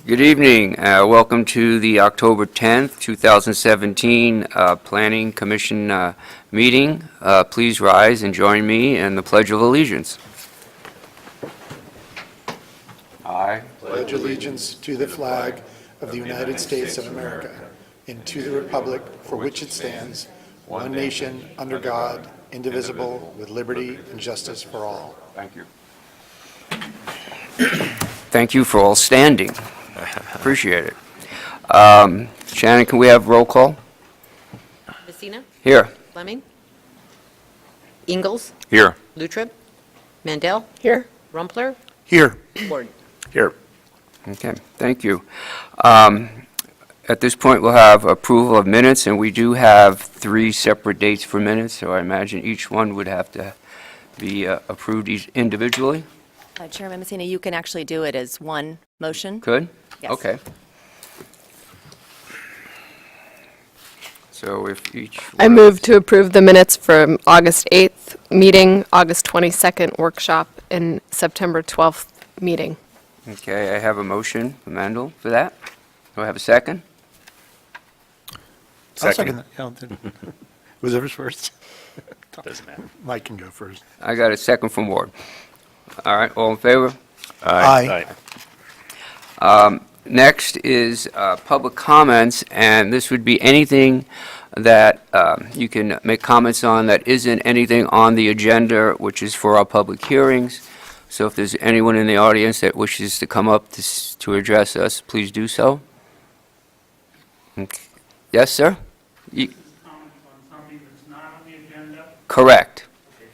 Good evening. Welcome to the October 10th, 2017 Planning Commission meeting. Please rise and join me in the Pledge of Allegiance. I pledge allegiance to the flag of the United States of America and to the republic for which it stands, one nation, under God, indivisible, with liberty and justice for all. Thank you. Thank you for all standing. Appreciate it. Shannon, can we have roll call? Messina, Here. Fleming, Ingalls, Here. Lutrip, Mandel, Here. Rumpler, Here. Ward. Here. Okay, thank you. At this point, we'll have approval of minutes, and we do have 3 separate dates for minutes, so I imagine each one would have to be approved individually. Chairman Messina, you can actually do it as one motion. Could? Yes. Okay. So if each... I move to approve the minutes from August 8th meeting, August 22nd workshop, and September 12th meeting. Okay, I have a motion from Mandel for that. Do I have a second? I'll second that. Was it first? Doesn't matter. Mike can go first. I got a second from Ward. All right, all in favor? Aye. Next is public comments, and this would be anything that you can make comments on that isn't anything on the agenda, which is for our public hearings. So if there's anyone in the audience that wishes to come up to address us, please do so. Okay. Yes, sir? Comments on something that's not on the agenda. Correct. We're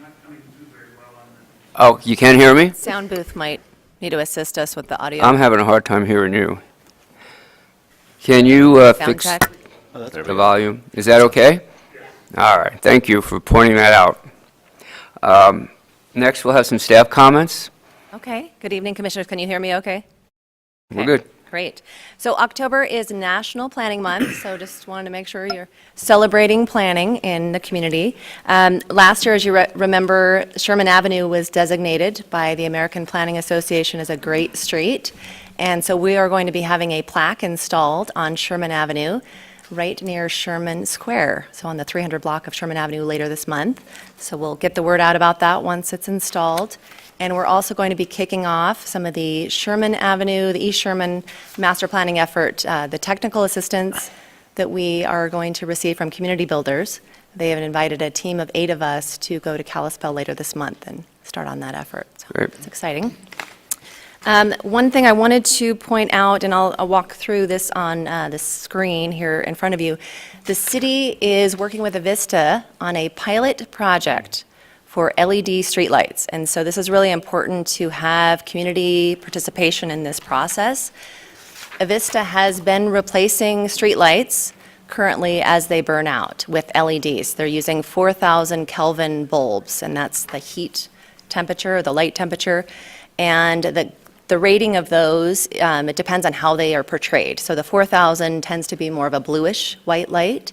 not coming through very well on this. Oh, you can't hear me? Sound booth might need to assist us with the audio. I'm having a hard time hearing you. Can you Sound fix check. the volume? Is that okay? All right, thank you for pointing that out. Next, we'll have some staff comments. Okay. Good evening, Commissioners. Can you hear me okay? We're Okay. good. Great. So October is National Planning Month, so just wanted to make sure you're celebrating planning in the community. Last year, as you remember, Sherman Avenue was designated by the American Planning Association as a great street, and so we are going to be having a plaque installed on Sherman Avenue right near Sherman Square, so on the 300 block of Sherman Avenue later this month. So we'll get the word out about that once it's installed. And we're also going to be kicking off some of the Sherman Avenue, the East Sherman master planning effort, the technical assistance that we are going to receive from community builders. They have invited a team of 8 of us to go to Kalispell later this month and start on that effort. So Great. it's exciting. One thing I wanted to point out, and I'll walk through this on the screen here in front of you. The city is working with Avista on a pilot project for LED streetlights. And so this is really important to have community participation in this process. Avista has been replacing streetlights currently as they burn out with LEDs. They're using 4,000 Kelvin bulbs, and that's the heat temperature, the light temperature. And the rating of those, it depends on how they are portrayed. So the 4,000 tends to be more of a bluish white light.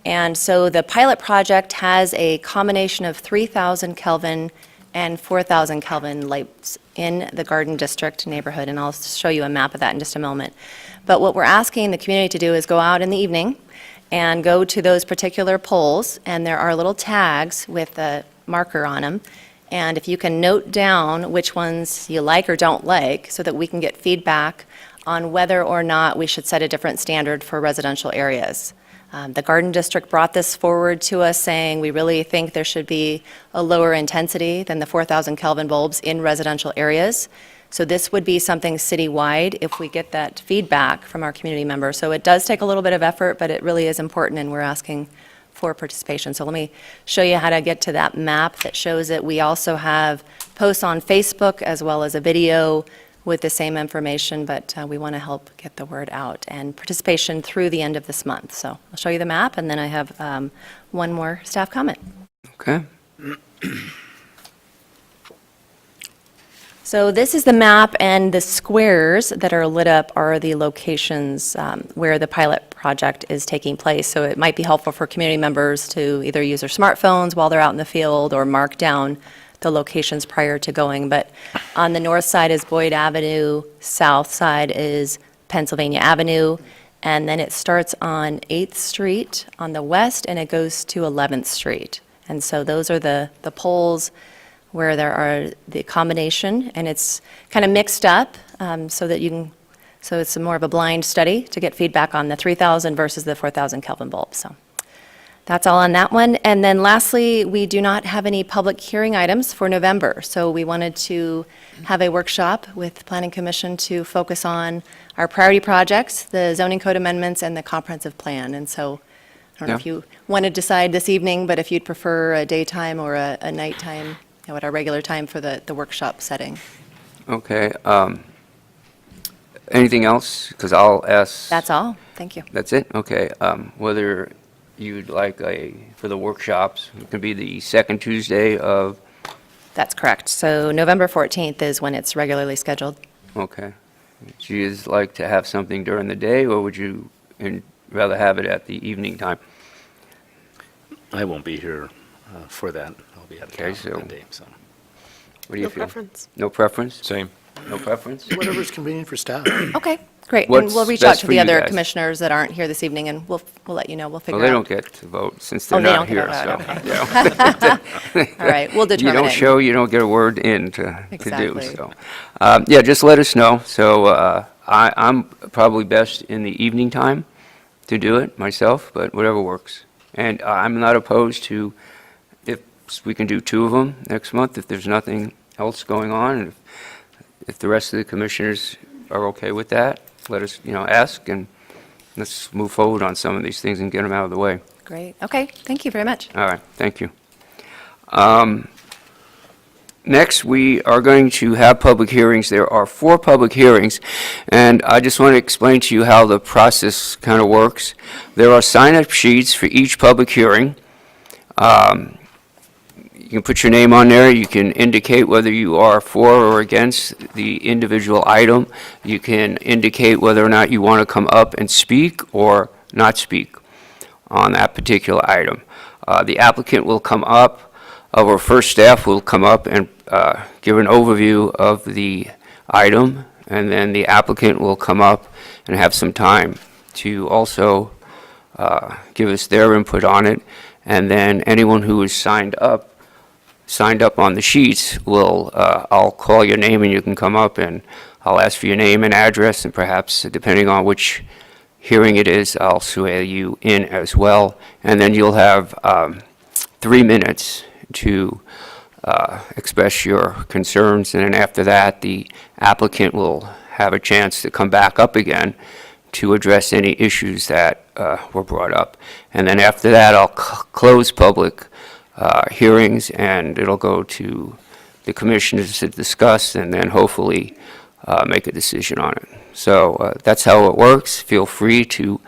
And so the pilot project has a combination of 3,000 Kelvin and 4,000 Kelvin lights in the Garden District neighborhood, and I'll show you a map of that in just a moment. But what we're asking the community to do is go out in the evening and go to those particular poles, and there are little tags with a marker on them. And if you can note down which ones you like or don't like, so that we can get feedback on whether or not we should set a different standard for residential areas. The Garden District brought this forward to us, saying we really think there should be a lower intensity than the 4,000 Kelvin bulbs in residential areas. So this would be something citywide if we get that feedback from our community members. So it does take a little bit of effort, but it really is important, and we're asking for participation. So let me show you how to get to that map that shows it. We also have posts on Facebook as well as a video with the same information, but we want to help get the word out and participation through the end of this month. So I'll show you the map, and then I have one more staff comment. Okay. So this is the map, and the squares that are lit up are the locations where the pilot project is taking place. So it might be helpful for community members to either use their smartphones while they're out in the field or mark down the locations prior to going. But on the north side is Boyd Avenue, south side is Pennsylvania Avenue, and then it starts on 8th Street on the west, and it goes to 11th Street. And so those are the poles where there are the combination, and it's kind of mixed up so that you can, so it's more of a blind study to get feedback on the 3,000 versus the 4,000 Kelvin bulb. So that's all on that one. And then lastly, we do not have any public hearing items for November. So we wanted to have a workshop with the Planning Commission to focus on our priority projects, the zoning code amendments, and the comprehensive plan. And so I don't know if Yeah. you want to decide this evening, but if you'd prefer a daytime or a nighttime, at our regular time for the workshop setting. Okay. Anything else? Because I'll ask. That's all. Thank you. That's it? Okay. Whether you'd like for the workshops, it could be the second Tuesday of, That's correct. So November 14th is when it's regularly scheduled. okay. Would you just like to have something during the day, or would you rather have it at the evening time? I won't be here for that. I'll be out of Okay, town so- that day, so. What do you No feel? preference. No preference? Same. No preference? Whatever's convenient for staff. Okay, great. And What's we'll reach out best to for the you other guys? commissioners that aren't here this evening, and we'll let you know. We'll figure Well, out. they don't get to vote since Oh, they're they not don't get here, to so. vote, yeah. All right, we'll You determine don't it. show, you don't get a word in to do, Exactly. so. Yeah, just let us know. So I'm probably best in the evening time to do it myself, but whatever works. And I'm not opposed to, if we can do 2 of them next month, if there's nothing else going on, and if the rest of the commissioners are okay with that, let us, ask, and let's move forward on some of these things and get them out of the way. Great. Okay, thank you very much. All right, thank you. Next, we are going to have public hearings. There are 4 public hearings, and I just want to explain to you how the process kind of works. There are sign-up sheets for each public hearing. You can put your name on there. You can indicate whether you are for or against the individual item. You can indicate whether or not you want to come up and speak or not speak on that particular item. The applicant will come up, our first staff will come up and give an overview of the item, and then the applicant will come up and have some time to also give us their input on it. And then anyone who is signed up on the sheets I'll call your name and you can come up, and I'll ask for your name and address, and perhaps, depending on which hearing it is, I'll swear you in as well. And then you'll have 3 minutes to express your concerns, and then after that, the applicant will have a chance to come back up again to address any issues that were brought up. And then after that, I'll close public hearings, and it'll go to the commissioners to discuss, and then hopefully make a decision on it. So that's how it works. Feel free to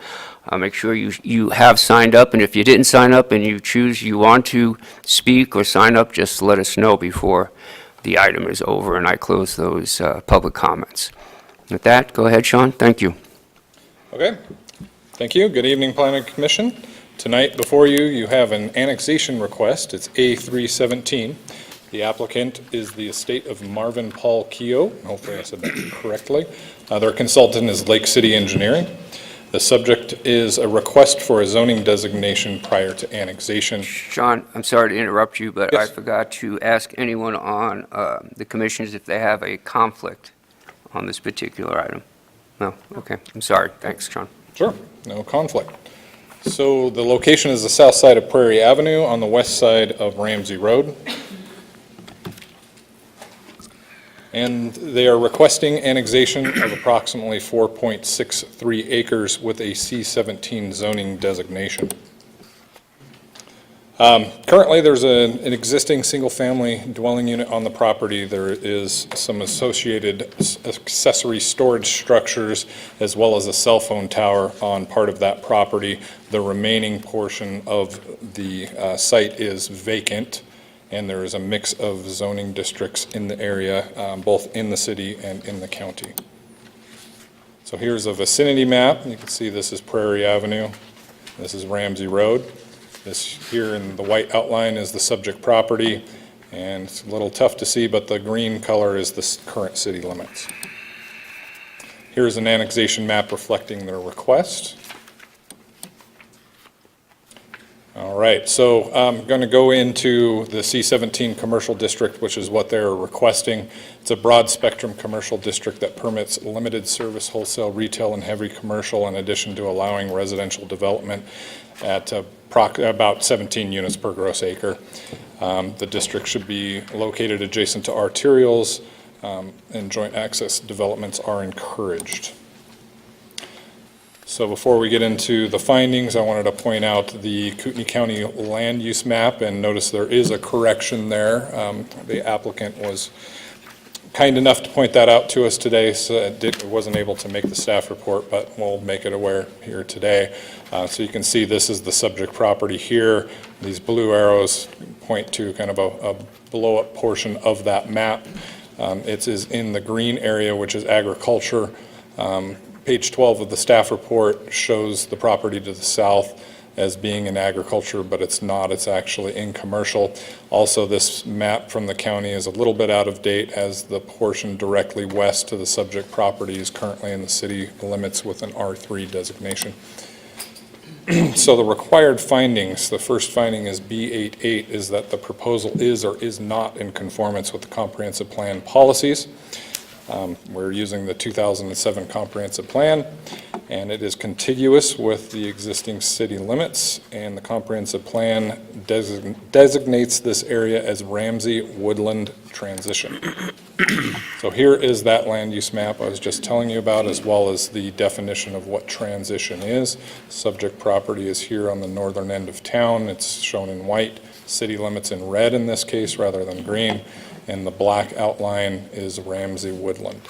make sure you have signed up, and if you didn't sign up and you choose you want to speak or sign up, just let us know before the item is over and I close those public comments. With that, go ahead, Sean. Thank you. Okay, thank you. Good evening, Planning Commission. Tonight before you, you have an annexation request. It's A317. The applicant is the estate of Marvin Paul Keogh. Hopefully I said that correctly. Their consultant is Lake City Engineering. The subject is a request for a zoning designation prior to annexation. Sean, I'm sorry to interrupt you, but I Yes. forgot to ask anyone on the commissioners if they have a conflict on this particular item. No? Okay, I'm sorry. Thanks, Sean. Sure, no conflict. So the location is the south side of Prairie Avenue on the west side of Ramsey Road. And they are requesting annexation of approximately 4.63 acres with a C-17 zoning designation. Currently, there's an existing single-family dwelling unit on the property. There is some associated accessory storage structures, as well as a cell phone tower on part of that property. The remaining portion of the site is vacant, and there is a mix of zoning districts in the area, both in the city and in the county. So here's a vicinity map. You can see this is Prairie Avenue. This is Ramsey Road. This here in the white outline is the subject property, And it's a little tough to see, but the green color is the current city limits. Here's an annexation map reflecting their request. All right, so I'm going to go into the C-17 commercial district, which is what they're requesting. It's a broad spectrum commercial district that permits limited service, wholesale, retail, and heavy commercial, in addition to allowing residential development at about 17 units per gross acre. The district should be located adjacent to arterials, and joint access developments are encouraged. So before we get into the findings, I wanted to point out the Kootenai County land use map, and notice there is a correction there. The applicant was kind enough to point that out to us today, so it wasn't able to make the staff report, but we'll make it aware here today. So you can see this is the subject property here. These blue arrows point to kind of a blow-up portion of that map. It is in the green area, which is agriculture. Page 12 of the staff report shows the property to the south as being in agriculture, but it's not. It's actually in commercial. Also, this map from the county is a little bit out of date, as the portion directly west to the subject property is currently in the city limits with an R3 designation. So the required findings, the first finding is B88, is that the proposal is or is not in conformance with the comprehensive plan policies. We're using the 2007 comprehensive plan, and it is contiguous with the existing city limits, and the comprehensive plan designates this area as Ramsey Woodland Transition. So here is that land use map I was just telling you about, as well as the definition of what transition is. Subject property is here on the northern end of town. It's shown in white. City limits in red in this case rather than green. And the black outline is Ramsey Woodland.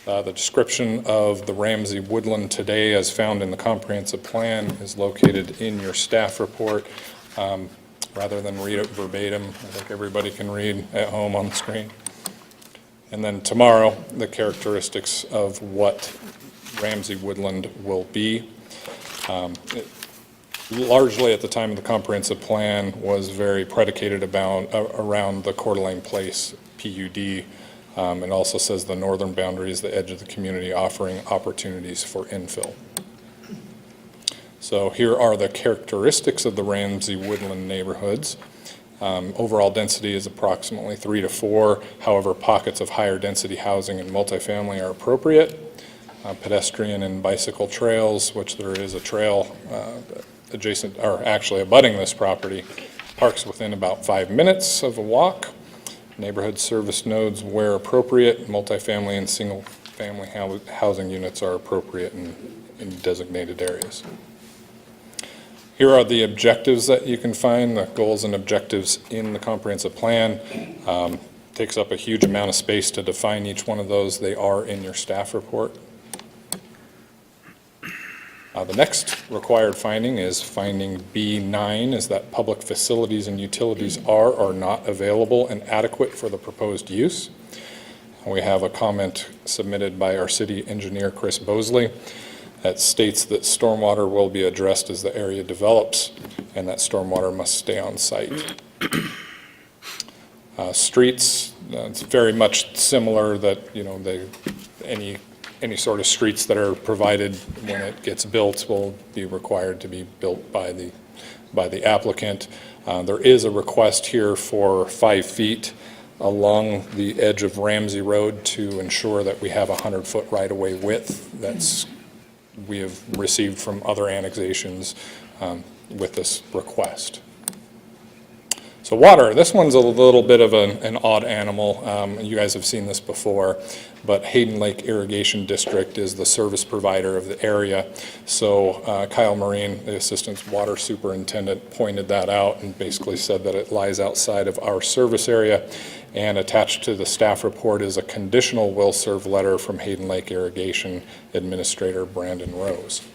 The description of the Ramsey Woodland today, as found in the comprehensive plan, is located in your staff report. Rather than read it verbatim, I think everybody can read at home on the screen. And then tomorrow, the characteristics of what Ramsey Woodland will be. Largely at the time of the comprehensive plan was very predicated around the Coeur d'Alene Place PUD. It also says the northern boundary is the edge of the community, offering opportunities for infill. So here are the characteristics of the Ramsey Woodland neighborhoods. Overall density is approximately 3 to 4. However, pockets of higher density housing and multifamily are appropriate. Pedestrian and bicycle trails, which there is a trail adjacent, or actually abutting this property, parks within about 5 minutes of a walk. Neighborhood service nodes where appropriate. Multifamily and single family housing units are appropriate in designated areas. Here are the objectives that you can find, the goals and objectives in the comprehensive plan. Takes up a huge amount of space to define each one of those. They are in your staff report. The next required finding is finding B9, is that public facilities and utilities are or not available and adequate for the proposed use. We have a comment submitted by our city engineer, Chris Bosley, that states that stormwater will be addressed as the area develops, and that stormwater must stay on site. Streets, it's very much similar that, you know, any sort of streets that are provided when it gets built will be required to be built by the applicant. There is a request here for 5 feet along the edge of Ramsey Road to ensure that we have a 100-foot right-of-way width that's we have received from other annexations with this request. So water, this one's a little bit of an odd animal. You guys have seen this before, but Hayden Lake Irrigation District is the service provider of the area. So Kyle Marine, the assistant water superintendent, pointed that out and basically said that it lies outside of our service area. And attached to the staff report is a conditional will serve letter from Hayden Lake Irrigation Administrator Brandon Rose.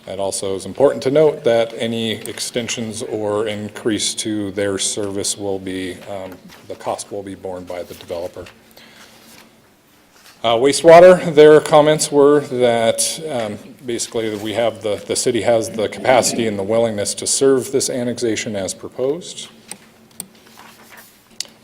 It also is important to note that any extensions or increase to their service will be, the cost will be borne by the developer. Wastewater, their comments were that basically that we have the city has the capacity and the willingness to serve this annexation as proposed.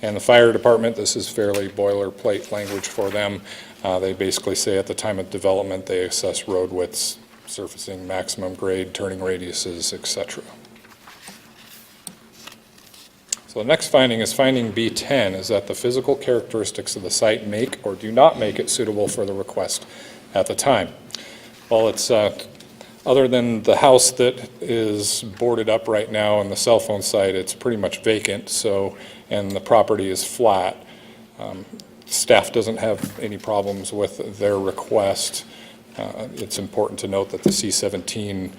And the fire department, this is fairly boilerplate language for them. They basically say at the time of development, they assess road widths, surfacing, maximum grade, turning radiuses, etc. So the next finding is finding B10, is that the physical characteristics of the site make or do not make it suitable for the request at the time. Well, it's other than the house that is boarded up right now and the cell phone site, it's pretty much vacant, so, and the property is flat. Staff doesn't have any problems with their request. It's important to note that the C-17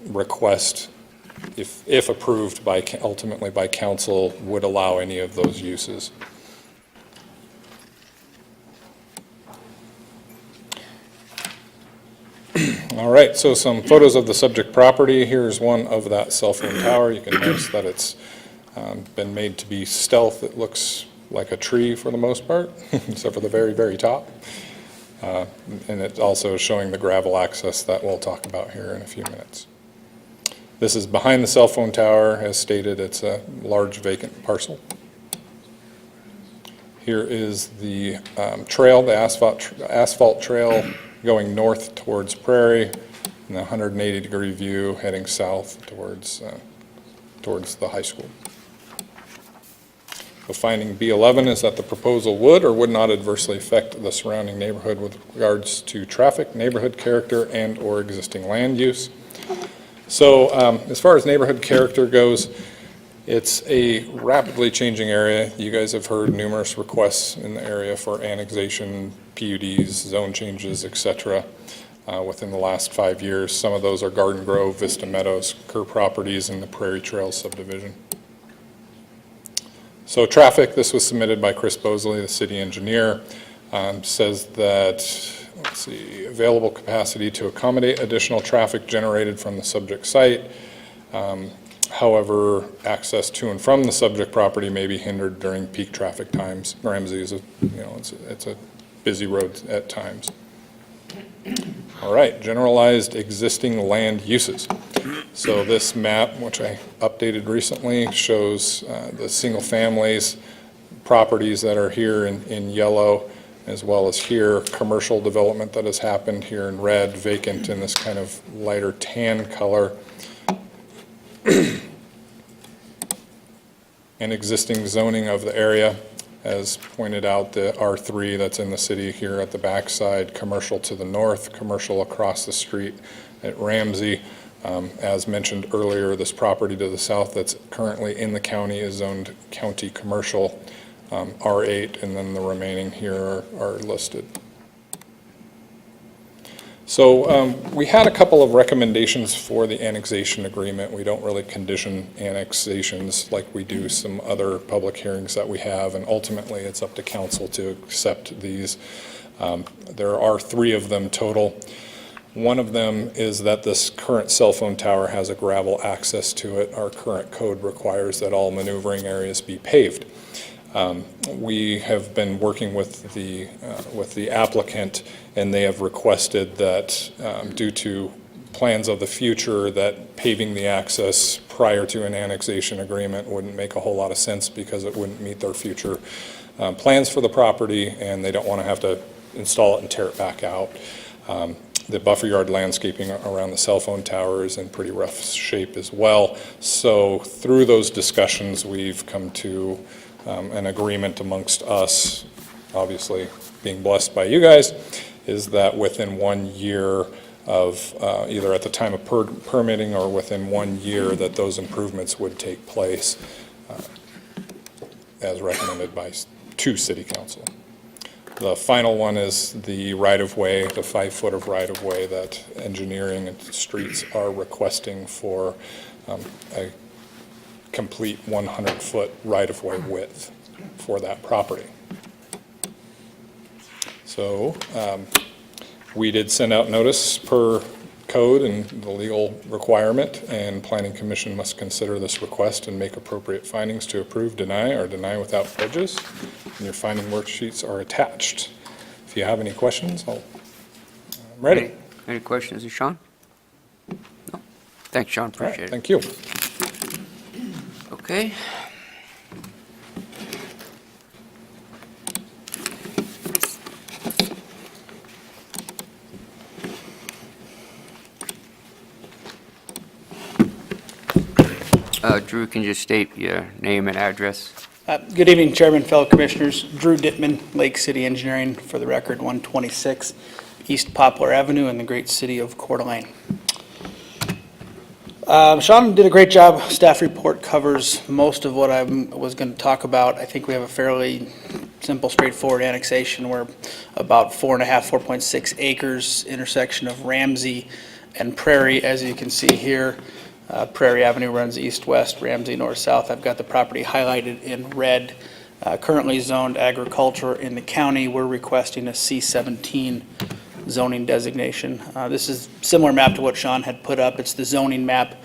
request, if approved by, ultimately by council, would allow any of those uses. All right, so some photos of the subject property. Here's one of that cell phone tower. You can notice that it's been made to be stealth. It looks like a tree for the most part, except for the very, very top. And it's also showing the gravel access that we'll talk about here in a few minutes. This is behind the cell phone tower. As stated, it's a large vacant parcel. Here is the trail, the asphalt trail going north towards Prairie, and the 180-degree view heading south towards the high school. The finding B11 is that the proposal would or would not adversely affect the surrounding neighborhood with regards to traffic, neighborhood character, and or existing land use. So as far as neighborhood character goes, it's a rapidly changing area. You guys have heard numerous requests in the area for annexation, PUDs, zone changes, etc. Within the last 5 years. Some of those are Garden Grove, Vista Meadows, Kerr Properties, and the Prairie Trail subdivision. So traffic, this was submitted by Chris Bosley, the city engineer, says that, let's see, available capacity to accommodate additional traffic generated from the subject site. However, access to and from the subject property may be hindered during peak traffic times. Ramsey is it's a busy road at times. All right, generalized existing land uses. So this map, which I updated recently, shows the single families, properties that are here in yellow, as well as here, commercial development that has happened here in red, vacant in this kind of lighter tan color. And existing zoning of the area, as pointed out, the R3 that's in the city here at the backside, commercial to the north, commercial across the street at Ramsey. As mentioned earlier, this property to the south that's currently in the county is zoned county commercial, R8, and then the remaining here are listed. So we had a couple of recommendations for the annexation agreement. We don't really condition annexations like we do some other public hearings that we have, and ultimately it's up to council to accept these. There are 3 of them total. One of them is that this current cell phone tower has a gravel access to it. Our current code requires that all maneuvering areas be paved. We have been working with the applicant, and they have requested that due to plans of the future, that paving the access prior to an annexation agreement wouldn't make a whole lot of sense because it wouldn't meet their future plans for the property, and they don't want to have to install it and tear it back out. The buffer yard landscaping around the cell phone tower is in pretty rough shape as well. So through those discussions, we've come to an agreement amongst us, obviously being blessed by you guys, is that within 1 year of either at the time of permitting or within 1 year that those improvements would take place as recommended by city council. The final one is the right-of-way, the 5 foot of right-of-way that engineering and streets are requesting for a complete 100-foot right-of-way width for that property. So we did send out notice per code and the legal requirement, and Planning Commission must consider this request and make appropriate findings to approve, deny, or deny without prejudice. And your finding worksheets are attached. If If you have any questions, I'm ready. Any questions of Sean? No? Thanks, Sean, All right, appreciate it. thank you. Okay. Drew, can you just state your name and address? Good evening, Chairman, fellow commissioners. Drew Dittman, Lake City Engineering, for the record, 126 East Poplar Avenue in the great city of Coeur d'Alene. Sean did a great job. Staff report covers most of what I was going to talk about. I think we have a fairly simple, straightforward annexation. We're about 4.6 acres, intersection of Ramsey and Prairie, as you can see here. Prairie Avenue runs east-west, Ramsey north-south. I've got the property highlighted in red. Currently zoned agriculture in the county. We're requesting a C17 zoning designation. This is similar map to what Sean had put up. It's the zoning map.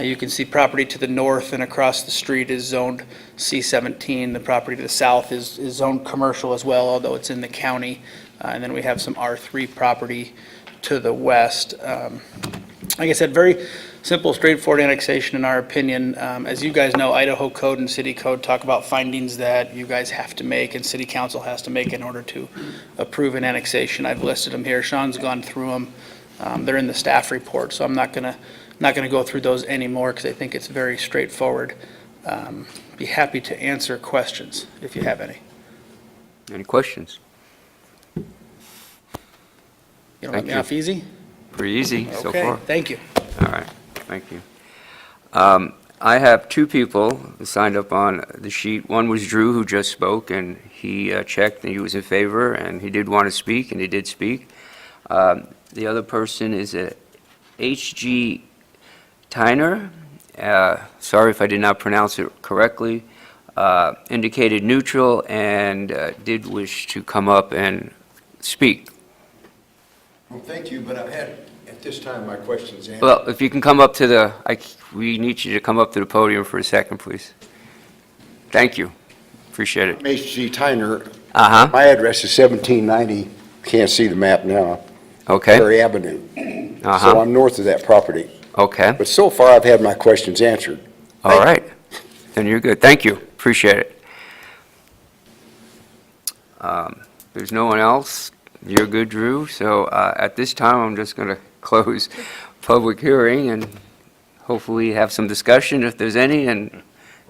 You can see property to the north and across the street is zoned C17. The property to the south is zoned commercial as well, although it's in the county. And then we have some R3 property to the west. Like I said, very simple, straightforward annexation in our opinion. As you guys know, Idaho Code and City Code talk about findings that you guys have to make and City Council has to make in order to approve an annexation. I've listed them here. Sean's gone through them. They're in the staff report, so I'm not gonna go through those anymore because I think it's very straightforward. Be happy to answer questions if you have any. Any questions? You don't let Thank me you. off easy? Pretty easy so Okay, far. thank you. All right, thank you. I have two people who signed up on the sheet. One was Drew, who just spoke, and he checked, and he was in favor, and he did want to speak, and he did speak. The other person is H.G. Tyner. Sorry if I did not pronounce it correctly. Indicated neutral and did wish to come up and speak. Well, thank you, but I've had, at this time, my questions answered. Well, if you can come up to we need you to come up to the podium for a second, please. Thank you. Appreciate it. I'm H.G. Tyner. Uh-huh, My address is 1790, can't see the map now, okay, Prairie Avenue. So uh-huh, I'm north of that property. okay, But so far, I've had my questions answered. all right. Then you're good. Thank you. Appreciate it. There's no one else. You're good, Drew. So at this time, I'm just going to close public hearing and hopefully have some discussion if there's any, and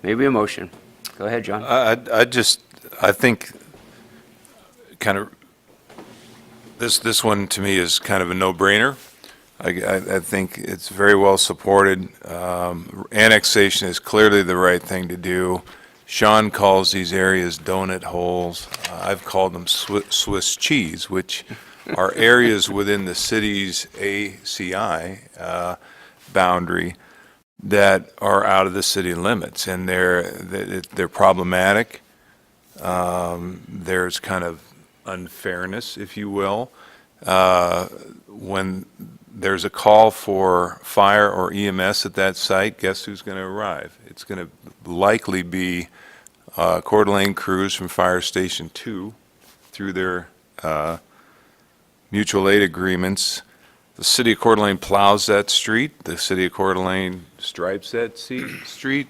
maybe a motion. Go ahead, John. I think kind of, this one to me is kind of a no-brainer. I think it's very well supported. Annexation is clearly the right thing to do. Sean calls these areas donut holes. I've called them Swiss cheese, which are areas within the city's ACI boundary that are out of the city limits, and they're problematic. There's kind of unfairness, if you will. When there's a call for fire or EMS at that site, guess who's going to arrive? It's going to likely be Coeur d'Alene crews from Fire Station 2 through their mutual aid agreements. The city of Coeur d'Alene plows that street. The city of Coeur d'Alene stripes that street,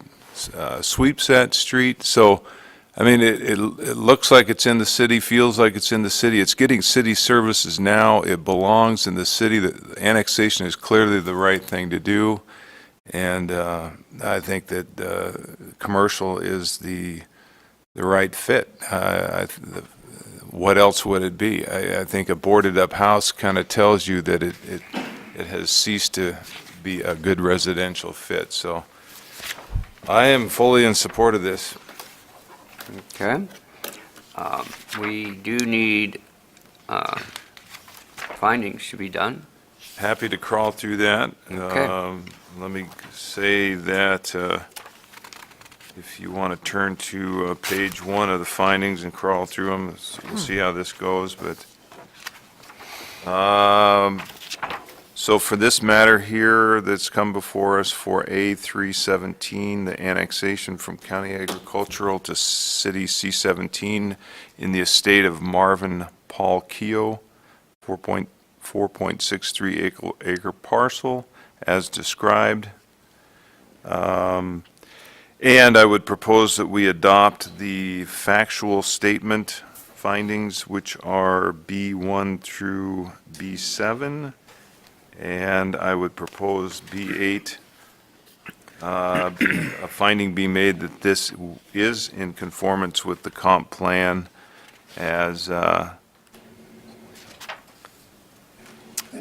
sweeps that street. So, I mean, it looks like it's in the city, feels like it's in the city. It's getting city services now. It belongs in the city. The annexation is clearly the right thing to do. And I think that commercial is the right fit. What else would it be? I think a boarded-up house kind of tells you that it has ceased to be a good residential fit. So I am fully in support of this. Okay. We do need findings to be done. Happy to crawl through that. Okay. Let me say that if you want to turn to page 1 of the findings and crawl through them, we'll see how this goes. But So for this matter here that's come before us for A317, the annexation from county agricultural to city C17 in the estate of Marvin Paul Keogh, 4.63 acre parcel as described. And I would propose that we adopt the factual statement findings, which are B1 through B7. And I would propose B8, a finding be made that this is in conformance with the comp plan as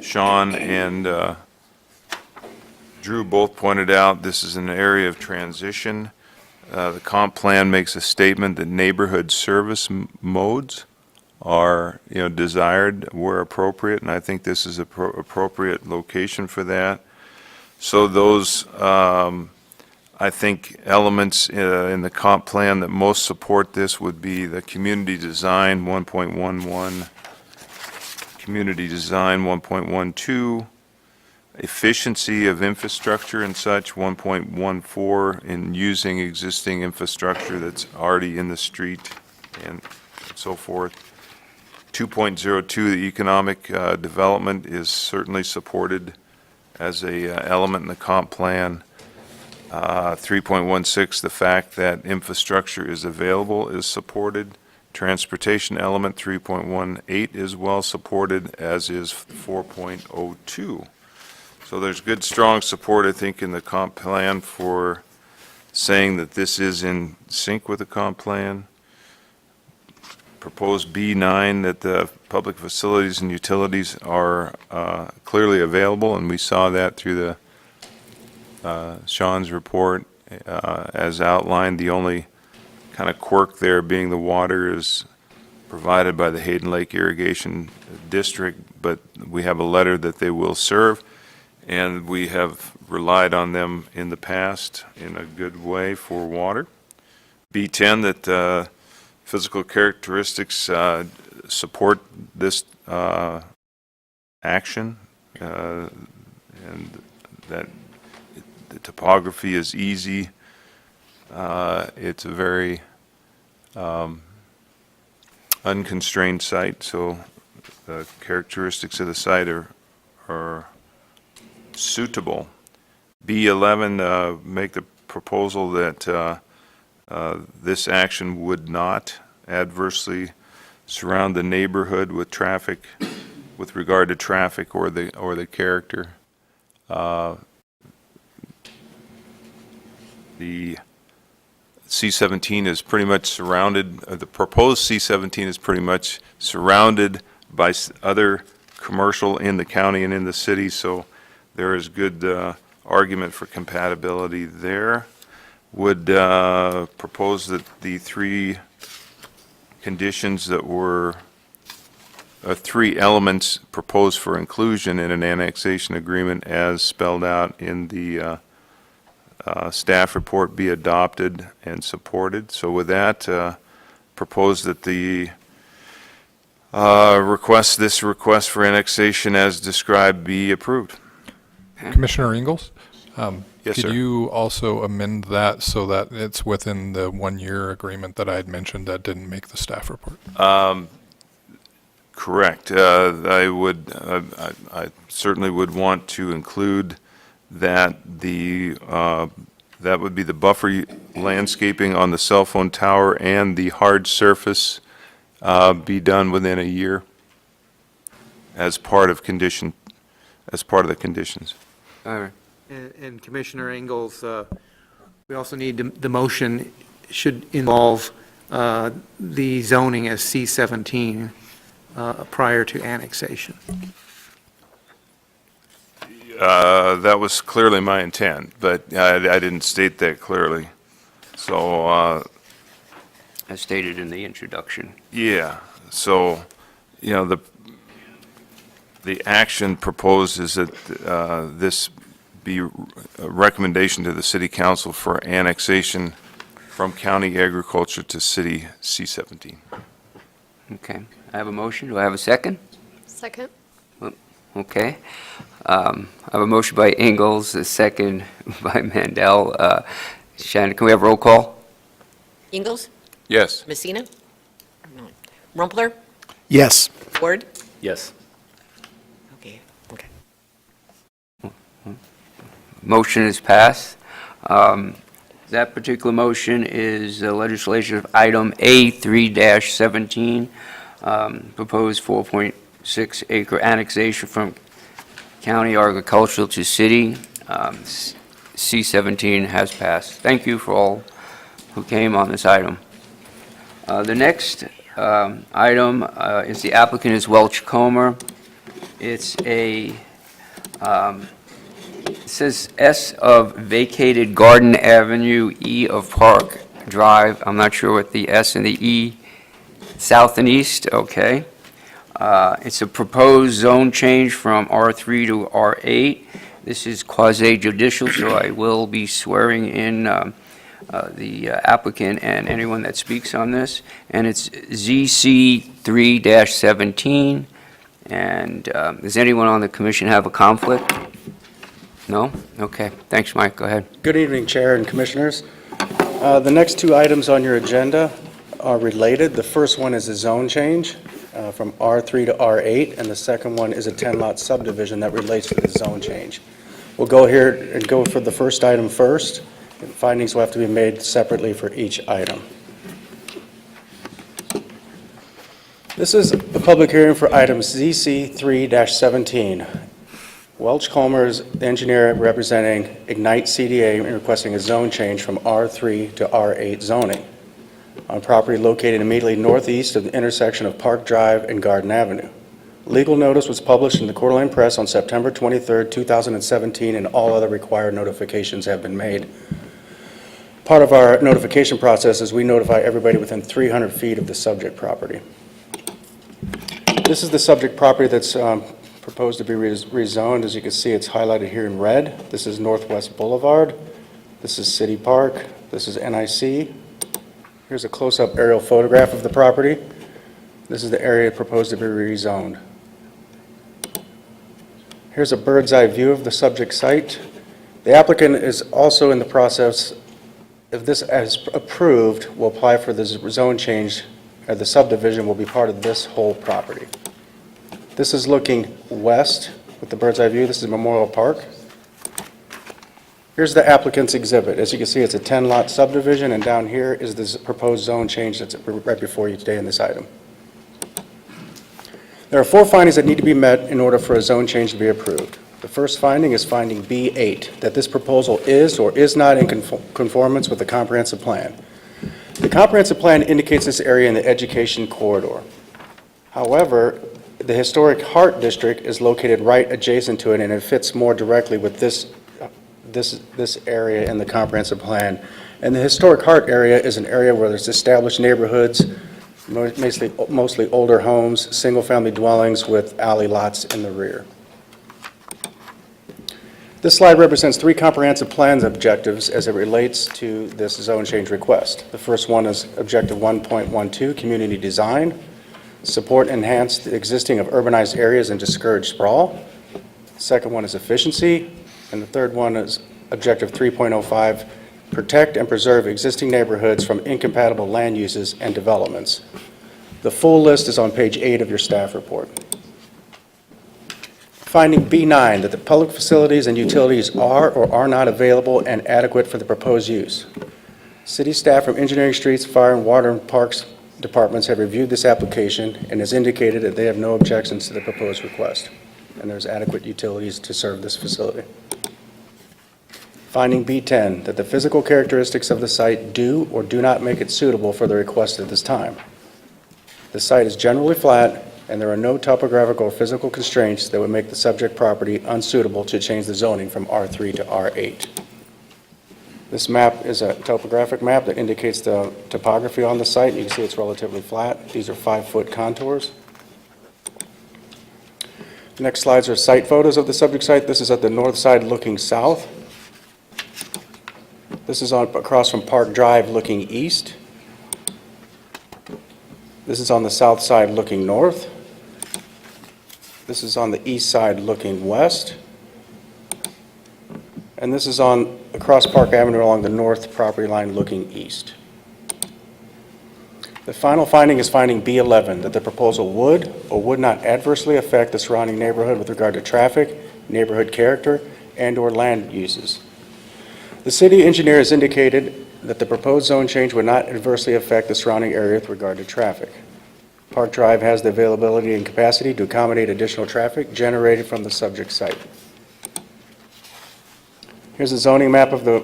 Sean and Drew both pointed out. This is an area of transition. The comp plan makes a statement that neighborhood service modes are, desired where appropriate, and I think this is appropriate location for that. So those, I think, elements in the comp plan that most support this would be the community design 1.11, community design 1.12, efficiency of infrastructure and such 1.14, in using existing infrastructure that's already in the street and so forth. 2.02, the economic development is certainly supported as a element in the comp plan. 3.16, the fact that infrastructure is available is supported. Transportation element 3.18 is well supported, as is 4.02. So there's good, strong support, I think, in the comp plan for saying that this is in sync with the comp plan. Proposed B9, that the public facilities and utilities are clearly available, and we saw that through the Sean's report as outlined. The only kind of quirk there being the water is provided by the Hayden Lake Irrigation District, but we have a letter that they will serve, and we have relied on them in the past in a good way for water. B10, that physical characteristics support this action, and that the topography is easy. It's a very unconstrained site, so the characteristics of the site are suitable. B11, make the proposal that this action would not adversely surround the neighborhood with traffic, with regard to traffic or the character. The C-17 is pretty much surrounded, the proposed C-17 is pretty much surrounded by other commercial in the county and in the city, so there is good argument for compatibility there. Would propose that the three conditions that were, three elements proposed for inclusion in an annexation agreement as spelled out in the staff report be adopted and supported. So with that, propose that the this request for annexation as described be approved. Commissioner Ingalls? Yes, sir. Could you also amend that so that it's within the 1-year agreement that I had mentioned that didn't make the staff report? Correct. I would, I certainly would want to include that that would be the buffer landscaping on the cell phone tower and the hard surface be done within a year as part of the conditions. All right. And Commissioner Ingalls, we also need the motion should involve the zoning as C-17 prior to annexation. That was clearly my intent, but I didn't state that clearly. So, As stated in the introduction. yeah, so, the action proposed is that this be a recommendation to the city council for annexation from county agriculture to city C-17. Okay. I have a motion. Do I have a second? Second? Okay. I have a motion by Ingalls, a second by Mandel. Shannon, can we have roll call? Ingalls? Yes. Messina? No. Rumpler? Yes. Ward? Yes. Okay. Motion is passed. That particular motion is legislative item A3-17, proposed 4.6 acre annexation from county agricultural to city. C-17 has passed. Thank you for all who came on this item. The next item is the applicant is Welch Comer. It's a it says S of vacated Garden Avenue, E of Park Drive. I'm not sure what the S and the E, south and east, okay. It's a proposed zone change from R3 to R8. This is quasi judicial, so I will be swearing in the applicant and anyone that speaks on this. And it's ZC 3-17. And does anyone on the commission have a conflict? No? Okay. Thanks, Mike. Go ahead. Good evening, Chair and Commissioners. The next two items on your agenda are related. The first one is a zone change from R3 to R8, and the second one is a 10-lot subdivision that relates to the zone change. We'll go here and go for the first item first, and findings will have to be made separately for each item. This is a public hearing for item ZC 3-17. Welch Comer is the engineer representing Ignite CDA and requesting a zone change from R3 to R8 zoning on property located immediately northeast of the intersection of Park Drive and Garden Avenue. Legal notice was published in the Coeur d'Alene Press on September 23, 2017, and all other required notifications have been made. Part of our notification process is we notify everybody within 300 feet of the subject property. This is the subject property that's proposed to be rezoned. As you can see, it's highlighted here in red. This is Northwest Boulevard. This is City Park. This is NIC. Here's a close-up aerial photograph of the property. This is the area proposed to be rezoned. Here's a bird's eye view of the subject site. The applicant is also in the process, if this is approved, will apply for the zone change. The subdivision will be part of this whole property. This is looking west with the bird's eye view. This is Memorial Park. Here's the applicant's exhibit. As you can see, it's a 10-lot subdivision, and down here is this proposed zone change that's right before you today in this item. There are 4 findings that need to be met in order for a zone change to be approved. The first finding is finding B8, that this proposal is or is not in conformance with the comprehensive plan. The comprehensive plan indicates this area in the education corridor. However, the historic Heart District is located right adjacent to it, and it fits more directly with this area in the comprehensive plan. And the historic Heart area is an area where there's established neighborhoods, mostly older homes, single-family dwellings with alley lots in the rear. This slide represents 3 comprehensive plan objectives as it relates to this zone change request. The first one is Objective 1.12, Community Design. Support and enhance the existing of urbanized areas and discourage sprawl. The second one is Efficiency. And the third one is Objective 3.05, Protect and preserve existing neighborhoods from incompatible land uses and developments. The full list is on page 8 of your staff report. Finding B9, that the public facilities and utilities are or are not available and adequate for the proposed use. City staff from Engineering, Streets, Fire, and Water and Parks departments have reviewed this application and has indicated that they have no objections to the proposed request, and there's adequate utilities to serve this facility. Finding B10, that the physical characteristics of the site do or do not make it suitable for the request at this time. The site is generally flat, and there are no topographical or physical constraints that would make the subject property unsuitable to change the zoning from R3 to R8. This map is a topographic map that indicates the topography on the site. You can see it's relatively flat. These are 5-foot contours. The next slides are site photos of the subject site. This is at the north side looking south. This is across from Park Drive looking east. This is on the south side looking north. This is on the east side looking west. And this is on across Park Avenue along the north property line looking east. The final finding is finding B11, that the proposal would or would not adversely affect the surrounding neighborhood with regard to traffic, neighborhood character, and/or land uses. The city engineer has indicated that the proposed zone change would not adversely affect the surrounding area with regard to traffic. Park Drive has the availability and capacity to accommodate additional traffic generated from the subject site. Here's a zoning map of the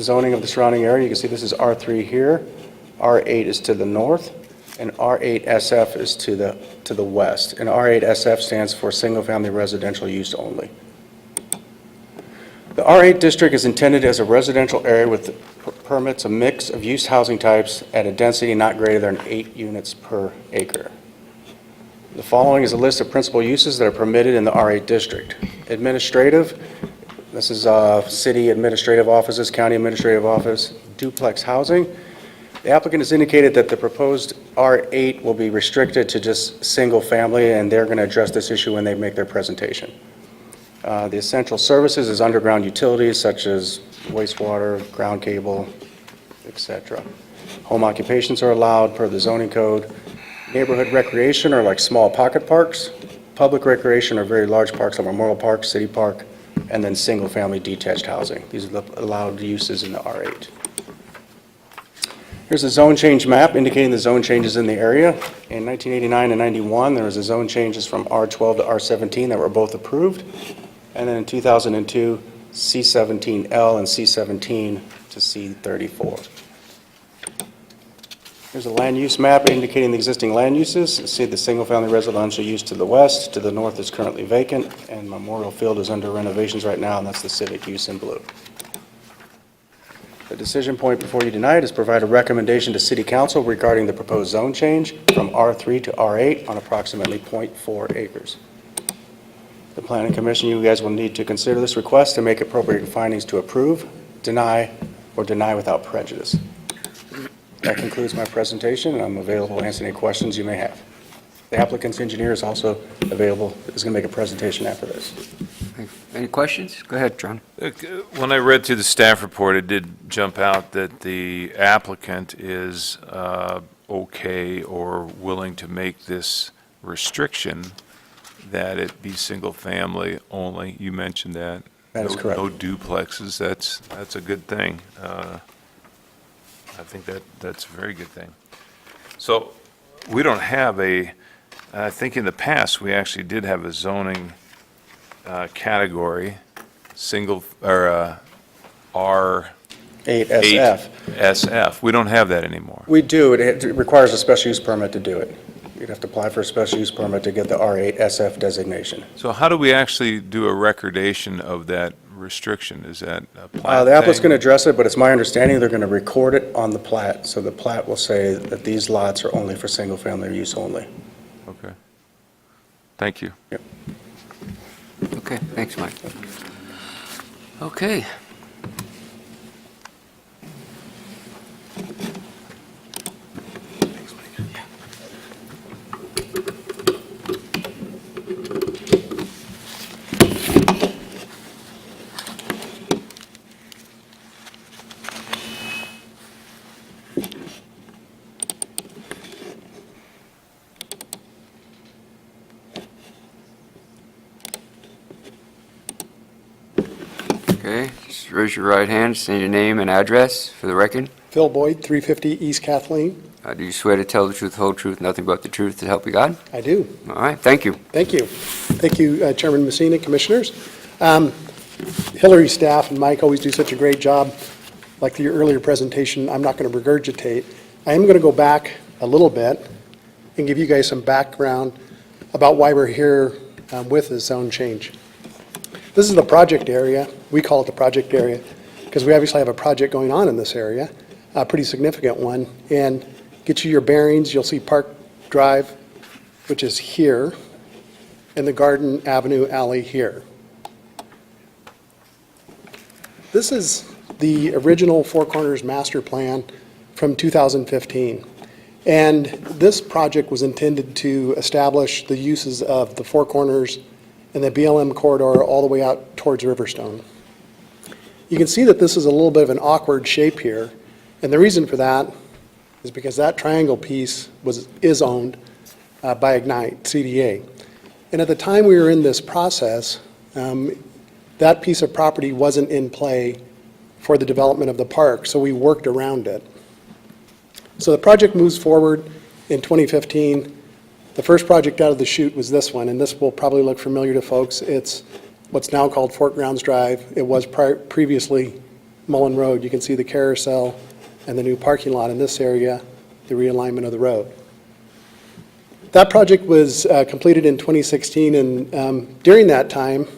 zoning of the surrounding area. You can see this is R3 here, R8 is to the north, and R8SF is to the west. And R8SF stands for single-family residential use only. The R8 district is intended as a residential area with permits a mix of use housing types at a density not greater than 8 units per acre. The following is a list of principal uses that are permitted in the R8 district. Administrative, this is city administrative offices, county administrative office, duplex housing. The applicant has indicated that the proposed R8 will be restricted to just single family, and they're going to address this issue when they make their presentation. The essential services is underground utilities such as wastewater, ground cable, etc. Home occupations are allowed per the zoning code. Neighborhood recreation are like small pocket parks. Public recreation are very large parks like Memorial Park, City Park, and then single-family detached housing. These are the allowed uses in the R8. Here's a zone change map indicating the zone changes in the area. In 1989 and 91, there was a zone changes from R12 to R17 that were both approved. And then in 2002, C17L and C17 to C34. Here's a land use map indicating the existing land uses. You see the single-family residential use to the west. To the north is currently vacant, and Memorial Field is under renovations right now, and that's the civic use in blue. The decision point before you tonight is provide a recommendation to City Council regarding the proposed zone change from R3 to R8 on approximately 0.4 acres. The Planning Commission, you guys will need to consider this request and make appropriate findings to approve, deny, or deny without prejudice. That concludes my presentation, and I'm available to answer any questions you may have. The applicant's engineer is also available, is going to make a presentation after this. Any questions? Go ahead, John. When I read through the staff report, it did jump out that the applicant is okay or willing to make this restriction that it be single-family only. You mentioned that. That is correct. No duplexes. That's a good thing. I think that's a very good thing. So we don't have I think in the past, we actually did have a zoning category, single, or R8 8SF. SF. We don't have that anymore. We do. It requires a special use permit to do it. You'd have to apply for a special use permit to get the R8 SF designation. So how do we actually do a recordation of that restriction? Is that a plat The applicant's thing? going to address it, but it's my understanding they're going to record it on the plat. So the plat will say that these lots are only for single-family use only. Okay. Thank you. Yep. Okay, thanks, Mike. Okay. Okay, just raise your right hand, say your name and address for the record. Phil Boyd, 350 East Kathleen. Do you swear to tell the truth, the whole truth, nothing but the truth to help you God? I do. All right, thank you. Thank you. Thank you, Chairman Messina, Commissioners. Hillary, staff, and Mike always do such a great job. Like your earlier presentation, I'm not going to regurgitate. I am going to go back a little bit and give you guys some background about why we're here with the zone change. This is the project area. We call it the project area because we obviously have a project going on in this area, a pretty significant one. And get you your bearings, you'll see Park Drive, which is here, and the Garden Avenue alley here. This is the original Four Corners master plan from 2015. And this project was intended to establish the uses of the Four Corners and the BLM corridor all the way out towards Riverstone. You can see that this is a little bit of an awkward shape here, and the reason for that is because that triangle piece is owned by Ignite, CDA. And at the time we were in this process, that piece of property wasn't in play for the development of the park, so we worked around it. So the project moves forward in 2015. The first project out of the chute was this one, and this will probably look familiar to folks. It's what's now called Fort Grounds Drive. It was previously Mullen Road. You can see the carousel and the new parking lot in this area, the realignment of the road. That project was completed in 2016, and during that time,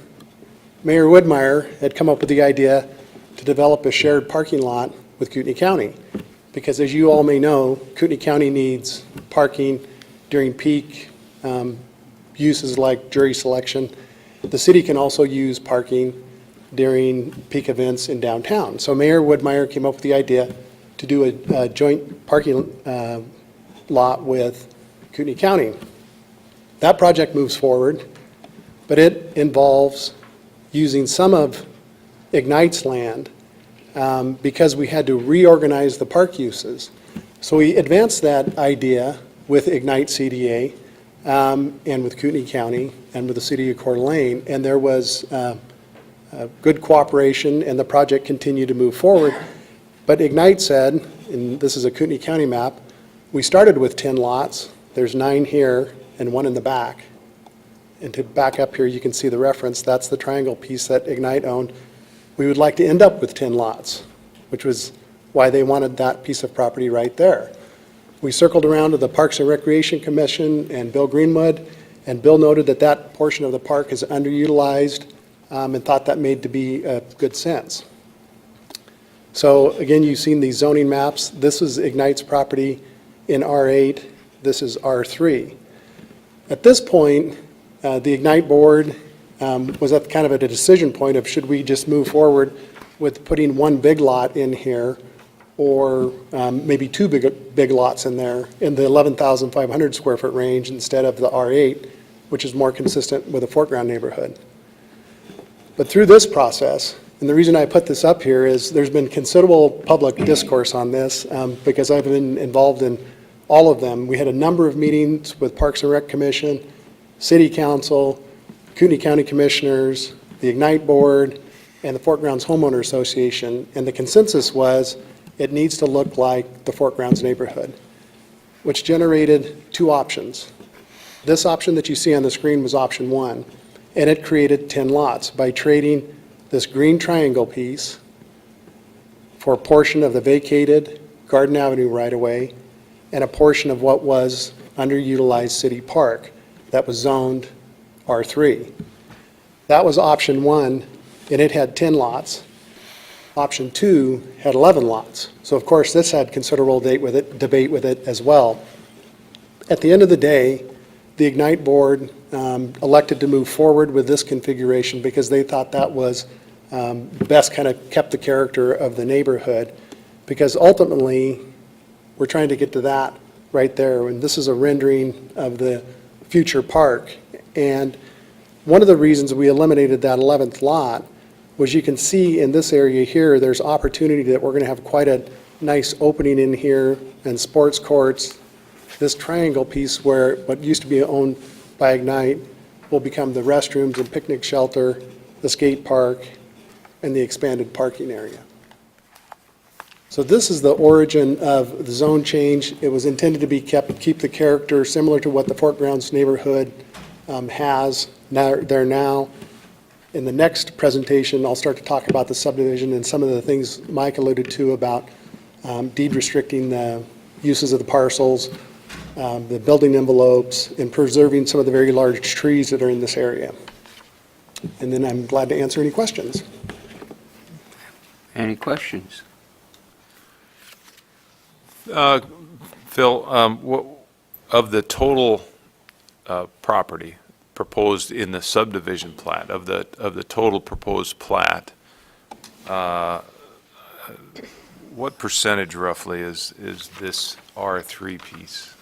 Mayor Woodmeyer had come up with the idea to develop a shared parking lot with Kootenai County. Because as you all may know, Kootenai County needs parking during peak uses like jury selection. The city can also use parking during peak events in downtown. So Mayor Woodmeyer came up with the idea to do a joint parking lot with Kootenai County. That project moves forward, but it involves using some of Ignite's land because we had to reorganize the park uses. So we advanced that idea with Ignite CDA and with Kootenai County and with the city of Coeur d'Alene, and there was good cooperation, and the project continued to move forward. But Ignite said, and this is a Kootenai County map, we started with 10 lots. There's 9 here and 1 in the back. And to back up here, you can see the reference. That's the triangle piece that Ignite owned. We would like to end up with 10 lots, which was why they wanted that piece of property right there. We circled around to the Parks and Recreation Commission and Bill Greenwood, and Bill noted that that portion of the park is underutilized and thought that made to be good sense. So again, you've seen these zoning maps. This is Ignite's property in R8. This is R3. At this point, the Ignite board was at kind of at a decision point of should we just move forward with putting one big lot in here or maybe 2 big lots in there in the 11,500 square foot range instead of the R8, which is more consistent with a foreground neighborhood. But through this process, and the reason I put this up here is there's been considerable public discourse on this because I've been involved in all of them. We had a number of meetings with Parks and Rec Commission, City Council, Kootenai County Commissioners, the Ignite Board, and the Fort Grounds Homeowner Association, and the consensus was it needs to look like the Fort Grounds neighborhood, which generated 2 options. This option that you see on the screen was option 1, and it created 10 lots by trading this green triangle piece for a portion of the vacated Garden Avenue right-of-way and a portion of what was underutilized city park that was zoned R3. That was option 1, and it had 10 lots. Option 2 had 11 lots. So of course this had considerable debate with it as well. At the end of the day, the Ignite board elected to move forward with this configuration because they thought that was best kind of kept the character of the neighborhood, because ultimately we're trying to get to that right there, and this is a rendering of the future park. And one of the reasons we eliminated that 11th lot was you can see in this area here, there's opportunity that we're going to have quite a nice opening in here and sports courts. This triangle piece where what used to be owned by Ignite will become the restrooms and picnic shelter, the skate park, and the expanded parking area. So this is the origin of the zone change. It was intended to be keep the character similar to what the Fort Grounds neighborhood has there now. In the next presentation, I'll start to talk about the subdivision and some of the things Mike alluded to about deed restricting the uses of the parcels, the building envelopes, and preserving some of the very large trees that are in this area. And then I'm glad to answer any questions. Any questions? Phil, of the total property proposed in the subdivision plat, of the total proposed plat, what percentage roughly is this R3 piece?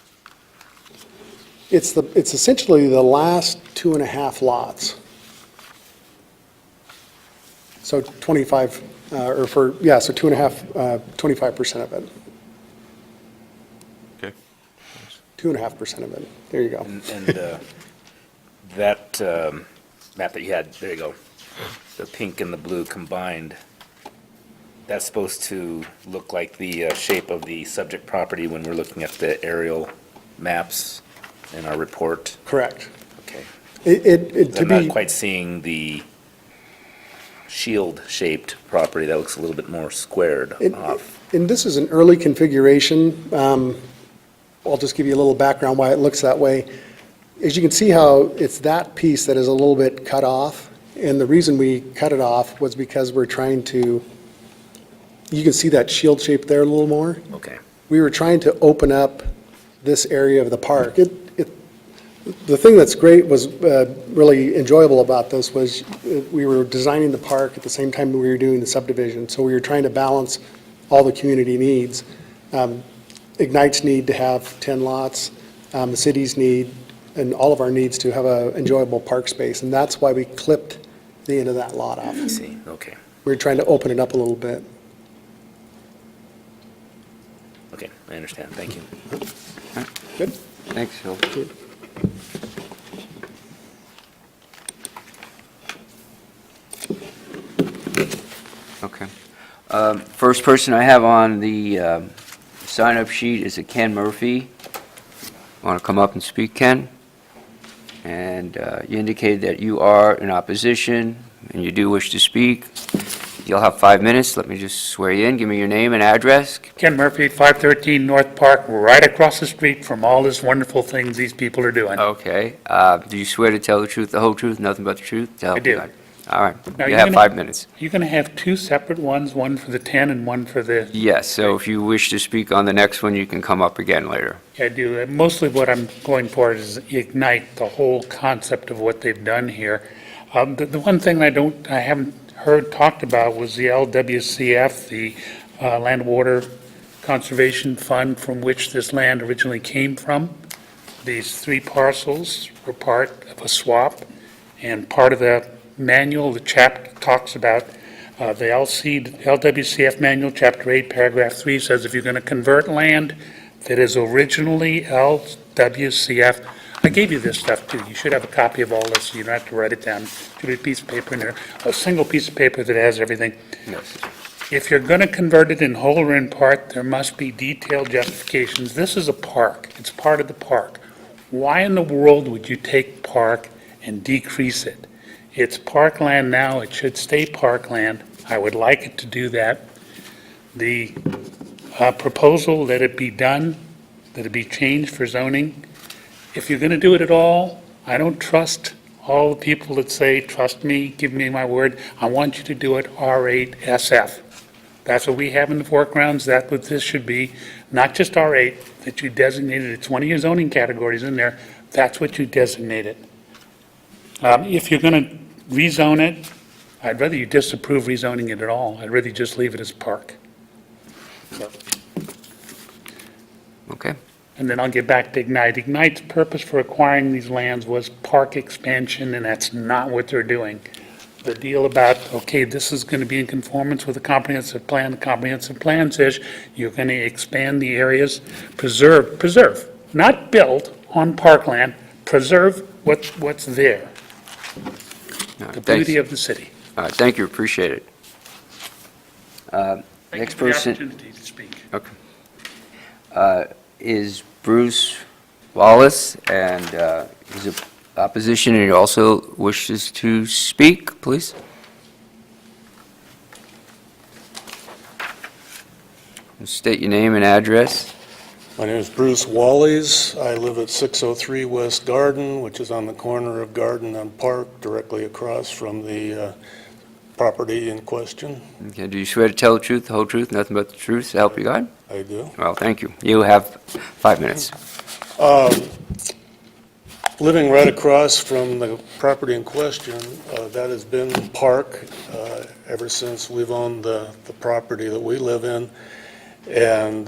It's essentially the last 2.5 lots. So 25, so 2.5, 25% of it. Okay. 2.5% of it. There you go. And that map that you had, there you go, the pink and the blue combined, that's supposed to look like the shape of the subject property when we're looking at the aerial maps in our report? Correct. Okay. To I'm be, not quite seeing the shield-shaped property. That looks a little bit more squared off. and this is an early configuration. I'll just give you a little background why it looks that way. As you can see how it's that piece that is a little bit cut off, and the reason we cut it off was because we're trying to, you can see that shield shape there a little more. Okay. We were trying to open up this area of the park. The thing that's great was really enjoyable about this was we were designing the park at the same time we were doing the subdivision. So we were trying to balance all the community needs. Ignite's need to have 10 lots, the city's need, and all of our needs to have an enjoyable park space. And that's why we clipped the end of that lot off. I see, okay. We were trying to open it up a little bit. Okay, I understand, thank you. Good? Thanks, Phil. Okay. First person I have on the sign-up sheet is Ken Murphy. Want to come up and speak, Ken? And you indicated that you are in opposition, and you do wish to speak. You'll have 5 minutes. Let me just swear you in. Give me your name and address. Ken Murphy, 513 North Park, right across the street from all this wonderful things these people are doing. Okay. Do you swear to tell the truth, the whole truth, nothing but the truth? To help I do. you God? All right. Now, You you're have gonna- 5 minutes. You're going to have two separate ones, one for the 10 and one for the, Yes, so if you wish to speak on the next one, you can come up again later. I do. Mostly what I'm going for is Ignite, the whole concept of what they've done here. The one thing I haven't heard talked about was the LWCF, the Land Water Conservation Fund from which this land originally came from. These 3 parcels were part of a swap, and part of the manual, the chapter talks about, the LWCF manual, Chapter 8, Paragraph 3 says if you're going to convert land that is originally LWCF, I gave you this stuff too. You should have a copy of all this, so you don't have to write it down. Should be a piece of paper in there, a single piece of paper that has everything. Yes. If you're going to convert it in whole or in part, there must be detailed justifications. This is a park. It's part of the park. Why in the world would you take park and decrease it? It's parkland now. It should stay parkland. I would like it to do that. The proposal that it be done, that it be changed for zoning. If you're going to do it at all, I don't trust all the people that say, trust me, give me my word. I want you to do it R8 SF. That's what we have in the foregrounds. That's what this should be. Not just R8 that you designated. It's one of your zoning categories in there. That's what you designated. If you're going to rezone it, I'd rather you disapprove rezoning it at all. I'd rather you just leave it as park. So, Okay. and then I'll get back to Ignite. Ignite's purpose for acquiring these lands was park expansion, and that's not what they're doing. The deal about, okay, this is going to be in conformance with the comprehensive plan. The comprehensive plan says you're going to expand the areas, preserve, not build on parkland, preserve what's there, All right, the thanks. beauty of the city. All right, thank you, appreciate it. Thank Next you for the person. opportunity to speak. Okay. Is Bruce Wallace, and he's in opposition, and he also wishes to speak, please. State your name and address. My name is Bruce Wallies. I live at 603 West Garden, which is on the corner of Garden and Park, directly across from the property in question. Okay, do you swear to tell the truth, the whole truth, nothing but the truth, to help you God? I do. Well, thank you. You have 5 minutes. Living right across from the property in question, that has been park ever since we've owned the property that we live in. And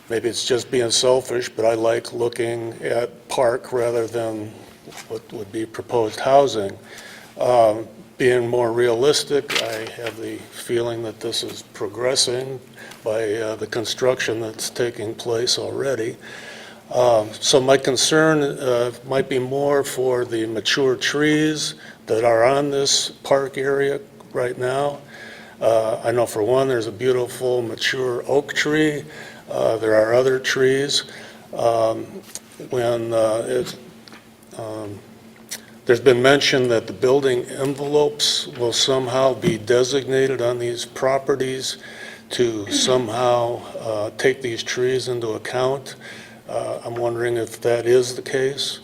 maybe it's just being selfish, but I like looking at park rather than what would be proposed housing. Being more realistic, I have the feeling that this is progressing by the construction that's taking place already. So my concern might be more for the mature trees that are on this park area right now. I know for one, there's a beautiful mature oak tree. There are other trees. There's been mention that the building envelopes will somehow be designated on these properties to somehow take these trees into account. I'm wondering if that is the case.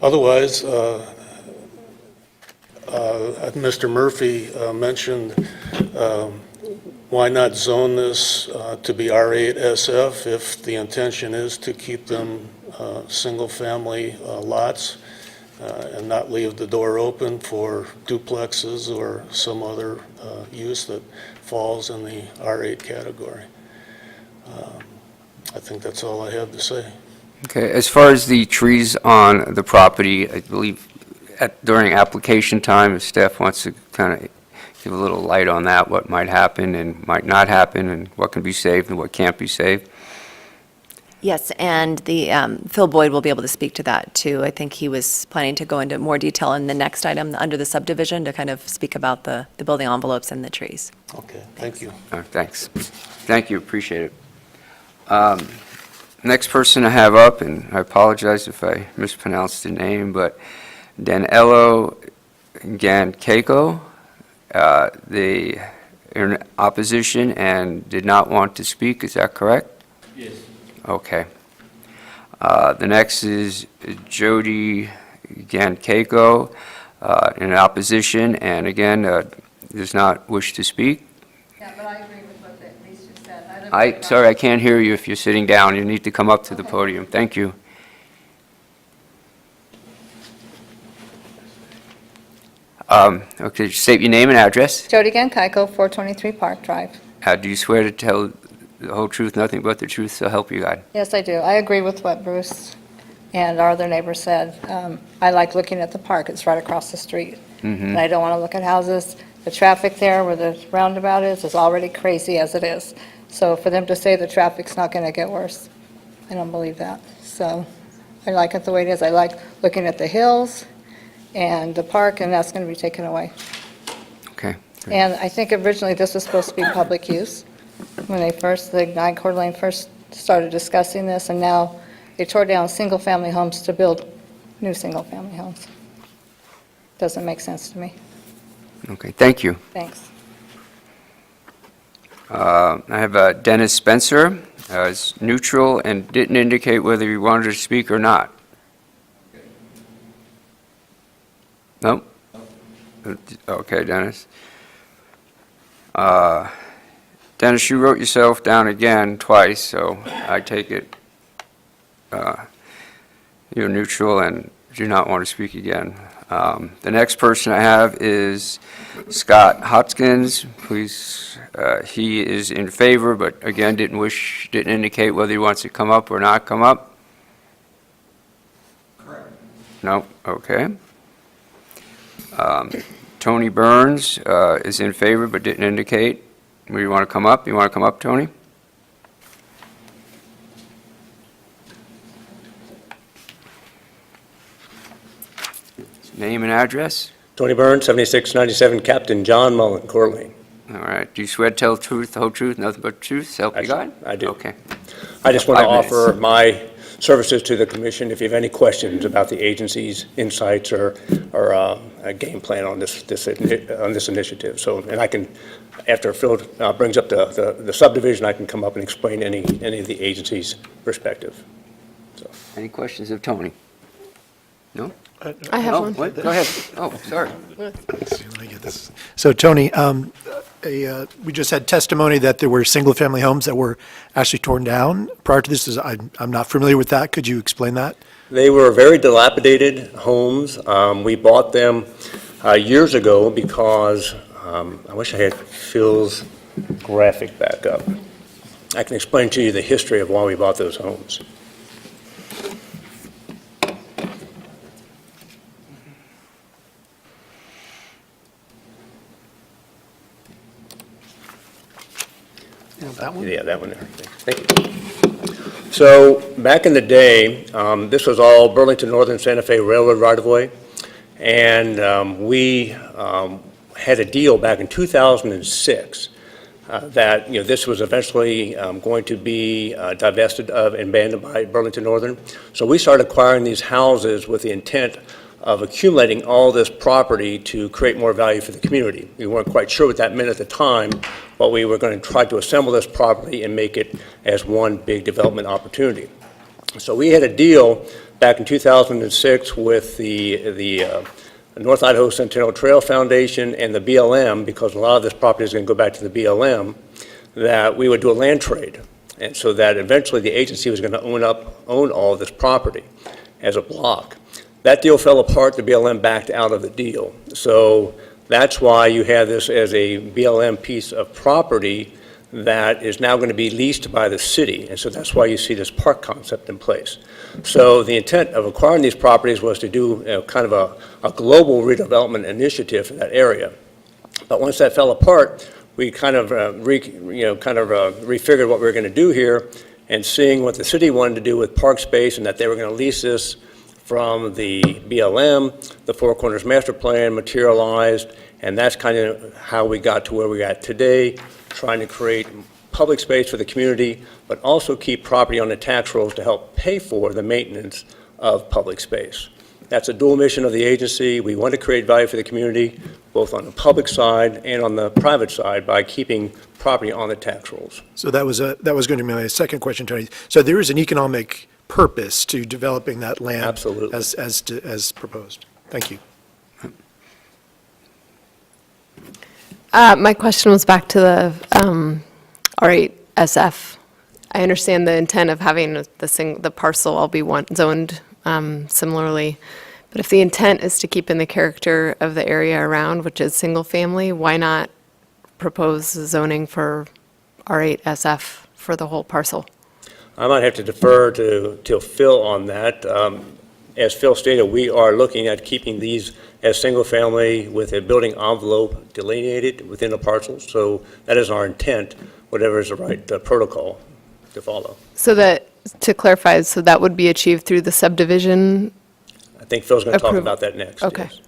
Otherwise, Mr. Murphy mentioned why not zone this to be R8 SF if the intention is to keep them single-family lots and not leave the door open for duplexes or some other use that falls in the R8 category. I think that's all I have to say. Okay, as far as the trees on the property, I believe during application time, if staff wants to kind of give a little light on that, what might happen and might not happen, and what can be saved and what can't be saved. Yes, and the Phil Boyd will be able to speak to that, too. I think he was planning to go into more detail in the next item under the subdivision to kind of speak about the building envelopes and the trees. Okay, thank you. Thanks. Thank you, appreciate it. Next person I have up, and I apologize if I mispronounced the name, but Danilo Gankeko. They are in opposition and did not want to speak, is that correct? Yes. Okay. The next is Jody Gankeko, in opposition, and again, does not wish to speak. Yeah, but I agree with what Lisa said. Sorry, I can't hear you if you're sitting down. You need to come up to the podium. Thank you. Okay, state your name and address. Jody Gankaiko, 423 Park Drive. Do you swear to tell the whole truth, nothing but the truth, so help you God? Yes, I do. I agree with what Bruce and our other neighbor said. I like looking at the park. It's right across the street. And I don't want to look at houses. The traffic there where the roundabout is already crazy as it is. So for them to say the traffic's not going to get worse, I don't believe that. So I like it the way it is. I like looking at the hills and the park, and that's going to be taken away. Okay. And I think originally this was supposed to be public use when the 9 Coeur d'Alene first started discussing this, and now they tore down single-family homes to build new single-family homes. Doesn't make sense to me. Okay, thank you. Thanks. I have Dennis Spencer, is neutral and didn't indicate whether he wanted to speak or not. No? Okay, Dennis. Dennis, you wrote yourself down again twice, so I take it you're neutral and do not want to speak again. The next person I have is Scott Hoskins. Please, he is in favor, but again, didn't indicate whether he wants to come up or not come up. Correct. No, okay. Tony Burns is in favor, but didn't indicate. Where you want to come up? You want to come up, Tony? Name and address? Tony Burns, 7697 Captain John Mullen, Coeur d'Alene. All right. Do you swear to tell the truth, the whole truth, nothing but the truth? So help you God? I do. Okay. I just want to 5 minutes. offer my services to the commission if you have any questions about the agency's insights or a game plan on this initiative. So, and I can, after Phil brings up the subdivision, I can come up and explain any of the agency's perspective. So. Any questions of Tony? No? I have one. What? Go ahead. Oh, sorry. Let's see, let me get this. So Tony, we just had testimony that there were single-family homes that were actually torn down. Prior to this, I'm not familiar with that. Could you explain that? They were very dilapidated homes. We bought them years ago because, I wish I had Phil's graphic back up. I can explain to you the history of why we bought those homes. That one? Yeah, that one there. Thank you. So back in the day, this was all Burlington Northern Santa Fe Railroad right-of-way, and we had a deal back in 2006 that, this was eventually going to be divested of and abandoned by Burlington Northern. So we started acquiring these houses with the intent of accumulating all this property to create more value for the community. We weren't quite sure what that meant at the time, but we were going to try to assemble this property and make it as one big development opportunity. So we had a deal back in 2006 with the North Idaho Centennial Trail Foundation and the BLM, because a lot of this property is going to go back to the BLM, that we would do a land trade. And so that eventually the agency was going to own all of this property as a block. That deal fell apart. The BLM backed out of the deal. So that's why you have this as a BLM piece of property that is now going to be leased by the city. And so that's why you see this park concept in place. So the intent of acquiring these properties was to do kind of a global redevelopment initiative for that area. But once that fell apart, we kind of refigured what we were going to do here, and seeing what the city wanted to do with park space and that they were going to lease this from the BLM, the Four Corners Master Plan materialized, and that's kind of how we got to where we got today, trying to create public space for the community, but also keep property on the tax rolls to help pay for the maintenance of public space. That's a dual mission of the agency. We want to create value for the community, both on the public side and on the private side, by keeping property on the tax rolls. So that was going to be my second question, Tony. So there is an economic purpose to developing that land. Absolutely. As proposed. Thank you. My question was back to the R8SF. I understand the intent of having the parcel all be zoned similarly, but if the intent is to keep in the character of the area around, which is single-family, why not propose zoning for R8SF for the whole parcel? I might have to defer to Phil on that. As Phil stated, we are looking at keeping these as single-family with a building envelope delineated within the parcel. So that is our intent, whatever is the right protocol to follow. So that, to clarify, so that would be achieved through the subdivision? I think Phil's going to talk about that next. Okay. Yes.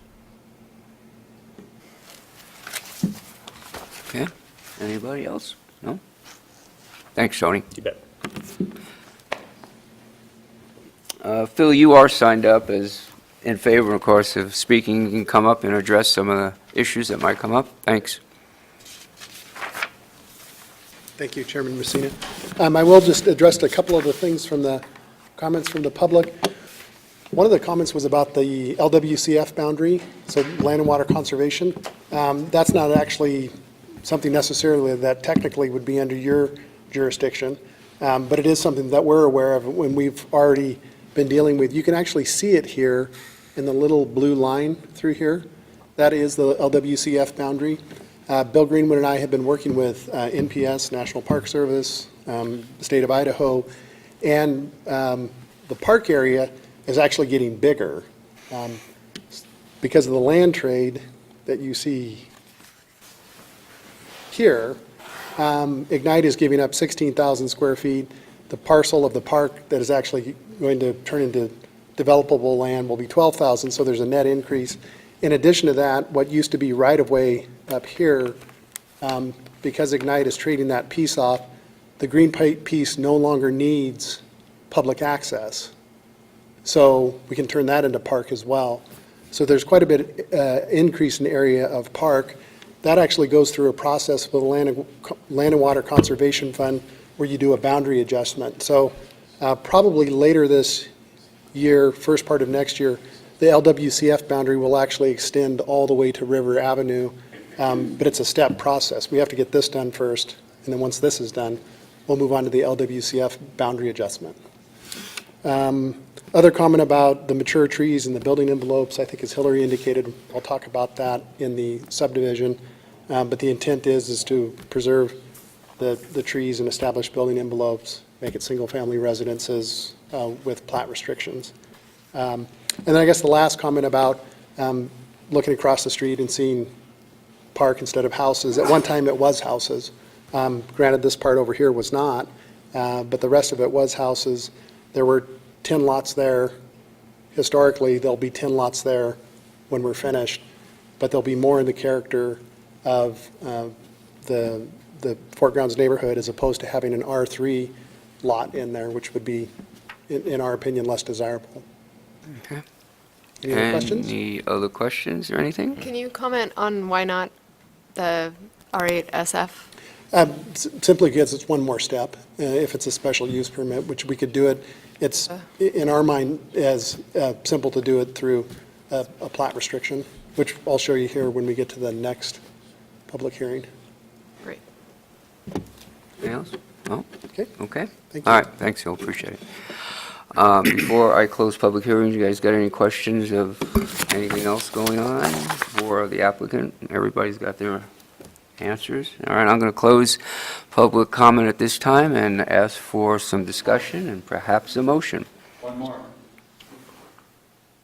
Okay, anybody else? No? Thanks, Tony. You bet. Phil, you are signed up as in favor, of course, of speaking. You can come up and address some of the issues that might come up. Thanks. Thank you, Chairman Messina. I will just address a couple of the things from the comments from the public. One of the comments was about the LWCF boundary, so land and water conservation. That's not actually something necessarily that technically would be under your jurisdiction, but it is something that we're aware of when we've already been dealing with. You can actually see it here in the little blue line through here. That is the LWCF boundary. Bill Greenwood and I have been working with NPS, National Park Service, the state of Idaho, and the park area is actually getting bigger because of the land trade that you see here. Ignite is giving up 16,000 square feet. The parcel of the park that is actually going to turn into developable land will be 12,000, so there's a net increase. In addition to that, what used to be right-of-way up here, because Ignite is trading that piece off, the green piece no longer needs public access. So we can turn that into park as well. So there's quite a bit increase in area of park. That actually goes through a process with the Land and Water Conservation Fund where you do a boundary adjustment. So probably later this year, first part of next year, the LWCF boundary will actually extend all the way to River Avenue, but it's a step process. We have to get this done first, and then once this is done, we'll move on to the LWCF boundary adjustment. Other comment about the mature trees and the building envelopes, I think as Hillary indicated, I'll talk about that in the subdivision. But the intent is to preserve the trees and establish building envelopes, make it single-family residences with plat restrictions. And then I guess the last comment about looking across the street and seeing park instead of houses. At one time, it was houses. Granted, this part over here was not, but the rest of it was houses. There were 10 lots there. Historically, there'll be 10 lots there when we're finished, but there'll be more in the character of the Fort Grounds neighborhood as opposed to having an R3 lot in there, which would be, in our opinion, less desirable. Okay. Any other questions? Any other questions or anything? Can you comment on why not the R8 SF? Simply because it's one more step. If it's a special use permit, which we could do it, it's, in our mind, as simple to do it through a plat restriction, which I'll show you here when we get to the next public hearing. Great. Anything else? No? Okay. Okay. Thank you. All right, thanks, Phil, appreciate it. Before I close public hearings, you guys got any questions of anything else going on for the applicant? Everybody's got their answers. All right, I'm going to close public comment at this time and ask for some discussion and perhaps a motion. One more.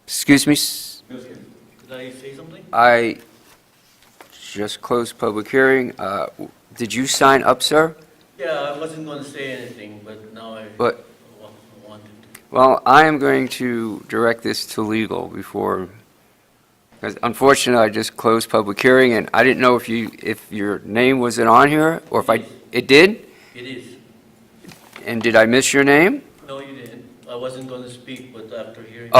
Excuse me? Could I say something? I just closed public hearing. Did you sign up, sir? Yeah, I wasn't going to say anything, but now I But, wanted to. well, I am going to direct this to legal before, because unfortunately, I just closed public hearing, and I didn't know if your name wasn't on here, or if it did? It is. And did I miss your name? No, you didn't. I wasn't going to speak, but after hearing.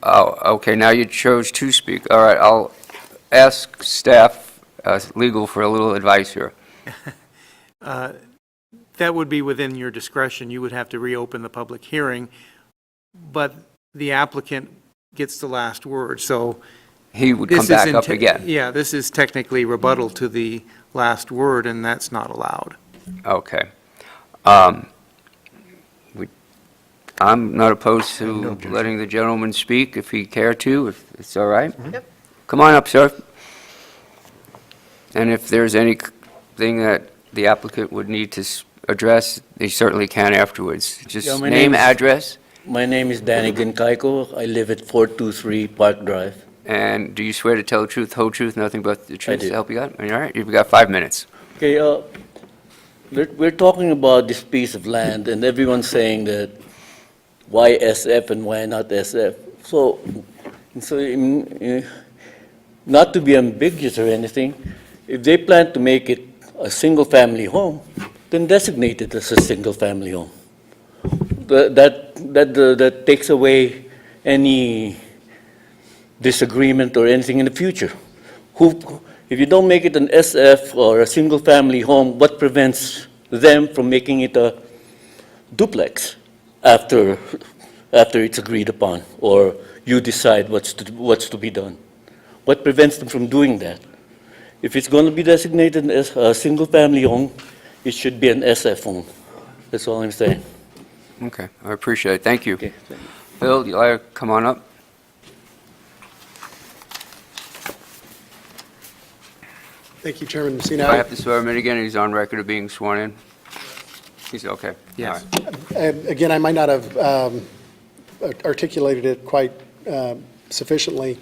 Okay, now you chose to speak. All right, I'll ask staff, legal, for a little advice here. That would be within your discretion. You would have to reopen the public hearing, but the applicant gets the last word, so. He would come this is back up again. Yeah, this is technically rebuttal to the last word, and that's not allowed. Okay. I'm not opposed to letting the gentleman speak if he cared to, if it's all right. Yep. Come on up, sir. And if there's anything that the applicant would need to address, they certainly can afterwards. Just Yeah, my name, name is- address, My name is Danny Ginkaiko. I live at 423 Park Drive. and do you swear to tell the truth, whole truth, nothing but the truth do. to help you out? All right, you've got 5 minutes. Okay, we're talking about this piece of land, and everyone's saying that why SF and why not SF? So not to be ambiguous or anything, if they plan to make it a single-family home, then designate it as a single-family home. That takes away any disagreement or anything in the future. If you don't make it an SF or a single-family home, what prevents them from making it a duplex after it's agreed upon, or you decide what's to be done? What prevents them from doing that? If it's going to be designated as a single-family home, it should be an SF home. That's all I'm saying. Okay, I appreciate it, thank you. Okay. Bill, you like to come on up? Thank you, Chairman Do Messina. I have to swear him in again? He's on record of being sworn in? He's okay? Yes. All right. Again, I might not have articulated it quite sufficiently.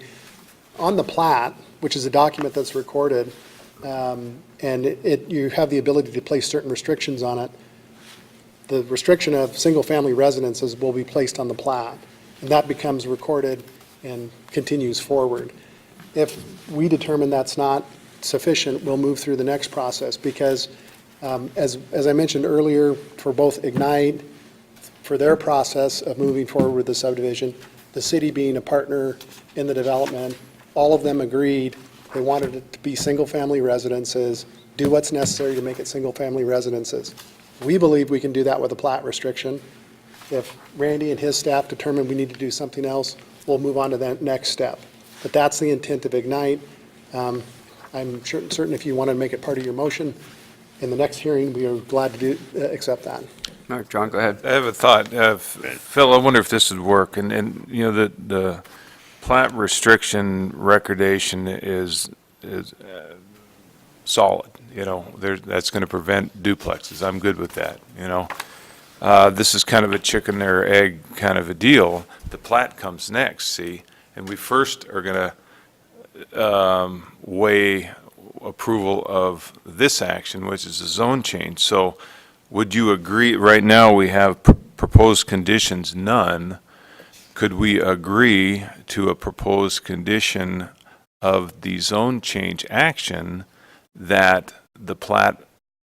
On the plat, which is a document that's recorded, and you have the ability to place certain restrictions on it, the restriction of single-family residences will be placed on the plat, and that becomes recorded and continues forward. If we determine that's not sufficient, we'll move through the next process, because as I mentioned earlier, for both Ignite, for their process of moving forward with the subdivision, the city being a partner in the development, all of them agreed they wanted it to be single-family residences, do what's necessary to make it single-family residences. We believe we can do that with a plat restriction. If Randy and his staff determine we need to do something else, we'll move on to that next step. But that's the intent of Ignite. I'm certain if you want to make it part of your motion, in the next hearing, we are glad to accept that. All right, John, go ahead. I have a thought. Phil, I wonder if this would work. And you know, the plat restriction recordation is solid, you know, that's going to prevent duplexes. I'm good with that, you know. This is kind of a chicken or egg kind of a deal. The plat comes next, see? And we first are going to weigh approval of this action, which is a zone change. So would you agree, right now we have proposed conditions, none. Could we agree to a proposed condition of the zone change action that the plat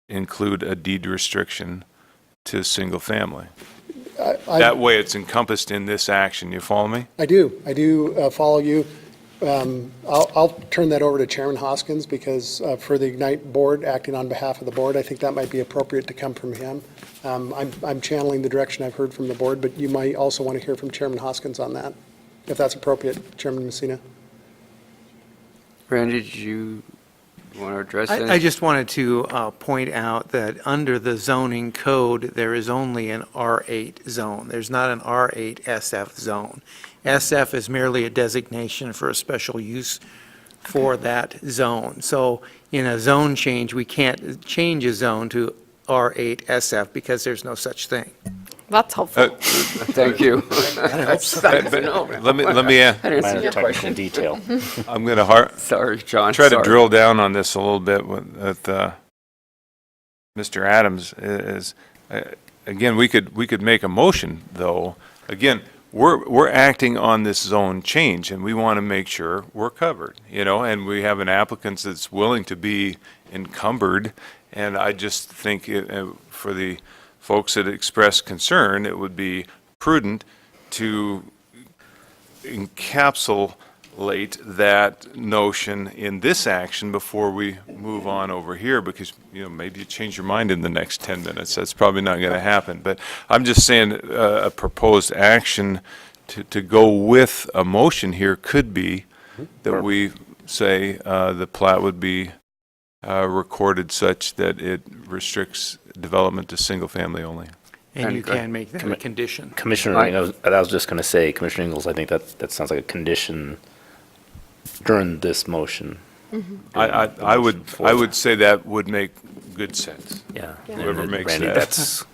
include a deed restriction to single family? That way it's encompassed in this action, you follow me? I do follow you. I'll turn that over to Chairman Hoskins, because for the Ignite board, acting on behalf of the board, I think that might be appropriate to come from him. I'm channeling the direction I've heard from the board, but you might also want to hear from Chairman Hoskins on that, if that's appropriate, Chairman Messina. Randy, did you want to address that? I just wanted to point out that under the zoning code, there is only an R8 zone. There's not an R8 SF zone. SF is merely a designation for a special use for that zone. So in a zone change, we can't change a zone to R8 SF because there's no such thing. That's helpful. Thank you. Let me Minor technical detail. I'm going to Sorry, John. try to sorry. drill down on this a little bit with Mr. Adams. Again, we could make a motion, though. Again, we're acting on this zone change, and we want to make sure we're covered, you know, and we have an applicant that's willing to be encumbered, and I just think for the folks that express concern, it would be prudent to encapsulate that notion in this action before we move on over here, because, you know, maybe you change your mind in the next 10 minutes. That's probably not going to happen. But I'm just saying a proposed action to go with a motion here could be that we say the plat would be recorded such that it restricts development to single family only. And you can make that a condition. Commissioner, I was just going to say, Commissioner Ingles, I think that sounds like a condition during this motion. I would say that would make good sense. Yeah. Whoever And makes Randy, that. that's,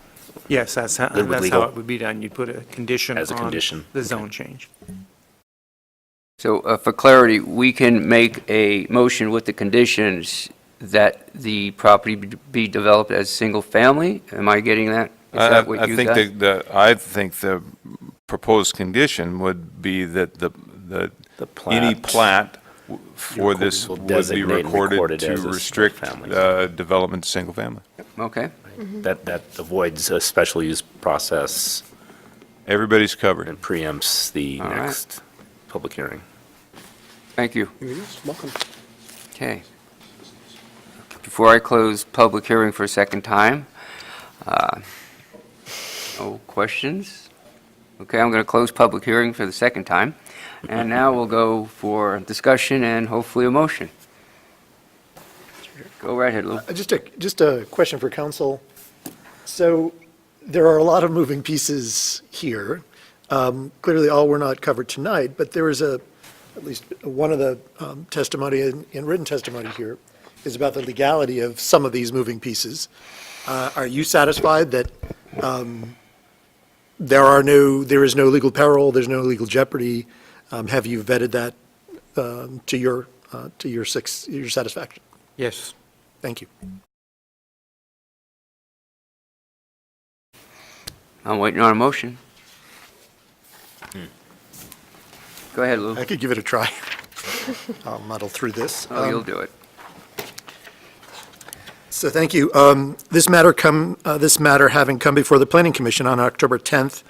Yes, that's how Good with legal. it would be done. You'd put a condition As a on condition. the zone change. So for clarity, we can make a motion with the conditions that the property be developed as single family? Am I getting that? Is that what you got? I think the proposed condition would be that any plat for this will would be designate and recorded record it to as a restrict family. development to single family. Okay. that avoids a special use process Everybody's covered. and preempts the All right. next public hearing. Thank you. Welcome. Okay. Before I close public hearing for a second time, no questions? Okay, I'm going to close public hearing for the second time. And now we'll go for discussion and hopefully a motion. Go right ahead, Lou. Just a question for council. So there are a lot of moving pieces here. Clearly, all were not covered tonight, but there is at least one of the testimony in written testimony here is about the legality of some of these moving pieces. Are you satisfied that there is no legal peril, there's no legal jeopardy? Have you vetted that to your satisfaction? Yes. Thank you. I'm waiting on a motion. Go ahead, Lou. I could give it a try. I'll muddle through this. Oh, you'll do it. So thank you. This matter having come before the Planning Commission on October 10th,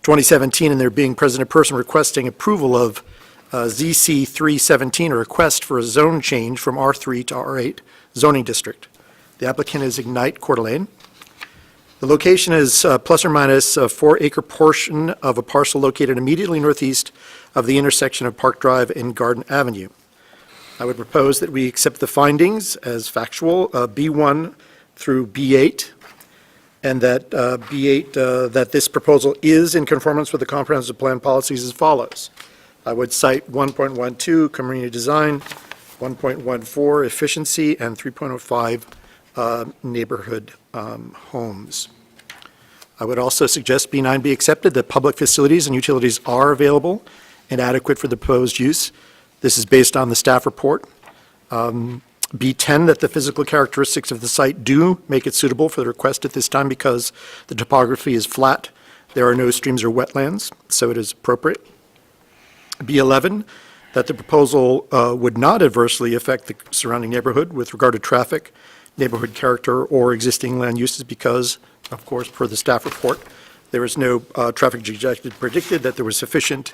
2017, and there being present a person requesting approval of ZC 317, a request for a zone change from R3 to R8 zoning district. The applicant is Ignite Coeur d'Alene. The location is plus or minus a 4-acre portion of a parcel located immediately northeast of the intersection of Park Drive and Garden Avenue. I would propose that we accept the findings as factual, B1 through B8. and that B8, that this proposal is in conformance with the comprehensive plan policies as follows. I would cite 1.12, community design, 1.14, efficiency, and 3.05, neighborhood homes. I would also suggest B9 be accepted, that public facilities and utilities are available and adequate for the proposed use. This is based on the staff report. B10, that the physical characteristics of the site do make it suitable for the request at this time because the topography is flat, there are no streams or wetlands, so it is appropriate. B11, that the proposal would not adversely affect the surrounding neighborhood with regard to traffic, neighborhood character, or existing land uses because, of course, per the staff report, there is no traffic predicted, that there was sufficient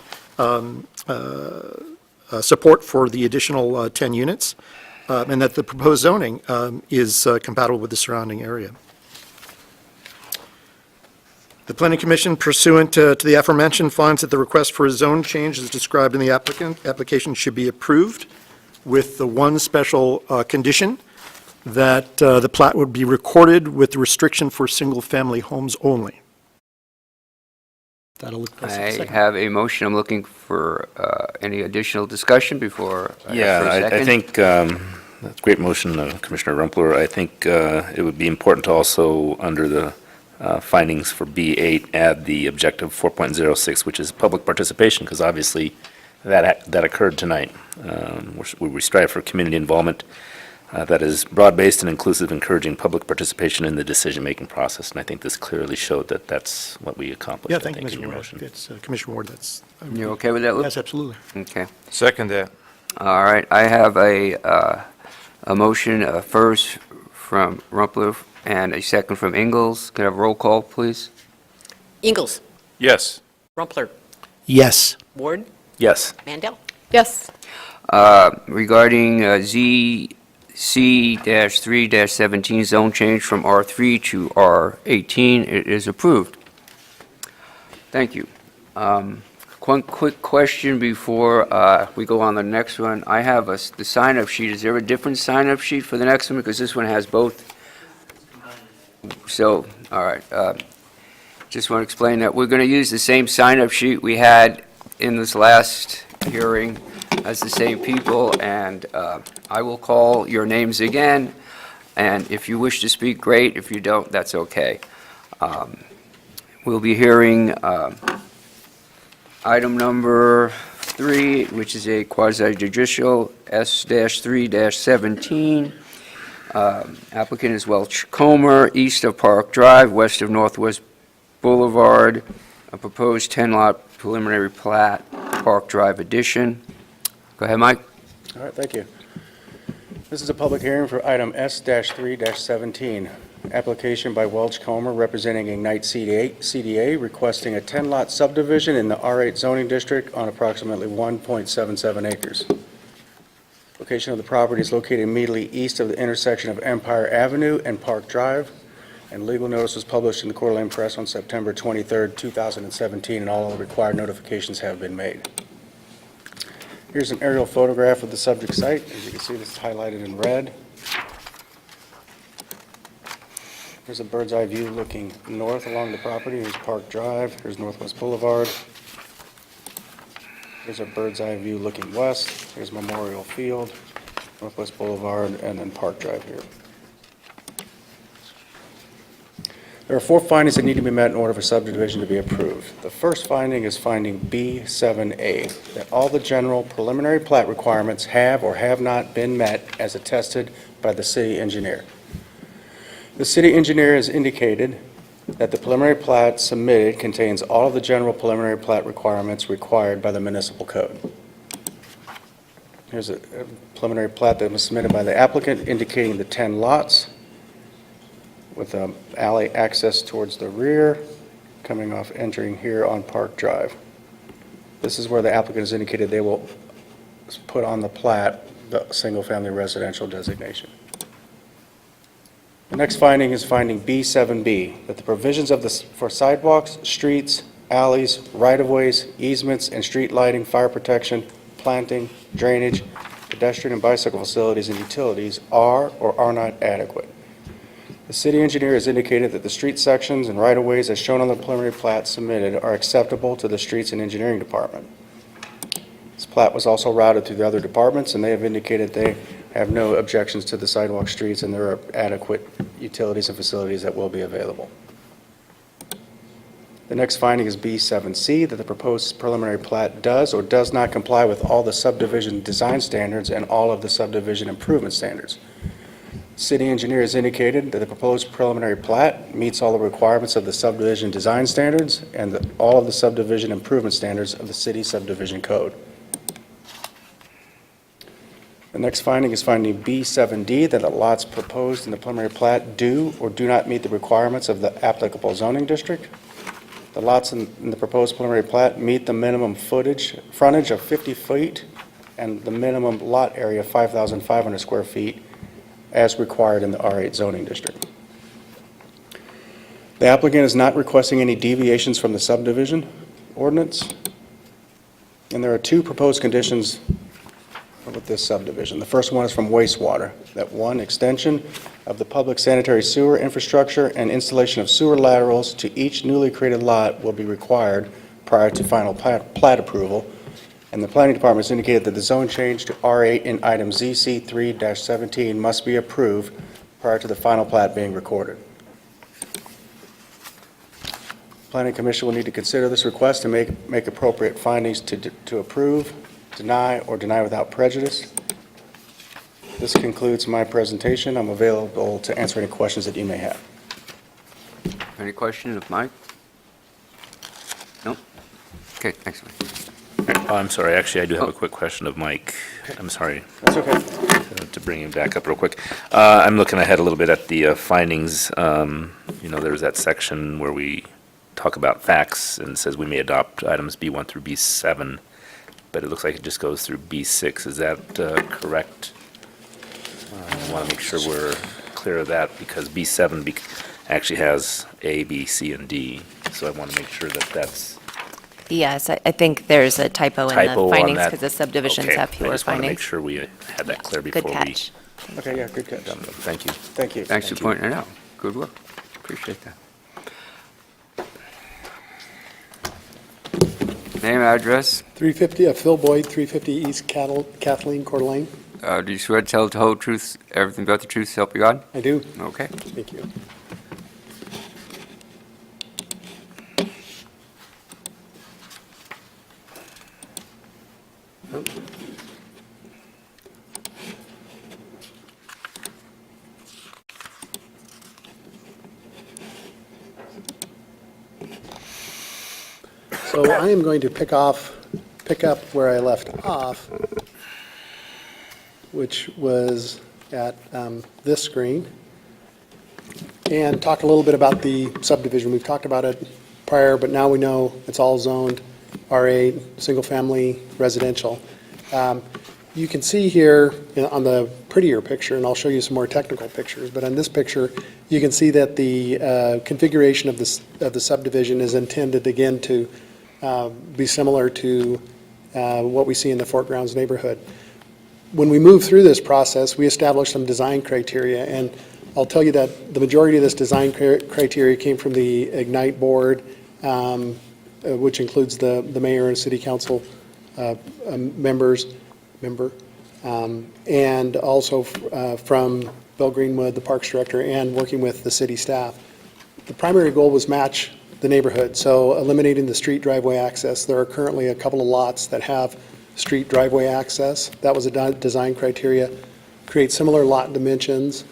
support for the additional 10 units, and that the proposed zoning is compatible with the surrounding area. The Planning Commission, pursuant to the aforementioned, finds that the request for a zone change as described in the application should be approved with the one special condition that the plat would be recorded with the restriction for single-family homes only. That'll look. I have a motion. I'm looking for any additional discussion before I ask for a second. I think that's a great motion, Commissioner Rumpler. I think it would be important to also, under the findings for B8, add the objective 4.06, which is public participation, because obviously that occurred tonight. We strive for community involvement that is broad-based and inclusive, encouraging public participation in the decision-making process, and I think this clearly showed that that's what we accomplished. Yeah, I thank you, think, in Mr. your Ward. motion. It's Commissioner Ward, that's. You okay with that, Luke? Yes, absolutely. Okay. Second that. All right, I have a motion first from Rumpler and a second from Ingalls. Can I have a roll call, please? Ingalls. Yes. Rumpler. Yes. Ward. Yes. Mandel. Yes. Regarding ZC-3-17 zone change from R3 to R18, it is approved. Thank you. One quick question before we go on the next one. I have the sign-up sheet. Is there a different sign-up sheet for the next one? Because this one has both. So, all right. Just want to explain that we're going to use the same sign-up sheet we had in this last hearing as the same people, and I will call your names again, and if you wish to speak, great. If you don't, that's okay. We'll be hearing item number 3, which is a quasi-judicial S-3-17. Applicant is Welch Comer, east of Park Drive, west of Northwest Boulevard, a proposed 10-lot preliminary plat, Park Drive addition. Go ahead, Mike. All right, thank you. This is a public hearing for item S-3-17, application by Welch Comer representing Ignite CDA requesting a 10-lot subdivision in the R8 zoning district on approximately 1.77 acres. Location of the property is located immediately east of the intersection of Empire Avenue and Park Drive, and legal notice was published in the Coeur d'Alene Press on September 23rd, 2017, and all the required notifications have been made. Here's an aerial photograph of the subject site. As you can see, this is highlighted in red. Here's a bird's eye view looking north along the property. Here's Park Drive. Here's Northwest Boulevard. Here's a bird's eye view looking west. Here's Memorial Field, Northwest Boulevard, and then Park Drive here. There are 4 findings that need to be met in order for subdivision to be approved. The first finding is finding B7A, that all the general preliminary plat requirements have or have not been met as attested by the city engineer. The city engineer has indicated that the preliminary plat submitted contains all of the general preliminary plat requirements required by the municipal code. Here's a preliminary plat that was submitted by the applicant indicating the 10 lots with alley access towards the rear, coming off entering here on Park Drive. This is where the applicant has indicated they will put on the plat the single-family residential designation. The next finding is finding B7B, that the provisions for sidewalks, streets, alleys, right-of-ways, easements, and street lighting, fire protection, planting, drainage, pedestrian and bicycle facilities, and utilities are or are not adequate. The city engineer has indicated that the street sections and right-of-ways as shown on the preliminary plat submitted are acceptable to the Streets and Engineering Department. This plat was also routed through the other departments, and they have indicated they have no objections to the sidewalk streets, and there are adequate utilities and facilities that will be available. The next finding is B7C, that the proposed preliminary plat does or does not comply with all the subdivision design standards and all of the subdivision improvement standards. City engineer has indicated that the proposed preliminary plat meets all the requirements of the subdivision design standards and all of the subdivision improvement standards of the city subdivision code. The next finding is finding B7D, that the lots proposed in the preliminary plat do or do not meet the requirements of the applicable zoning district. The lots in the proposed preliminary plat meet the minimum frontage of 50 feet and the minimum lot area of 5,500 square feet as required in the R8 zoning district. The applicant is not requesting any deviations from the subdivision ordinance, and there are two proposed conditions with this subdivision. The first one is from wastewater, that one, extension of the public sanitary sewer infrastructure and installation of sewer laterals to each newly created lot will be required prior to final plat approval. And the planning department has indicated that the zone change to R8 in item ZC3-17 must be approved prior to the final plat being recorded. Planning Commission will need to consider this request and make appropriate findings to approve, deny, or deny without prejudice. This concludes my presentation. I'm available to answer any questions that you may have. Any questions of Mike? No? Okay, thanks, Mike. Oh, I'm sorry, actually, I do have a quick question of Mike. I'm sorry. That's okay. To bring him back up real quick. I'm looking ahead a little bit at the findings. There's that section where we talk about facts and says we may adopt items B1 through B7, but it looks like it just goes through B6. Is that correct? I want to make sure we're clear of that because B7 actually has A, B, C, and D. So I want to make sure that that's Yes, I think there's a typo in typo the on findings that. because the subdivisions Okay, have fewer I just want to make findings. sure we had that clear before Good we. catch. Okay, yeah, good catch. Thank you. Thank you. Thanks for pointing it out. Good work. Appreciate that. Name, address. 350, Phil Boyd, 350 East Kathleen Coeur d'Alene. Do you swear to tell the whole truth, everything but the truth, so help you God? I do. Okay. Thank you. So I am going to pick up where I left off, which was at this screen, and talk a little bit about the subdivision. We've talked about it prior, but now we know it's all zoned R8, single-family residential. You can see here on the prettier picture, and I'll show you some more technical pictures, but on this picture, you can see that the configuration of the subdivision is intended, again, to be similar to what we see in the Fort Grounds neighborhood. When we move through this process, we established some design criteria, and I'll tell you that the majority of this design criteria came from the Ignite board, which includes the mayor and city council member, and also from Bill Greenwood, the parks director, and working with the city staff. The primary goal was match the neighborhood, so eliminating the street driveway access. There are currently a couple of lots that have street driveway access. That was a design criteria. Create similar lot dimensions,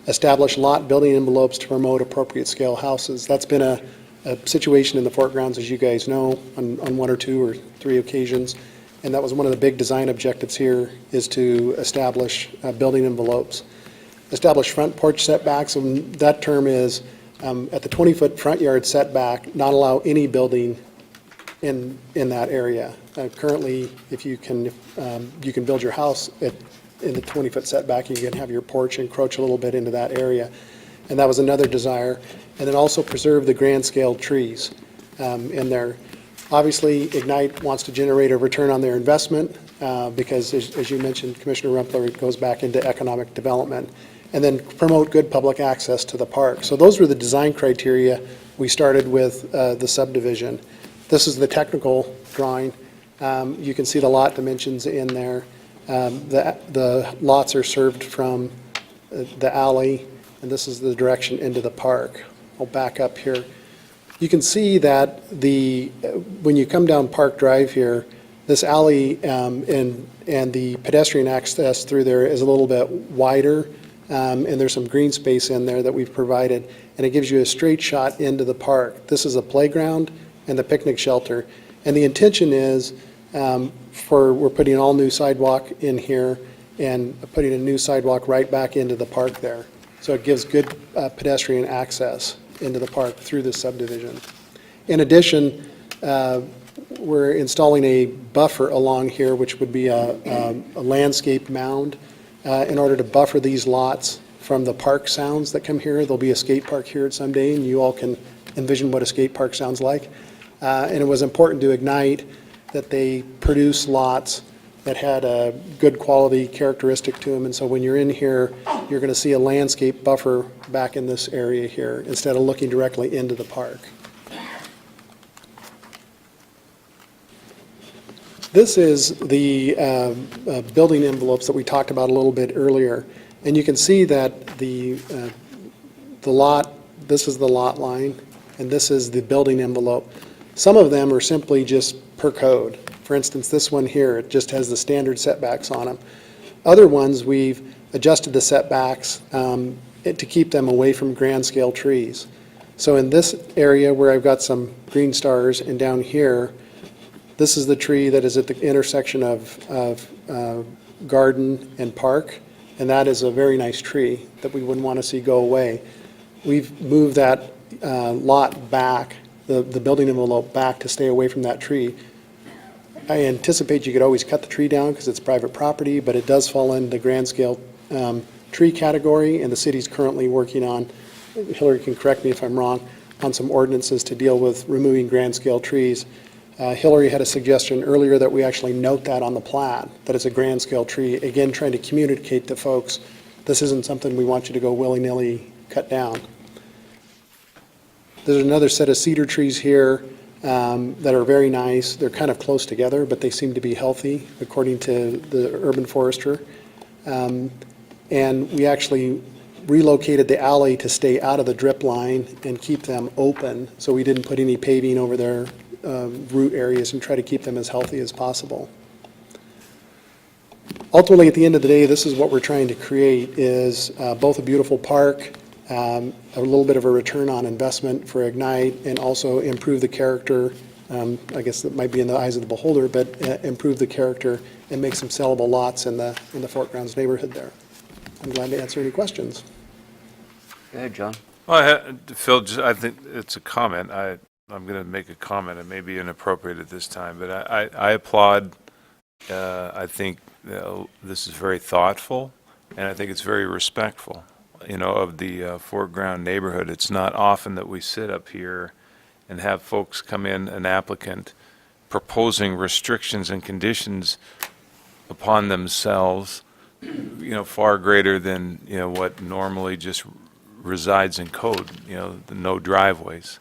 establish lot building envelopes to promote appropriate scale houses. That's been a situation in the Fort Grounds, as you guys know, on one or two or three occasions. And that was one of the big design objectives here, is to establish building envelopes. Establish front porch setbacks, and that term is at the 20-foot front yard setback, not allow any building in that area. Currently, if you can build your house in the 20-foot setback, you can have your porch encroach a little bit into that area. And that was another desire. And then also preserve the grand scale trees in there. Obviously, Ignite wants to generate a return on their investment because, as you mentioned, Commissioner Rumpler, it goes back into economic development. and then promote good public access to the park. So those were the design criteria. We started with the subdivision. This is the technical drawing. You can see the lot dimensions in there. The lots are served from the alley, and this is the direction into the park. I'll back up here. You can see that when you come down Park Drive here, this alley and the pedestrian access through there is a little bit wider, and there's some green space in there that we've provided, and it gives you a straight shot into the park. This is a playground and the picnic shelter, and the intention is we're putting an all-new sidewalk in here and putting a new sidewalk right back into the park there. So it gives good pedestrian access into the park through this subdivision. In addition, we're installing a buffer along here, which would be a landscape mound in order to buffer these lots from the park sounds that come here. There'll be a skate park here someday, and you all can envision what a skate park sounds like. And it was important to Ignite that they produce lots that had a good quality characteristic to them. And so when you're in here, you're going to see a landscape buffer back in this area here instead of looking directly into the park. This is the building envelopes that we talked about a little bit earlier. And you can see that the lot, this is the lot line, and this is the building envelope. Some of them are simply just per code. For instance, this one here, it just has the standard setbacks on them. Other ones, we've adjusted the setbacks to keep them away from grand scale trees. So in this area where I've got some green stars and down here, this is the tree that is at the intersection of garden and park, and that is a very nice tree that we wouldn't want to see go away. We've moved that lot back, the building envelope back to stay away from that tree. I anticipate you could always cut the tree down because it's private property, but it does fall into the grand scale tree category, and the city's currently working on, Hillary can correct me if I'm wrong, on some ordinances to deal with removing grand scale trees. Hillary had a suggestion earlier that we actually note that on the plat, that it's a grand scale tree, again, trying to communicate to folks, this isn't something we want you to go willy-nilly cut down. There's another set of cedar trees here that are very nice. They're kind of close together, but they seem to be healthy, according to the urban forester. And we actually relocated the alley to stay out of the drip line and keep them open, so we didn't put any paving over their root areas and try to keep them as healthy as possible. Ultimately, at the end of the day, this is what we're trying to create, is both a beautiful park, a little bit of a return on investment for Ignite, and also improve the character. I guess that might be in the eyes of the beholder, but improve the character and make some sellable lots in the Fort Grounds neighborhood there. I'm glad to answer any questions. Go ahead, John. Well, Phil, I think it's a comment. I'm going to make a comment. It may be inappropriate at this time, but I applaud. I think this is very thoughtful, and I think it's very respectful, of the Fort Ground neighborhood. It's not often that we sit up here and have folks come in, an applicant, proposing restrictions and conditions upon themselves, far greater than, what normally just resides in code, the no driveways.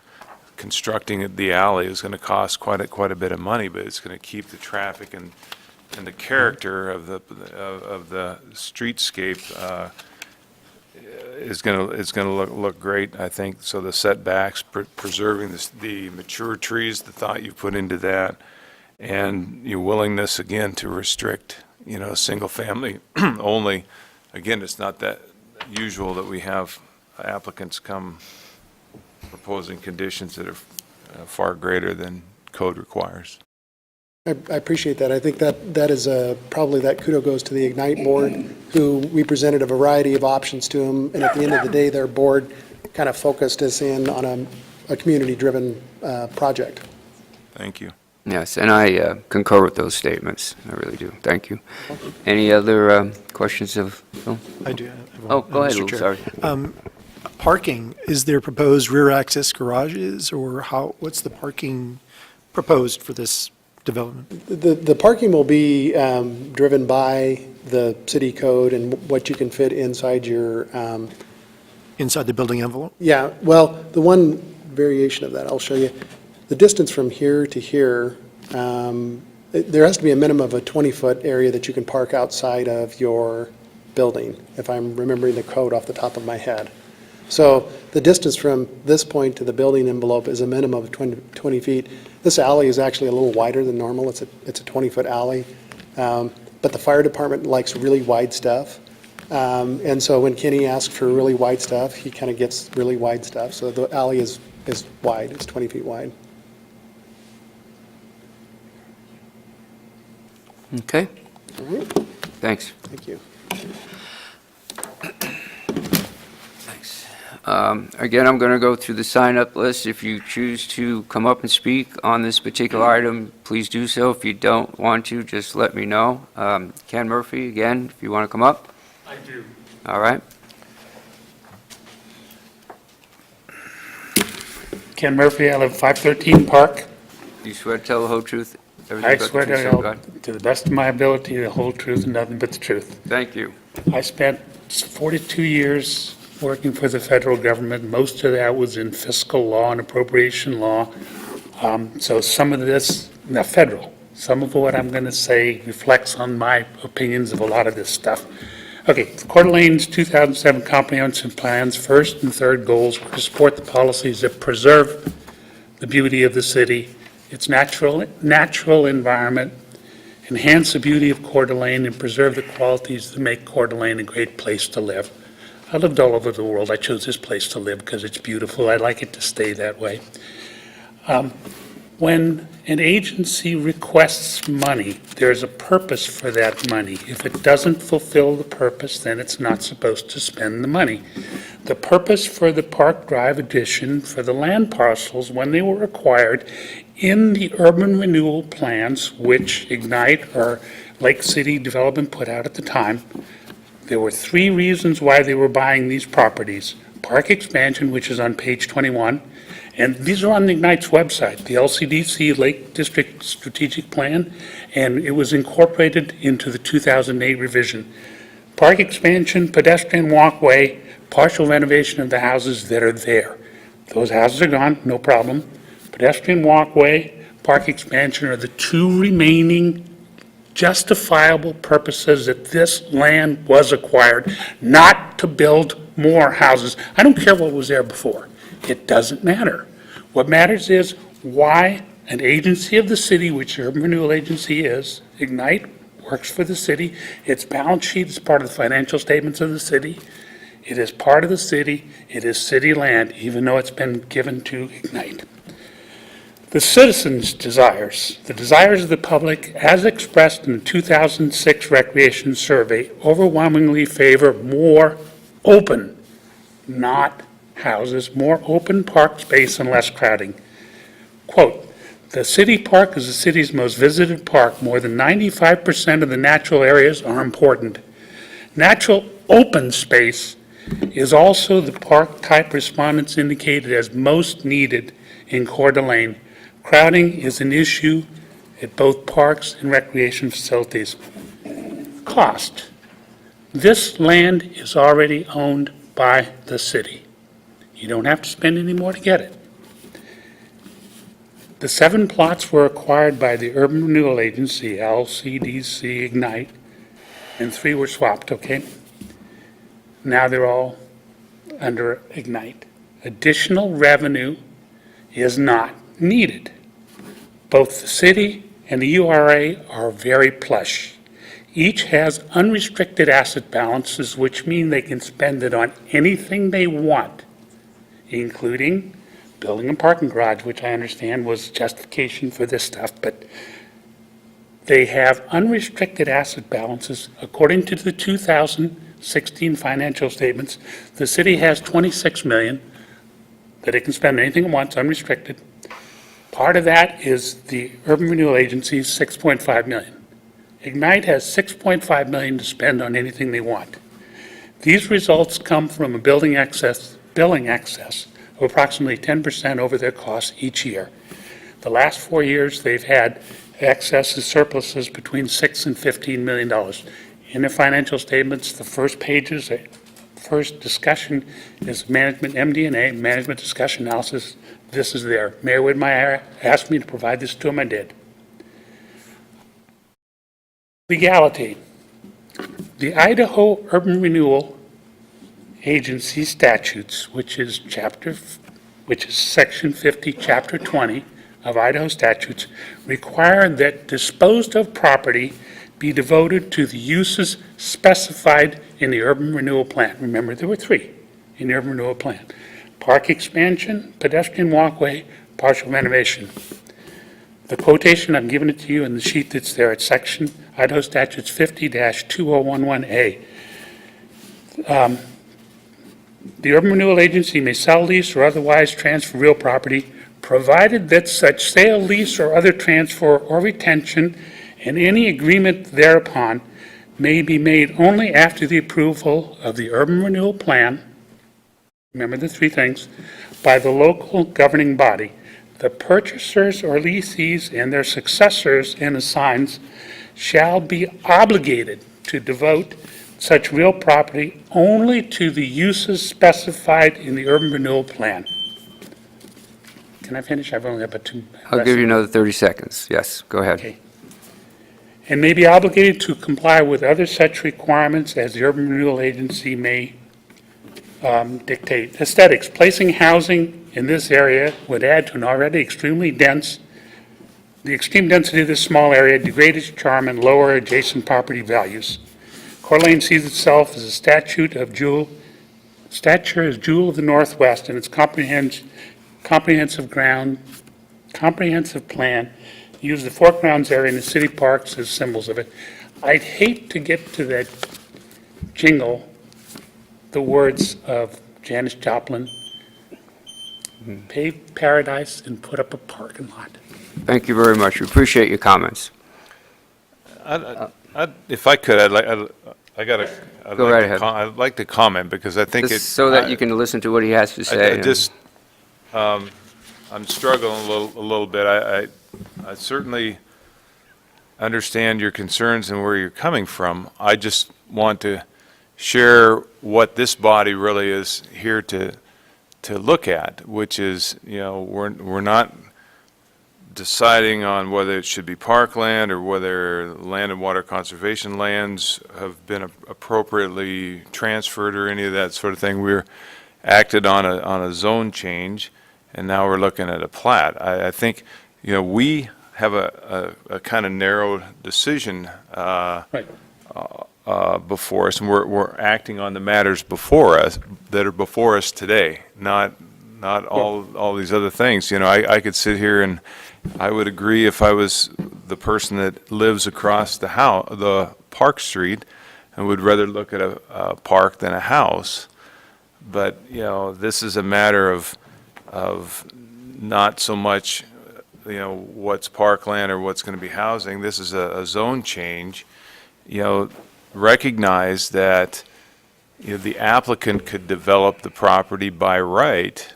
Constructing the alley is going to cost quite a bit of money, but it's going to keep the traffic and the character of the streetscape is going to look great, I think. So the setbacks, preserving the mature trees, the thought you put into that, and your willingness again to restrict, single family only. Again, it's not that usual that we have applicants come proposing conditions that are far greater than code requires. I appreciate that. I think that is probably that kudo goes to the Ignite board, who we presented a variety of options to them, and at the end of the day, their board kind of focused us in on a community-driven project. Thank you. Yes, and I concur with those statements. I really do. Thank you. Any other questions of Phil? I do have one. Oh, go ahead, Mr. Lou, Chair. sorry. Parking, is there proposed rear access garages, or what's the parking proposed for this development? The parking will be driven by the city code and what you can fit inside your, Inside the building envelope? yeah, well, the one variation of that, I'll show you. The distance from here to here, there has to be a minimum of a 20-foot area that you can park outside of your building, if I'm remembering the code off the top of my head. So the distance from this point to the building envelope is a minimum of 20 feet. This alley is actually a little wider than normal. It's a 20-foot alley. But the fire department likes really wide stuff. And so when Kenny asks for really wide stuff, he kind of gets really wide stuff. So the alley is wide, it's 20 feet wide. Okay, All right, thanks. thank you. Thanks. Again, I'm going to go through the sign-up list. If you choose to come up and speak on this particular item, please do so. If you don't want to, just let me know. Ken Murphy, again, if you want to come up. I do. All right. Ken Murphy, I live 513 Park. Do you swear to tell the whole truth? everything I but the swear truth, so to God? the best of my ability, the whole truth and nothing but the truth. Thank you. I spent 42 years working for the federal government. Most of that was in fiscal law and appropriation law. So some of this, now federal, some of what I'm going to say reflects on my opinions of a lot of this stuff. Okay, Coeur d'Alene's 2007 comprehensive plan's first and third goals were to support the policies that preserve the beauty of the city, its natural environment, enhance the beauty of Coeur d'Alene, and preserve the qualities that make Coeur d'Alene a great place to live. I lived all over the world. I chose this place to live because it's beautiful. I'd like it to stay that way. When an agency requests money, there's a purpose for that money. If it doesn't fulfill the purpose, then it's not supposed to spend the money. The purpose for the Park Drive addition for the land parcels, when they were acquired in the urban renewal plans, which Ignite or Lake City Development put out at the time, there were three reasons why they were buying these properties. Park expansion, which is on page 21, and these are on Ignite's website, the LCDC Lake District Strategic Plan, and it was incorporated into the 2008 revision. Park expansion, pedestrian walkway, partial renovation of the houses that are there. Those houses are gone, no problem. Pedestrian walkway, park expansion are the two remaining justifiable purposes that this land was acquired, not to build more houses. I don't care what was there before. It doesn't matter. What matters is why an agency of the city, which the Urban Renewal Agency is, Ignite, works for the city. Its balance sheet is part of the financial statements of the city. It is part of the city. It is city land, even though it's been given to Ignite. The citizens' desires, the desires of the public, as expressed in the 2006 Recreation Survey, overwhelmingly favor more open, not houses, more open park space and less crowding. Quote, "The city park is the city's most visited park. More than 95% of the natural areas are important. Natural open space is also the park type respondents indicated as most needed in Coeur d'Alene. Crowding is an issue at both parks and recreation facilities." Cost. This land is already owned by the city. You don't have to spend any more to get it. The 7 plots were acquired by the Urban Renewal Agency, LCDC Ignite, and 3 were swapped, okay? Now they're all under Ignite. Additional revenue is not needed. Both the city and the URA are very plush. Each has unrestricted asset balances, which mean they can spend it on anything they want, including building a parking garage, which I understand was justification for this stuff, but they have unrestricted asset balances. According to the 2016 financial statements, the city has $26 million that it can spend anything it wants, unrestricted. Part of that is the Urban Renewal Agency's $6.5 million. Ignite has $6.5 million to spend on anything they want. These results come from a billing excess of approximately 10% over their costs each year. The last 4 years, they've had excesses, surpluses between $6 and $15 million. In the financial statements, the first pages, first discussion is management MD&A, management discussion analysis. This is there. Mayor Whitmire asked me to provide this to him, I did. Legality. The Idaho Urban Renewal Agency statutes, which is Section 50, Chapter 20 of Idaho statutes, require that disposed of property be devoted to the uses specified in the urban renewal plan. Remember, there were 3 in the urban renewal plan: park expansion, pedestrian walkway, partial renovation. The quotation, I'm giving it to you in the sheet that's there, it's section Idaho statutes 50-2011A. The urban renewal agency may sell, lease, or otherwise transfer real property, provided that such sale, lease, or other transfer or retention and any agreement thereupon may be made only after the approval of the urban renewal plan, remember the 3 things, by the local governing body. The purchasers or lessees and their successors and assigns shall be obligated to devote such real property only to the uses specified in the urban renewal plan. Can I finish? I've only got about 2. I'll give you another 30 seconds. Yes, go ahead. Okay. And may be obligated to comply with other such requirements as the urban renewal agency may dictate. Aesthetics. Placing housing in this area would add to an already extremely dense, the extreme density of this small area degrade its charm and lower adjacent property values. Coeur d'Alene sees itself as a stature as jewel of the Northwest, and its comprehensive plan use the Fort Grounds area and the city parks as symbols of it. I'd hate to get to that jingle, the words of Janis Joplin, pave paradise and put up a parking lot. Thank you very much. We appreciate your comments. If I could, Go right ahead. I'd like to comment, because I think Just so that you can listen to what he has to say. I'm struggling a little bit. I certainly understand your concerns and where you're coming from. I just want to share what this body really is here to look at, which is, we're not deciding on whether it should be parkland or whether land and water conservation lands have been appropriately transferred or any of that sort of thing. We're acted on a zone change, and now we're looking at a plat. I think, we have a kind of narrow decision before us, and we're acting on the matters before us that are before us today, not all these other things. I could sit here and I would agree if I was the person that lives across the Park Street and would rather look at a park than a house. But, this is a matter of not so much, what's parkland or what's going to be housing. This is a zone change. Recognize that, the applicant could develop the property by right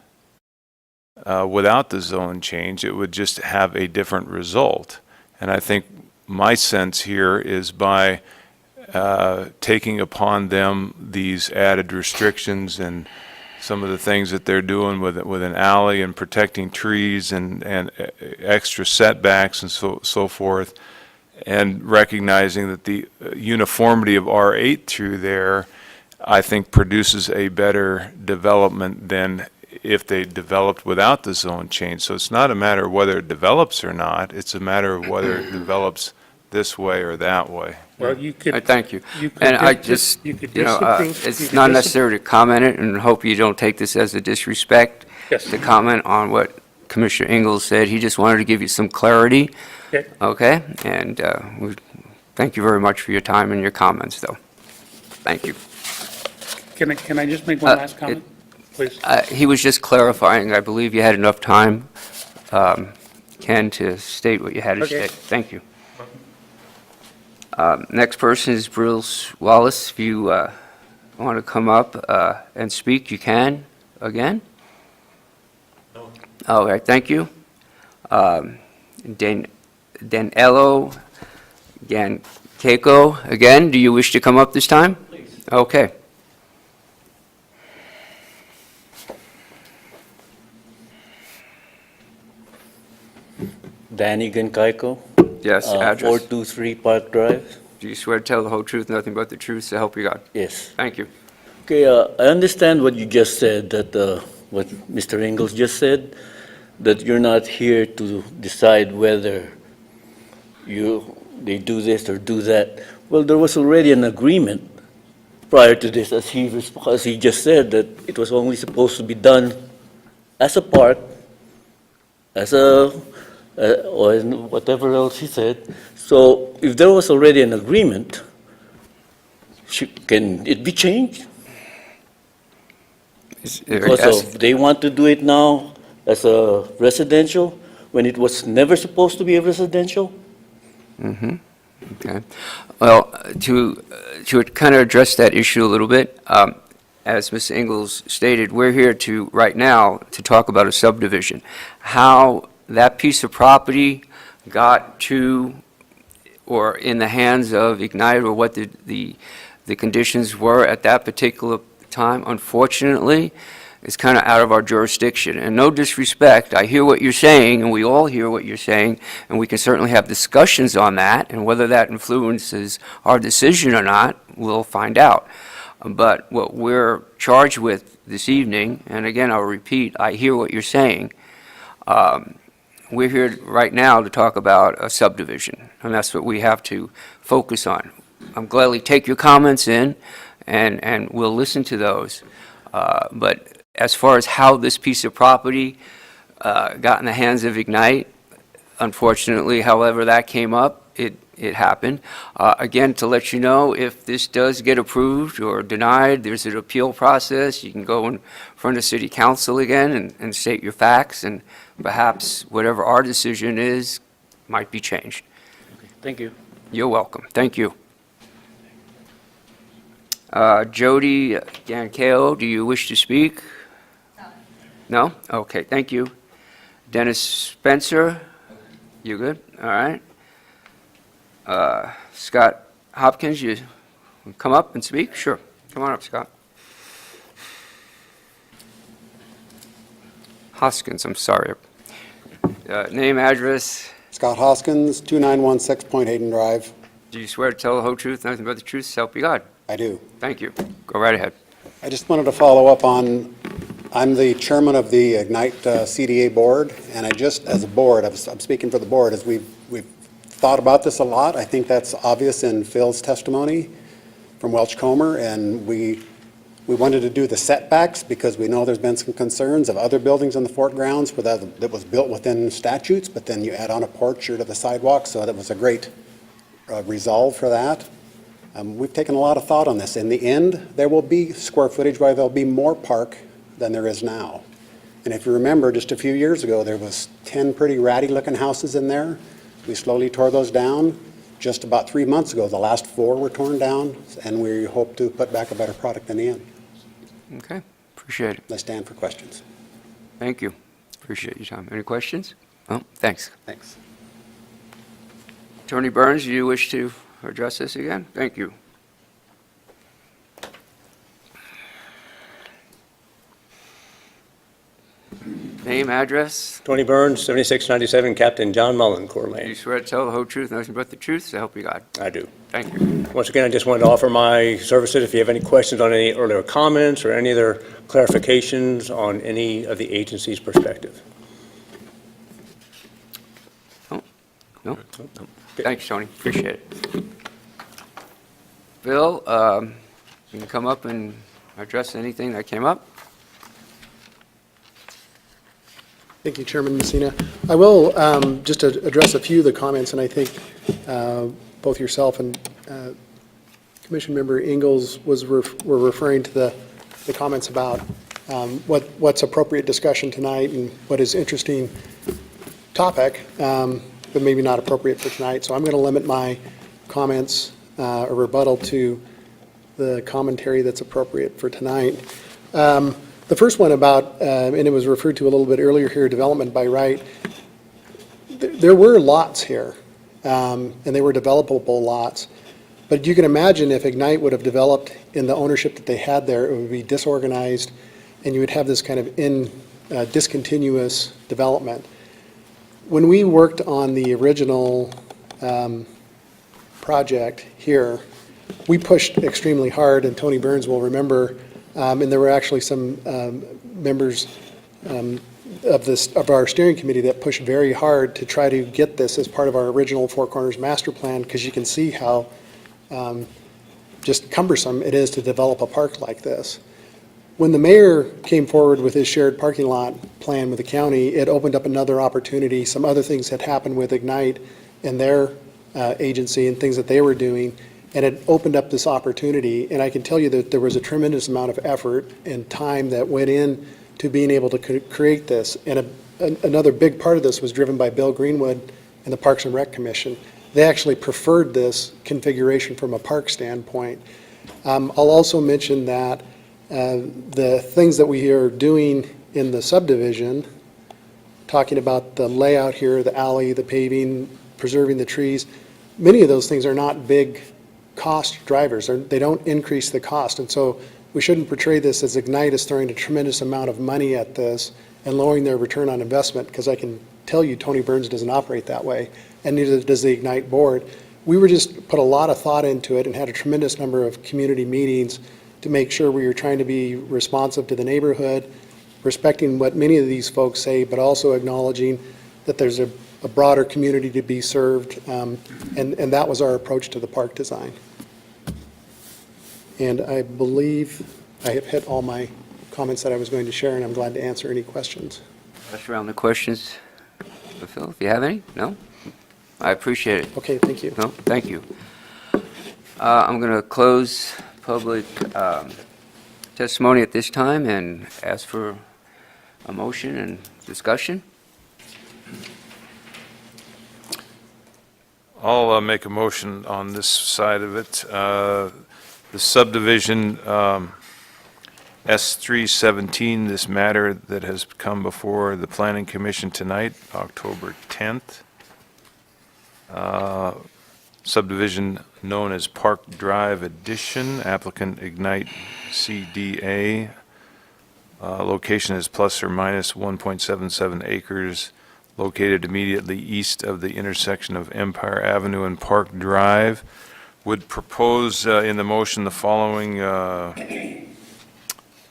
without the zone change. It would just have a different result. And I think my sense here is by taking upon them these added restrictions and some of the things that they're doing with an alley and protecting trees and extra setbacks and so forth, and recognizing that the uniformity of R8 through there, I think, produces a better development than if they developed without the zone change. So it's not a matter of whether it develops or not, it's a matter of whether it develops this way or that way. Well, you could. Thank you. You could And I dis- just, you could disapprove- you it's could not disapprove- necessary to comment it, and hope you don't take this as a disrespect Yes. to comment on what Commissioner Ingalls said. He just wanted to give you some clarity. Okay. Okay? And we thank you very much for your time and your comments, though. Thank you. Can I just make one last comment, please? He was just clarifying. I believe you had enough time, Ken, to state what you had to Okay. state. Thank you. Next person is Bruce Wallace. If you want to come up and speak, you can again. All right, thank you. Danilo Gankeko. Again, do you wish to come up this time? Please. Okay. Danny Gankaiko. Yes, address. 423 Park Drive. Do you swear to tell the whole truth, nothing but the truth, so help you God? Yes. Thank you. Okay, I understand what you just said, that what Mr. Ingles just said, that you're not here to decide whether they do this or do that. Well, there was already an agreement prior to this, as he just said, that it was only supposed to be done as a park, as a, or whatever else he said. So if there was already an agreement, can it be changed? Because of, they want to do it now as a residential, when it was never supposed to be a residential? Mm-hmm. Okay. Well, to kind of address that issue a little bit, as Ms. Ingles stated, we're here right now to talk about a subdivision. How that piece of property got to or in the hands of Ignite, or what the conditions were at that particular time, unfortunately, is kind of out of our jurisdiction. And no disrespect, I hear what you're saying, and we all hear what you're saying, and we can certainly have discussions on that, and whether that influences our decision or not, we'll find out. But what we're charged with this evening, and again, I'll repeat, I hear what you're saying, we're here right now to talk about a subdivision, and that's what we have to focus on. I'm gladly take your comments in, and we'll listen to those. But as far as how this piece of property got in the hands of Ignite, unfortunately, however that came up, it happened. Again, to let you know, if this does get approved or denied, there's an appeal process. You can go in front of City Council again and state your facts, and perhaps whatever our decision is might be changed. Thank you. You're welcome. Thank you. Jody Gankeo, do you wish to speak? No? Okay, thank you. Dennis Spencer, you good? All right. Scott Hopkins, you come up and speak? Sure. Come on up, Scott. Hoskins, I'm sorry. Name, address. Scott Hoskins, 2916 Point Hayden Drive. Do you swear to tell the whole truth, nothing but the truth, so help you God? I do. Thank you. Go right ahead. I just wanted to follow up on, I'm the chairman of the Ignite CDA board, and I just, as a board, I'm speaking for the board, as we've thought about this a lot. I think that's obvious in Phil's testimony from Welch Comer, and we wanted to do the setbacks because we know there's been some concerns of other buildings in the fort grounds where that was built within statutes, but then you add on a porch or to the sidewalk, so that was a great resolve for that. We've taken a lot of thought on this. In the end, there will be square footage where there'll be more park than there is now. And if you remember, just a few years ago, there was 10 pretty ratty-looking houses in there. We slowly tore those down. Just about 3 months ago, the last 4 were torn down, and we hope to put back a better product in the end. Okay, appreciate it. I stand for questions. Thank you. Appreciate your time. Any questions? Oh, thanks. Thanks. Attorney Burns, do you wish to address this again? Thank you. Name, address. Tony Burns, 7697 Captain John Mullen, Coeur Do you d'Alene. swear to tell the whole truth, nothing but the truth, so help you God? I do. Thank you. Once again, I just wanted to offer my services. If you have any questions on any earlier comments or any other clarifications on any of the agency's perspective. No? Thanks, Tony. Appreciate it. Bill, you can come up and address anything that came up. Thank you, Chairman Messina. I will just address a few of the comments, and I think both yourself and Commission Member Ingles were referring to the comments about what's appropriate discussion tonight and what is interesting topic, but maybe not appropriate for tonight. So I'm going to limit my comments or rebuttal to the commentary that's appropriate for tonight. The first one about, and it was referred to a little bit earlier here, development by right. There were lots here and they were developable lots. But you can imagine if Ignite would have developed in the ownership that they had there, it would be disorganized, and you would have this kind of discontinuous development. When we worked on the original project here, we pushed extremely hard, and Tony Burns will remember, and there were actually some members of our steering committee that pushed very hard to try to get this as part of our original Four Corners master plan, because you can see how just cumbersome it is to develop a park like this. When the mayor came forward with his shared parking lot plan with the county, it opened up another opportunity. Some other things had happened with Ignite and their agency and things that they were doing, and it opened up this opportunity. And I can tell you that there was a tremendous amount of effort and time that went in to being able to create this. And another big part of this was driven by Bill Greenwood and the Parks and Rec Commission. They actually preferred this configuration from a park standpoint. I'll also mention that the things that we are doing in the subdivision, talking about the layout here, the alley, the paving, preserving the trees, many of those things are not big cost drivers. They don't increase the cost. And so we shouldn't portray this as Ignite is throwing a tremendous amount of money at this and lowering their return on investment, because I can tell you Tony Burns doesn't operate that way, and neither does the Ignite board. We were just put a lot of thought into it and had a tremendous number of community meetings to make sure we were trying to be responsive to the neighborhood, respecting what many of these folks say, but also acknowledging that there's a broader community to be served, and that was our approach to the park design. And I believe I have hit all my comments that I was going to share, and I'm glad to answer any questions. That's around the questions. Phil, if you have any? No? I appreciate it. Okay, thank you. No, thank you. I'm going to close public testimony at this time and ask for a motion and discussion. I'll make a motion on this side of it. The subdivision S317, this matter that has come before the Planning Commission tonight, October 10th. Subdivision known as Park Drive Addition, applicant Ignite CDA. Location is plus or minus 1.77 acres, located immediately east of the intersection of Empire Avenue and Park Drive. Would propose in the motion the following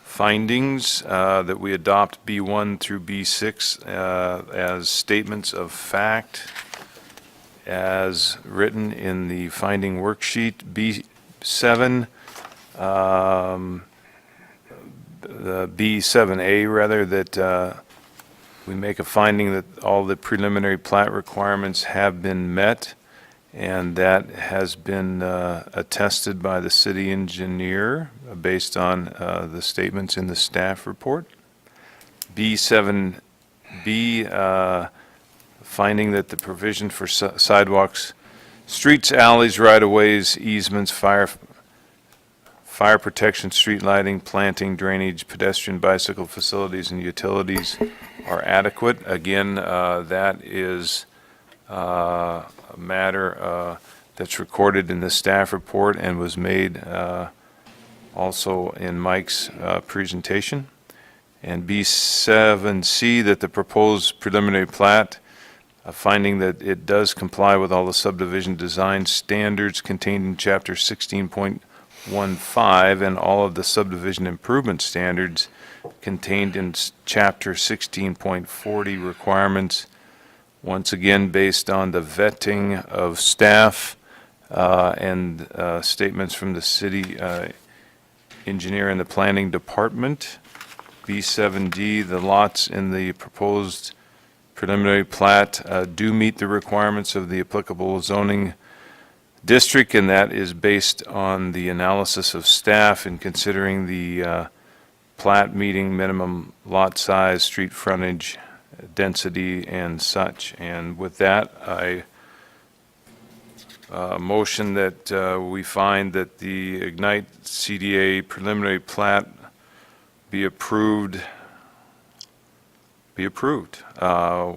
findings, that we adopt B1 through B6 as statements of fact as written in the finding worksheet. B7, the B7A rather, that we make a finding that all the preliminary plat requirements have been met, and that has been attested by the city engineer based on the statements in the staff report. B7B, finding that the provision for sidewalks, streets, alleys, right-of-ways, easements, fire protection, street lighting, planting, drainage, pedestrian, bicycle facilities, and utilities are adequate. Again, that is a matter that's recorded in the staff report and was made also in Mike's presentation. And B7C, that the proposed preliminary plat, finding that it does comply with all the subdivision design standards contained in Chapter 16.15 and all of the subdivision improvement standards contained in Chapter 16.40 requirements, once again based on the vetting of staff and statements from the city engineer and the planning department. B7D, the lots in the proposed preliminary plat do meet the requirements of the applicable zoning district, and that is based on the analysis of staff in considering the plat meeting minimum lot size, street frontage, density, and such. And with that, I motion that we find that the Ignite CDA preliminary plat be approved be approved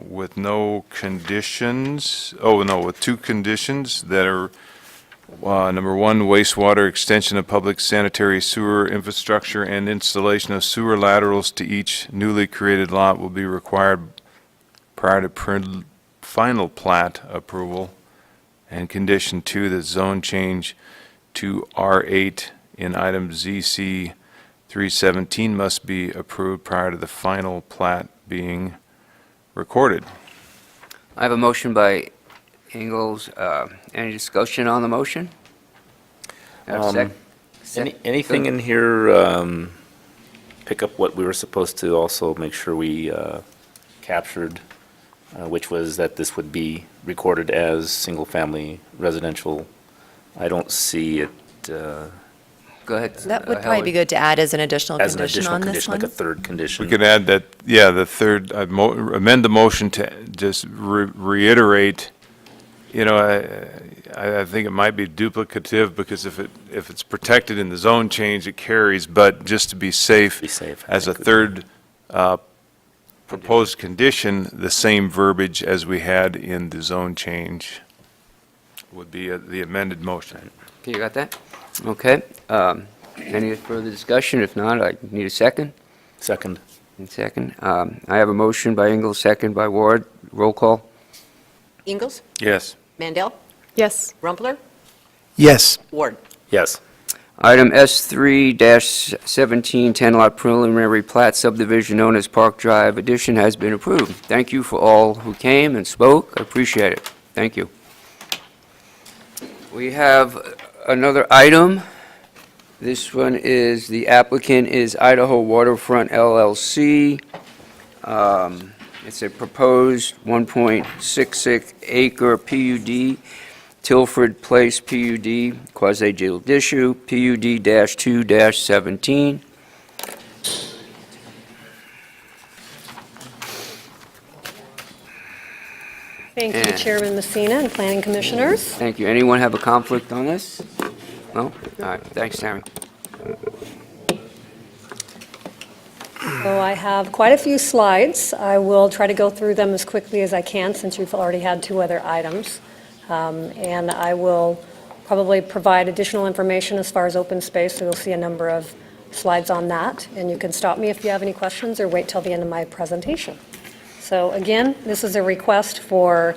with no conditions, with two conditions that are, number one, wastewater extension of public sanitary sewer infrastructure and installation of sewer laterals to each newly created lot will be required prior to final plat approval. And condition two, that zone change to R8 in item ZC 317 must be approved prior to the final plat being recorded. I have a motion by Ingalls. Any discussion on the motion? Have a Anything in here, pick up what we were supposed to also make sure we captured, which was that this would be recorded as single-family residential. I don't see it Go ahead. That would probably be good to add as an additional as an condition additional on this condition, one. like a third condition. We could add that, the third, amend the motion to just reiterate, I think it might be duplicative, because if it's protected in the zone change, it carries, but just to be safe, as a third proposed condition, the same verbiage as we had in the zone change would be the amended motion. Okay, you got that? Okay. Any further discussion? If not, I need a second. Second. Second. I have a motion by Ingalls, second by Ward. Roll call. Ingalls? Yes. Mandel? Yes. Rumpler? Yes. Ward? Yes. Item S3-17, 10-lot preliminary plat subdivision known as Park Drive addition has been approved. Thank you for all who came and spoke. I appreciate it. Thank you. We have another item. This one is, the applicant is Idaho Waterfront LLC. It's a proposed 1.66 acre PUD, Tilford Place PUD, quasi-judicial, PUD-2-17. Thank you, And- Chairman Messina and Planning Commissioners. Thank you. Anyone have a conflict on this? No? All right, thanks, Tammy. So I have quite a few slides. I will try to go through them as quickly as I can, since you've already had two other items. And I will probably provide additional information as far as open space, so you'll see a number of slides on that. And you can stop me if you have any questions, or wait till the end of my presentation. So again, this is a request for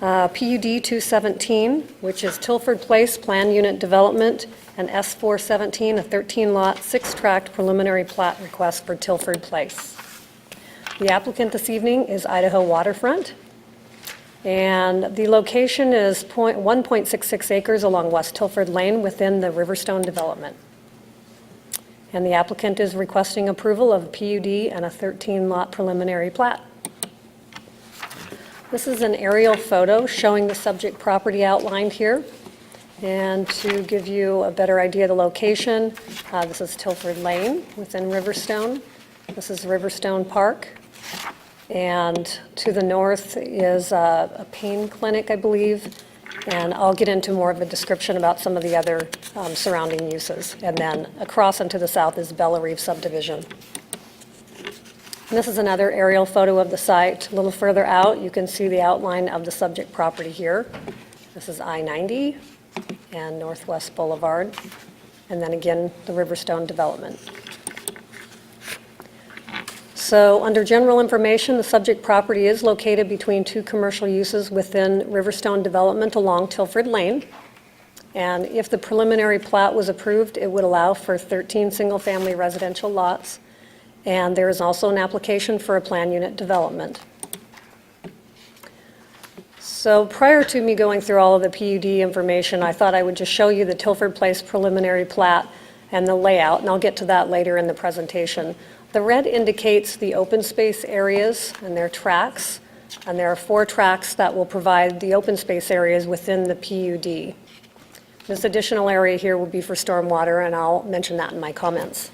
PUD 217, which is Tilford Place Plan Unit Development, and S417, a 13-lot, 6-tract preliminary plat request for Tilford Place. The applicant this evening is Idaho Waterfront, and the location is 1.66 acres along West Tilford Lane within the Riverstone development. And the applicant is requesting approval of a PUD and a 13-lot preliminary plat. This is an aerial photo showing the subject property outlined here. And to give you a better idea of the location, this is Tilford Lane within Riverstone. This is Riverstone Park. And to the north is a pain clinic, I believe. And I'll get into more of a description about some of the other surrounding uses. And then across and to the south is Bella Reef subdivision. And this is another aerial photo of the site. A little further out, you can see the outline of the subject property here. This is I-90 and Northwest Boulevard. And then again, the Riverstone development. So under general information, the subject property is located between two commercial uses within Riverstone development along Tilford Lane. And if the preliminary plat was approved, it would allow for 13 single-family residential lots. And there is also an application for a plan unit development. So prior to me going through all of the PUD information, I thought I would just show you the Tilford Place preliminary plat and the layout, and I'll get to that later in the presentation. The red indicates the open space areas and their tracks, and there are 4 tracks that will provide the open space areas within the PUD. This additional area here will be for stormwater, and I'll mention that in my comments.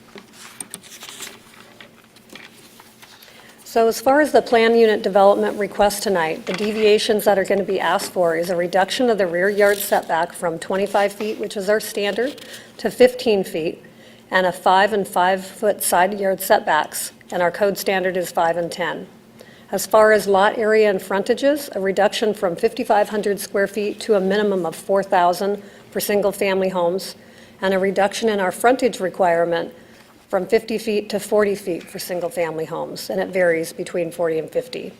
So as far as the plan unit development request tonight, the deviations that are going to be asked for is a reduction of the rear yard setback from 25 feet, which is our standard, to 15 feet, and a 5 and 5 foot side yard setbacks, and our code standard is 5 and 10. As far as lot area and frontages, a reduction from 5,500 square feet to a minimum of 4,000 for single-family homes, and a reduction in our frontage requirement from 50 feet to 40 feet for single-family homes, and it varies between 40 and 50.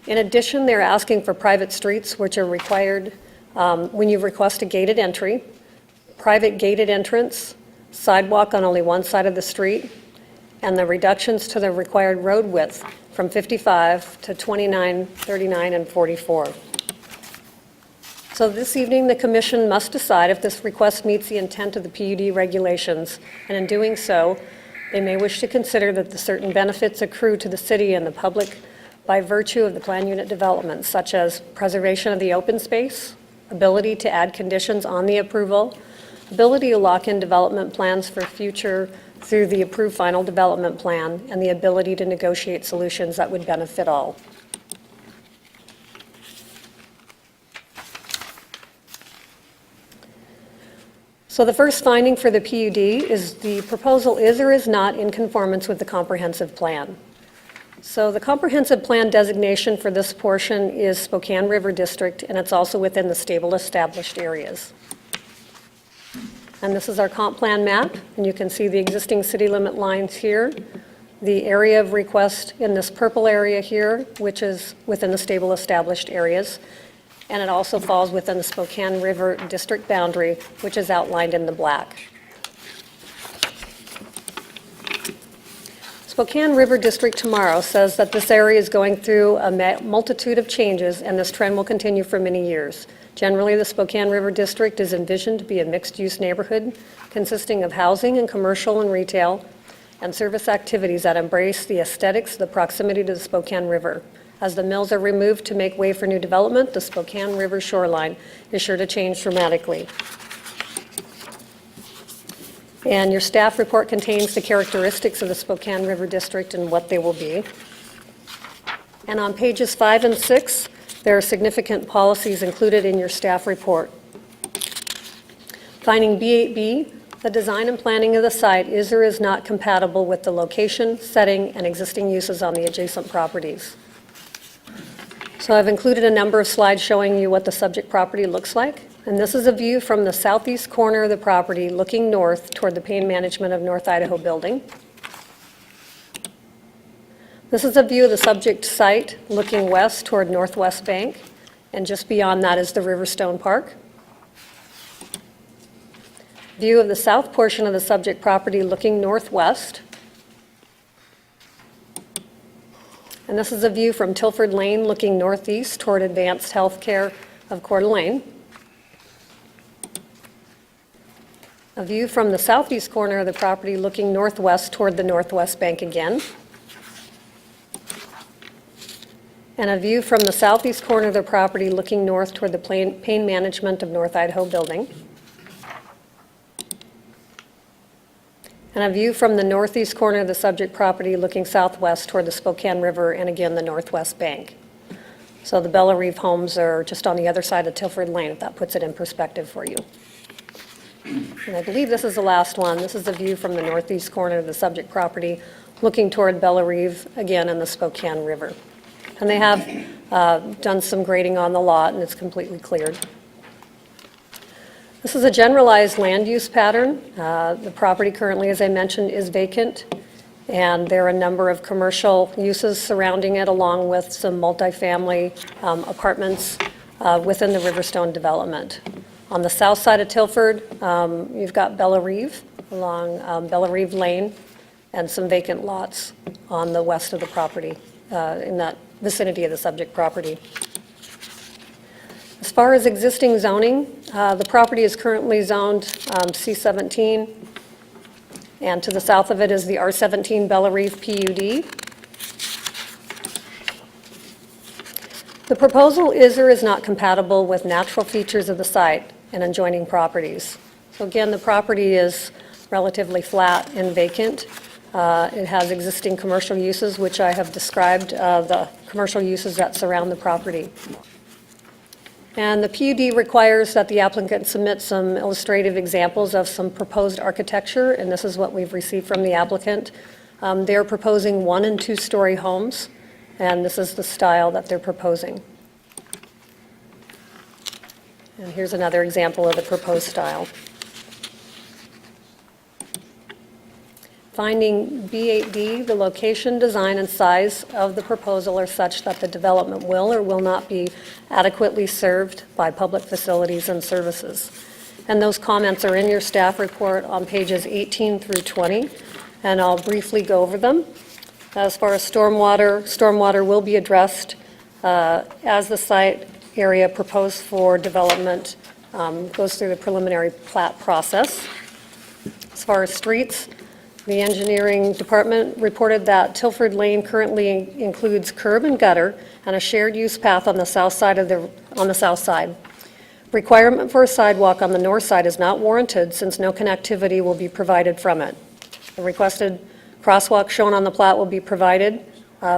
In addition, they're asking for private streets, which are required when you request a gated entry, private gated entrance, sidewalk on only one side of the street, and the reductions to the required road width from 55 to 29, 39, and 44. So this evening, the commission must decide if this request meets the intent of the PUD regulations, and in doing so, they may wish to consider that the certain benefits accrue to the city and the public by virtue of the plan unit development, such as preservation of the open space, ability to add conditions on the approval, ability to lock in development plans for future through the approved final development plan, and the ability to negotiate solutions that would benefit all. So the first finding for the PUD is the proposal is or is not in conformance with the comprehensive plan. So the comprehensive plan designation for this portion is Spokane River District, and it's also within the stable established areas. And this is our comp plan map, and you can see the existing city limit lines here, the area of request in this purple area here, which is within the stable established areas, and it also falls within the Spokane River District boundary, which is outlined in the black. Spokane River District tomorrow says that this area is going through a multitude of changes, and this trend will continue for many years. Generally, the Spokane River District is envisioned to be a mixed-use neighborhood consisting of housing and commercial and retail and service activities that embrace the aesthetics of the proximity to the Spokane River. As the mills are removed to make way for new development, the Spokane River shoreline is sure to change dramatically. And your staff report contains the characteristics of the Spokane River District and what they will be. And on pages 5 and 6, there are significant policies included in your staff report. Finding B8B, the design and planning of the site is or is not compatible with the location, setting, and existing uses on the adjacent properties. So I've included a number of slides showing you what the subject property looks like. And this is a view from the southeast corner of the property looking north toward the Pain Management of North Idaho building. This is a view of the subject site looking west toward Northwest Bank, and just beyond that is the Riverstone Park. View of the south portion of the subject property looking northwest. And this is a view from Tilford Lane looking northeast toward Advanced Healthcare of Coeur d'Alene. A view from the southeast corner of the property looking northwest toward the Northwest Bank again. And a view from the southeast corner of the property looking north toward the Pain Management of North Idaho building. And a view from the northeast corner of the subject property looking southwest toward the Spokane River and again the Northwest Bank. So the Bella Reeve homes are just on the other side of Tilford Lane, if that puts it in perspective for you. And I believe this is the last one. This is the view from the northeast corner of the subject property looking toward Bella Reeve, again in the Spokane River. And they have done some grading on the lot, and it's completely cleared. This is a generalized land use pattern. The property currently, as I mentioned, is vacant, and there are a number of commercial uses surrounding it, along with some multifamily apartments within the Riverstone development. On the south side of Tilford, you've got Bella Reeve along Bella Reeve Lane, and some vacant lots on the west of the property in that vicinity of the subject property. As far as existing zoning, the property is currently zoned C17, and to the south of it is the R17 Bella Reeve PUD. The proposal is or is not compatible with natural features of the site and adjoining properties. So again, the property is relatively flat and vacant. It has existing commercial uses, which I have described, the commercial uses that surround the property. And the PUD requires that the applicant submit some illustrative examples of some proposed architecture, and this is what we've received from the applicant. They're proposing 1- and 2-story homes, and this is the style that they're proposing. And here's another example of the proposed style. Finding B8D, the location, design, and size of the proposal are such that the development will or will not be adequately served by public facilities and services. And those comments are in your staff report on pages 18 through 20, and I'll briefly go over them. As far as stormwater will be addressed as the site area proposed for development goes through the preliminary plat process. As far as streets, the engineering department reported that Tilford Lane currently includes curb and gutter and a shared use path on the south side. Requirement for a sidewalk on the north side is not warranted since no connectivity will be provided from it. The requested crosswalk shown on the plat will be provided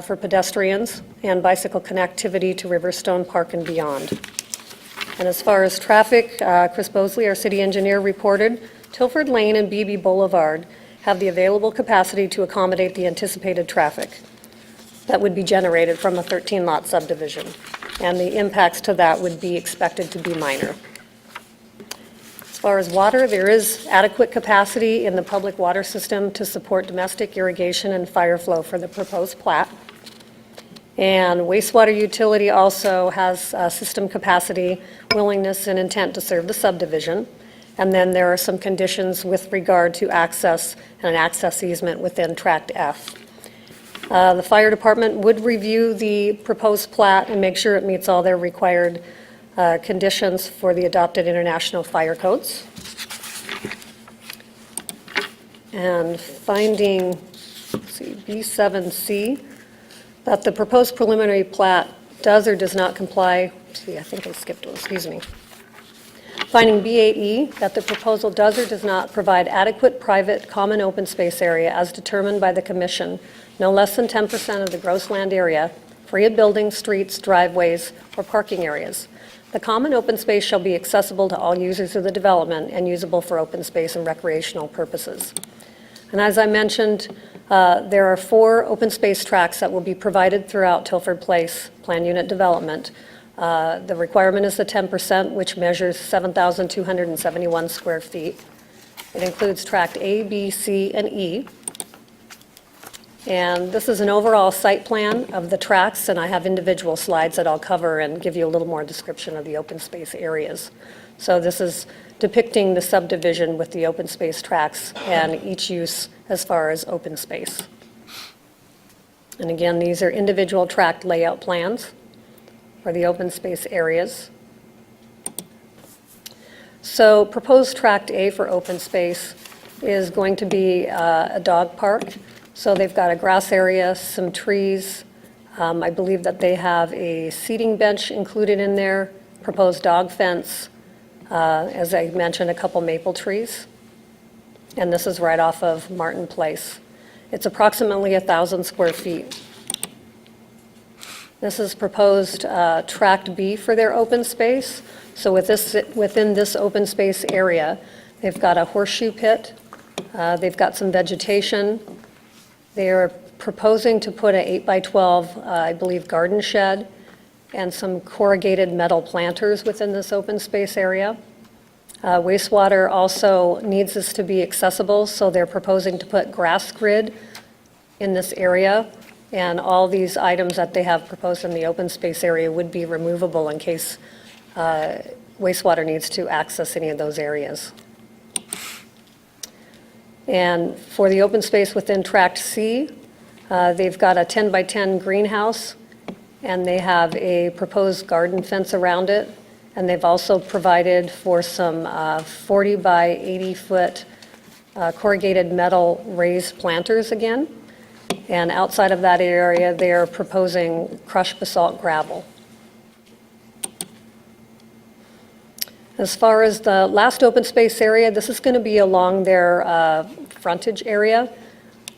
for pedestrians and bicycle connectivity to Riverstone Park and beyond. And as far as traffic, Chris Bosley, our city engineer, reported Tilford Lane and Beebe Boulevard have the available capacity to accommodate the anticipated traffic that would be generated from a 13-lot subdivision, and the impacts to that would be expected to be minor. As far as water, there is adequate capacity in the public water system to support domestic irrigation and fire flow for the proposed plat. And wastewater utility also has system capacity, willingness, and intent to serve the subdivision. And then there are some conditions with regard to access and an access easement within Tract F. The fire department would review the proposed plat and make sure it meets all their required conditions for the adopted international fire codes. And finding, let's see, B7C, that the proposed preliminary plat does or does not comply, I think I skipped one, excuse me. Finding B8E, that the proposal does or does not provide adequate private common open space area as determined by the commission, no less than 10% of the gross land area, free of buildings, streets, driveways, or parking areas. The common open space shall be accessible to all users of the development and usable for open space and recreational purposes. And as I mentioned, there are 4 open space tracts that will be provided throughout Tilford Place Plan Unit Development. The requirement is the 10%, which measures 7,271 square feet. It includes tract A, B, C, and E. And this is an overall site plan of the tracts, and I have individual slides that I'll cover and give you a little more description of the open space areas. So this is depicting the subdivision with the open space tracts and each use as far as open space. And again, these are individual tract layout plans for the open space areas. So proposed tract A for open space is going to be a dog park. So they've got a grass area, some trees. I believe that they have a seating bench included in there, proposed dog fence, as I mentioned, a couple maple trees. And this is right off of Martin Place. It's approximately 1,000 square feet. This is proposed Tract B for their open space. So within this open space area, they've got a horseshoe pit, they've got some vegetation. They are proposing to put a 8x12, I believe, garden shed and some corrugated metal planters within this open space area. Wastewater also needs this to be accessible, so they're proposing to put grass grid in this area. And all these items that they have proposed in the open space area would be removable in case wastewater needs to access any of those areas. And for the open space within Tract C, they've got a 10x10 greenhouse, and they have a proposed garden fence around it. And they've also provided for some 40 by 80 foot corrugated metal raised planters again. And outside of that area, they're proposing crushed basalt gravel. As far as the last open space area, this is going to be along their frontage area.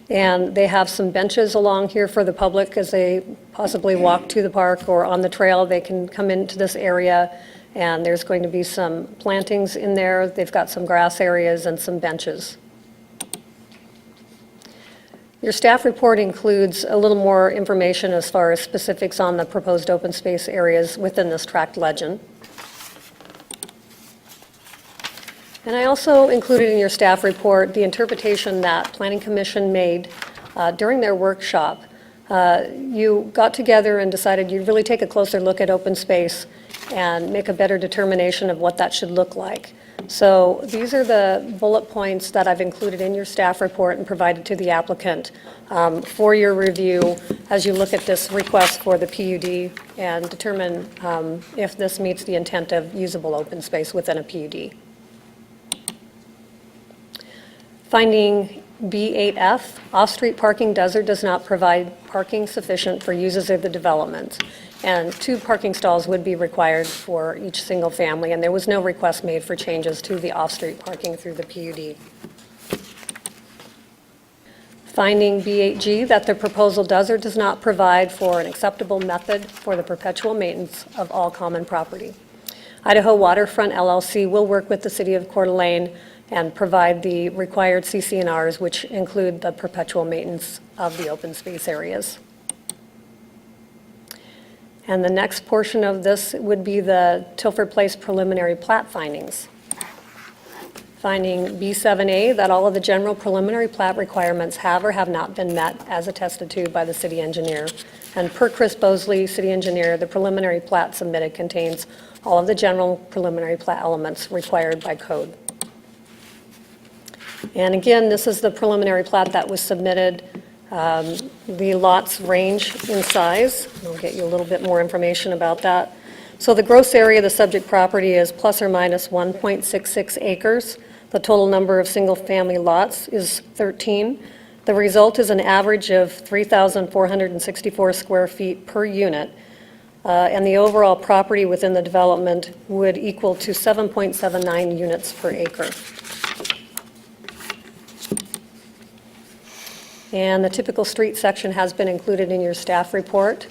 And they have some benches along here for the public as they possibly walk to the park or on the trail. They can come into this area, and there's going to be some plantings in there. They've got some grass areas and some benches. Your staff report includes a little more information as far as specifics on the proposed open space areas within this tract legend. And I also included in your staff report the interpretation that Planning Commission made during their workshop. You got together and decided you'd really take a closer look at open space and make a better determination of what that should look like. So these are the bullet points that I've included in your staff report and provided to the applicant for your review as you look at this request for the PUD and determine if this meets the intent of usable open space within a PUD. Finding B8F, off-street parking does or does not provide parking sufficient for users of the development. And 2 parking stalls would be required for each single family, and there was no request made for changes to the off-street parking through the PUD. Finding B8G, that the proposal does or does not provide for an acceptable method for the perpetual maintenance of all common property. Idaho Waterfront LLC will work with the City of Coeur d'Alene and provide the required CC&Rs, which include the perpetual maintenance of the open space areas. And the next portion of this would be the Tilford Place preliminary plat findings. Finding B7A, that all of the general preliminary plat requirements have or have not been met as attested to by the city engineer. And per Chris Bosley, city engineer, the preliminary plat submitted contains all of the general preliminary plat elements required by code. And again, this is the preliminary plat that was submitted. The lots range in size. I'll get you a little bit more information about that. So the gross area of the subject property is plus or minus 1.66 acres. The total number of single-family lots is 13. The result is an average of 3,464 square feet per unit. And the overall property within the development would equal to 7.79 units per acre. And the typical street section has been included in your staff report.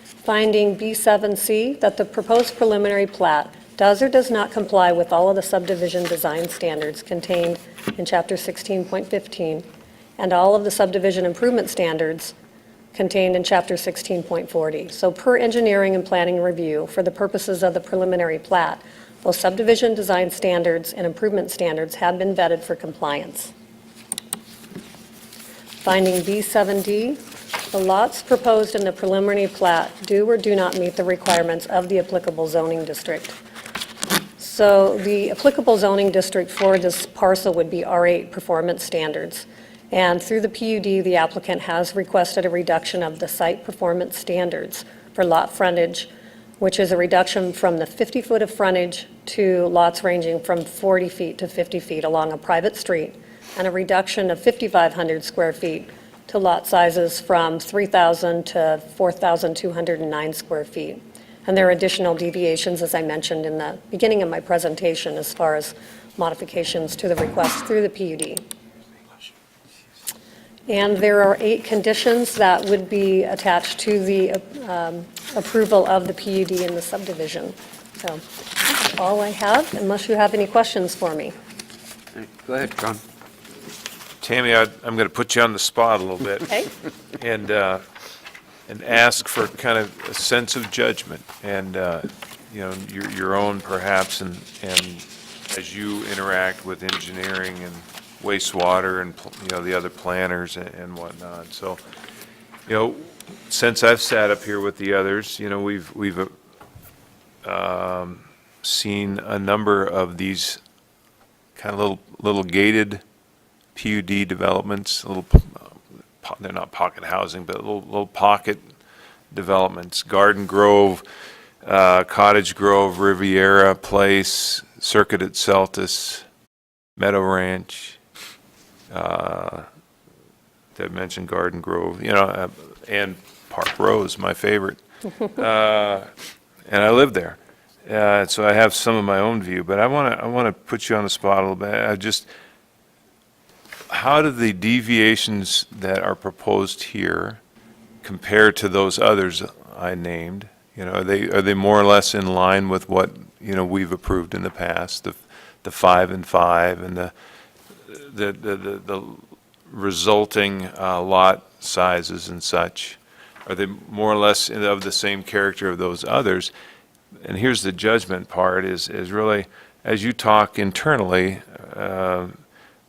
Finding B7C, that the proposed preliminary plat does or does not comply with all of the subdivision design standards contained in Chapter 16.15 and all of the subdivision improvement standards contained in Chapter 16.40. So per engineering and planning review, for the purposes of the preliminary plat, those subdivision design standards and improvement standards have been vetted for compliance. Finding B7D, the lots proposed in the preliminary plat do or do not meet the requirements of the applicable zoning district. So the applicable zoning district for this parcel would be R8 performance standards. And through the PUD, the applicant has requested a reduction of the site performance standards for lot frontage, which is a reduction from the 50 foot of frontage to lots ranging from 40 feet to 50 feet along a private street, and a reduction of 5,500 square feet to lot sizes from 3,000 to 4,209 square feet. And there are additional deviations, as I mentioned in the beginning of my presentation, as far as modifications to the request through the PUD. And there are 8 conditions that would be attached to the approval of the PUD in the subdivision. So that's all I have, unless you have any questions for me. Go ahead, John. Tammy, I'm going to put you on the spot a little bit. Okay. And ask for kind of a sense of judgment and, you know, your own perhaps, and as you interact with engineering and wastewater and, you know, the other planners and whatnot. So, you know, since I've sat up here with the others, you know, we've seen a number of these kind of little gated PUD developments, they're not pocket housing, but little pocket developments. Garden Grove, Cottage Grove, Riviera Place, Circuit at Celtis, Meadow Ranch. Did I mention Garden Grove? You know, and Park Rose, my favorite. And I live there, so I have some of my own view. But I want to put you on the spot a little bit. How do the deviations that are proposed here compare to those others I named? You know, are they more or less in line with what, you know, we've approved in the past, the 5 and 5 and the the resulting lot sizes and such, are they more or less of the same character of those others? And here's the judgment part, is really, as you talk internally,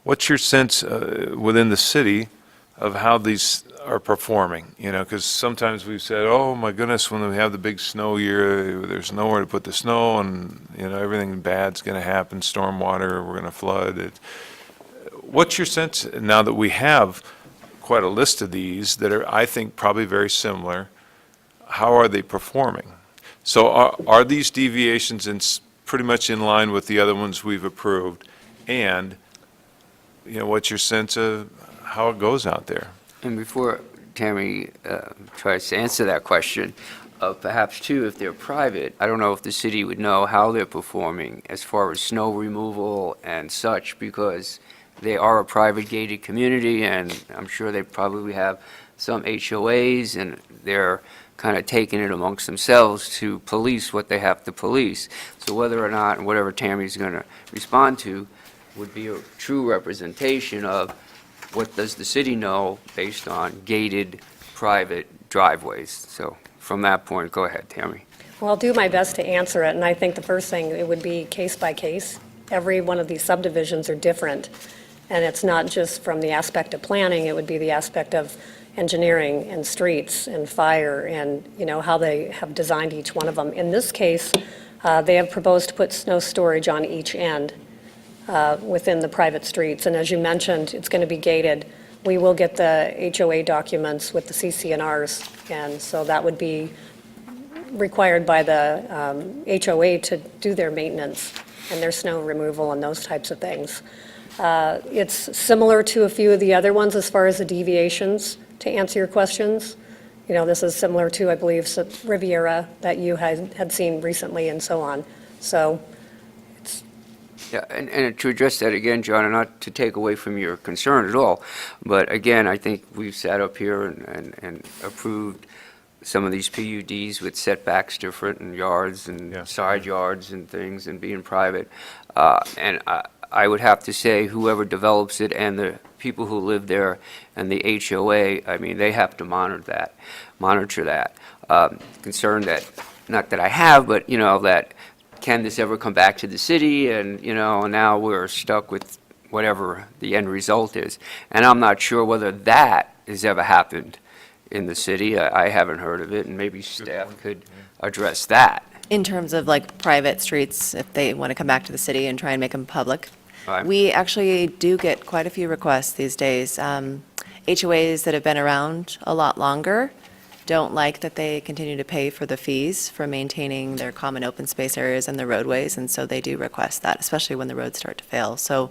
what's your sense within the city of how these are performing? You know, because sometimes we've said, oh my goodness, when we have the big snow year, there's nowhere to put the snow, and, you know, everything bad's going to happen, stormwater, we're going to flood. What's your sense, now that we have quite a list of these that are, I think, probably very similar, how are they performing? So are these deviations pretty much in line with the other ones we've approved? And, you know, what's your sense of how it goes out there? And before Tammy tries to answer that question, perhaps too, if they're private, I don't know if the city would know how they're performing as far as snow removal and such, because they are a private gated community, and I'm sure they probably have some HOAs, and they're kind of taking it amongst themselves to police what they have to police. So whether or not, and whatever Tammy's going to respond to, would be a true representation of what does the city know based on gated private driveways. So from that point, go ahead, Tammy. Well, I'll do my best to answer it, and I think the first thing, it would be case by case. Every one of these subdivisions are different, and it's not just from the aspect of planning, it would be the aspect of engineering and streets and fire and, you know, how they have designed each one of them. In this case, they have proposed to put snow storage on each end within the private streets, and as you mentioned, it's going to be gated. We will get the HOA documents with the CCNRs, and so that would be required by the HOA to do their maintenance and their snow removal and those types of things. It's similar to a few of the other ones as far as the deviations, to answer your questions. You know, this is similar to, I believe, Riviera that you had seen recently and so on. So it's... Yeah, and to address that again, John, and not to take away from your concern at all, but again, I think we've sat up here and approved some of these PUDs with setbacks different and yards and side yards and things and being private. And I would have to say whoever develops it and the people who live there and the HOA, I mean, they have to monitor that. Concern that, not that I have, but, you know, that can this ever come back to the city? And, you know, now we're stuck with whatever the end result is. And I'm not sure whether that has ever happened in the city. I haven't heard of it, and maybe staff could address that. In terms of like private streets, if they want to come back to the city and try and make them public. Right. We actually do get quite a few requests these days. HOAs that have been around a lot longer don't like that they continue to pay for the fees for maintaining their common open space areas and the roadways, and so they do request that, especially when the roads start to fail. So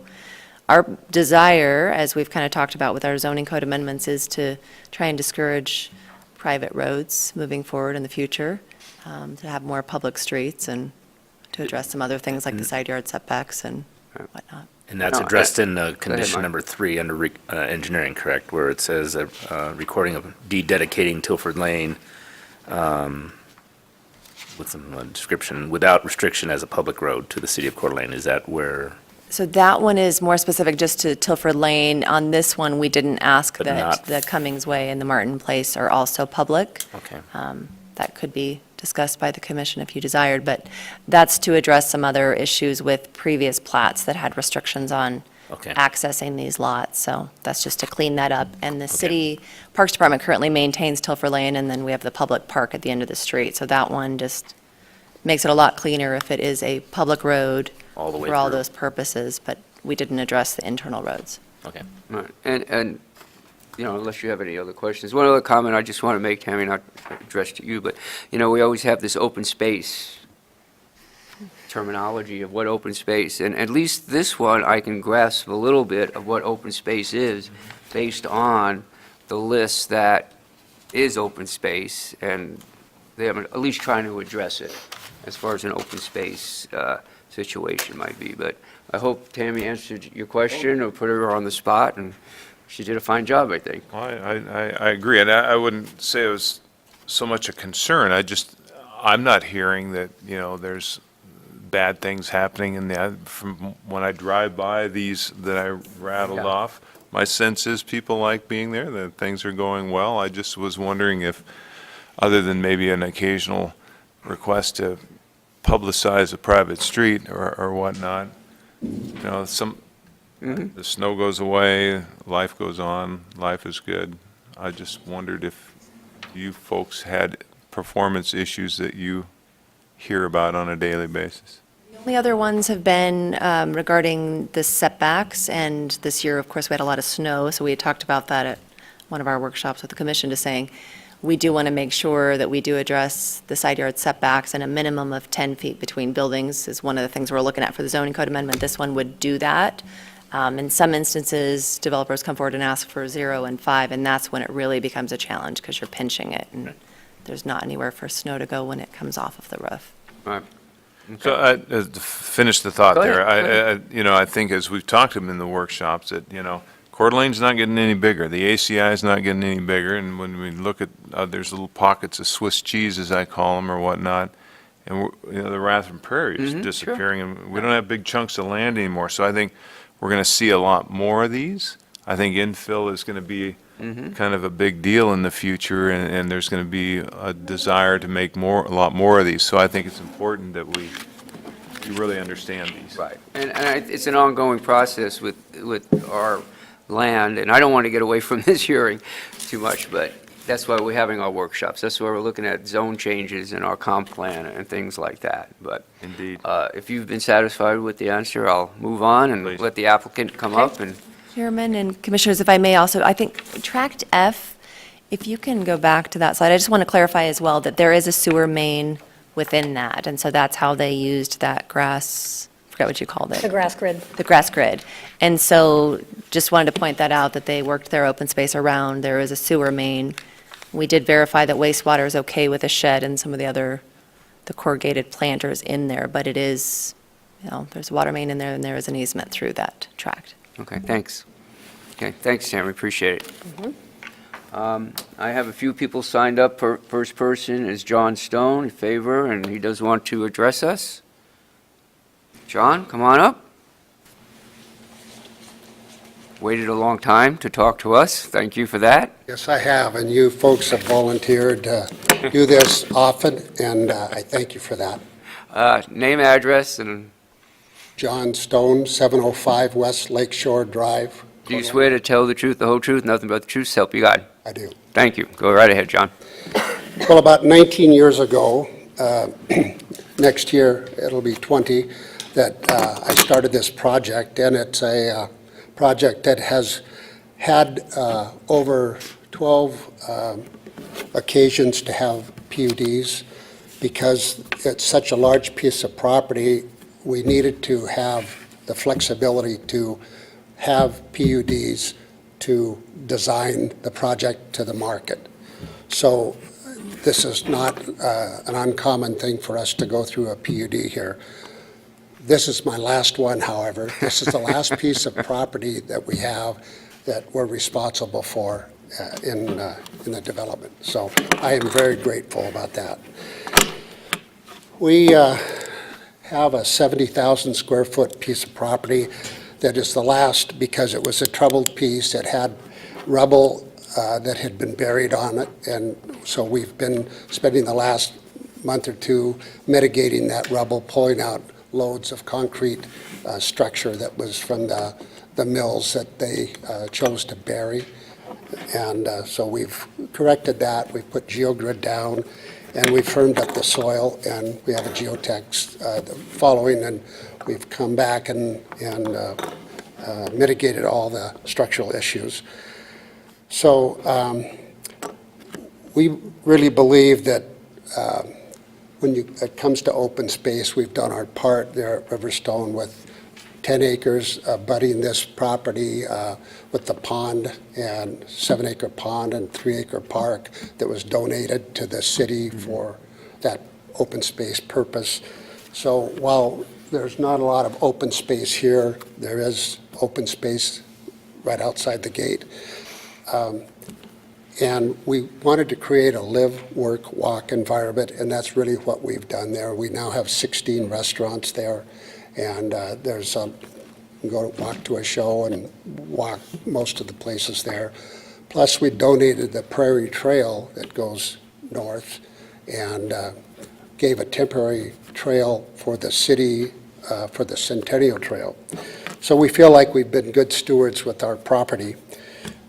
our desire, as we've kind of talked about with our zoning code amendments, is to try and discourage private roads moving forward in the future, to have more public streets and to address some other things like the side yard setbacks and whatnot. And that's addressed in condition number 3 under engineering, correct? Where it says recording of dededicating Tilford Lane with some description, without restriction as a public road to the city of Coeur d'Alene. Is that where? So that one is more specific just to Tilford Lane. On this one, we didn't ask But that not- the Cummings Way and the Martin Place are also public. Okay. That could be discussed by the commission if you desired, but that's to address some other issues with previous plats that had restrictions on Okay. accessing these lots. So that's just to clean that up. And the city Parks Department currently maintains Tilford Lane, and then we have the public park at the end of the street. So that one just makes it a lot cleaner if it is a public road All the way for all through. those purposes, but we didn't address the internal roads. Okay. Right. And, you know, unless you have any other questions, one other comment I just want to make, Tammy, not addressed to you, but, you know, we always have this open space terminology of what open space, and at least this one, I can grasp a little bit of what open space is based on the list that is open space, and they're at least trying to address it as far as an open space situation might be. But I hope Tammy answered your question or put her on the spot, and she did a fine job, I think. I agree, and I wouldn't say it was so much a concern. I'm not hearing that, you know, there's bad things happening in the, from when I drive by these that I rattled Yeah. off, my sense is people like being there, that things are going well. I just was wondering if, other than maybe an occasional request to publicize a private street or whatnot, you know, the snow goes away, life goes on, life is good. I just wondered if you folks had performance issues that you hear about on a daily basis. The only other ones have been regarding the setbacks, and this year, of course, we had a lot of snow, so we had talked about that at one of our workshops with the commission, to saying, we do want to make sure that we do address the side yard setbacks, and a minimum of 10 feet between buildings is one of the things we're looking at for the zoning code amendment. This one would do that. In some instances, developers come forward and ask for 0 and 5, and that's when it really becomes a challenge, because you're pinching it, and there's not anywhere for snow to go when it comes off of the roof. Right. So to finish the thought Go ahead, there, go ahead. you know, I think as we've talked to them in the workshops, that, you know, Coeur d'Alene's not getting any bigger, the ACI is not getting any bigger, and when we look at, there's little pockets of Swiss cheese, as I call them, or whatnot, and, you know, the Rathdrum Prairie is disappearing, and we don't have big chunks of land anymore, so I think we're going to see a lot more of these. I think infill is going to be kind of a big deal in the future, and there's going to be a desire to make a lot more of these. So I think it's important that we really understand these. Right. And it's an ongoing process with our land, and I don't want to get away from this hearing too much, but that's why we're having our workshops. That's why we're looking at zone changes in our comp plan and things like that. But Indeed. if you've been satisfied with the answer, I'll move on and Please. let the applicant come up and. Chairman and Commissioners, if I may also, I think Tract F, if you can go back to that slide, I just want to clarify as well that there is a sewer main within that, and so that's how they used that grass, I forgot what you called it. The grass grid. The grass grid. And so just wanted to point that out, that they worked their open space around. There is a sewer main. We did verify that wastewater is okay with a shed and some of the corrugated planters in there, but it is, you know, there's a water main in there, and there is an easement through that tract. Okay, thanks. Okay, thanks, Tammy, appreciate it. I have a few people signed up. First person is John Stone, in favor, and he does want to address us. John, come on up. Waited a long time to talk to us. Thank you for that. Yes, I have, and you folks have volunteered to do this often, and I thank you for that. Name, address, and John Stone, 705 West Lakeshore Drive. do you swear to tell the truth, the whole truth, nothing but the truth, so help you God? I do. Thank you. Go right ahead, John. Well, about 19 years ago, next year, it'll be 20, that I started this project, and it's a project that has had over 12 occasions to have PUDs. Because it's such a large piece of property, we needed to have the flexibility to have PUDs to design the project to the market. So this is not an uncommon thing for us to go through a PUD here. This is my last one, however. This is the last piece of property that we have that we're responsible for in the development. So I am very grateful about that. We have a 70,000 square foot piece of property that is the last because it was a troubled piece. It had rubble that had been buried on it, and so we've been spending the last month or two mitigating that rubble, pulling out loads of concrete structure that was from the mills that they chose to bury. And so we've corrected that. We've put geogrid down, and we've firmed up the soil, and we have a geotech following, and we've come back and mitigated all the structural issues. So we really believe that when it comes to open space, we've done our part there at Riverstone with 10 acres abutting this property with the pond and 7-acre pond and 3-acre park that was donated to the city for that open space purpose. So while there's not a lot of open space here, there is open space right outside the gate. And we wanted to create a live, work, walk environment, and that's really what we've done there. We now have 16 restaurants there, and there's a, you can go walk to a show and walk most of the places there. Plus, we donated the Prairie Trail that goes north and gave a temporary trail for the city, for the Centennial Trail. So we feel like we've been good stewards with our property,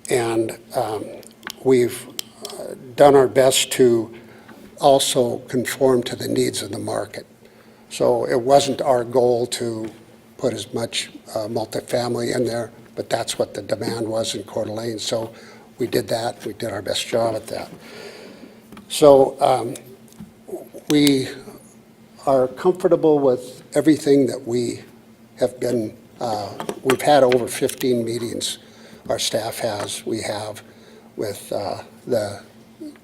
and we've done our best to also conform to the needs of the market. So it wasn't our goal to put as much multifamily in there, but that's what the demand was in Coeur d'Alene. So we did that. We did our best job at that. So we are comfortable with everything that we have been, we've had over 15 meetings, our staff has, we have, with the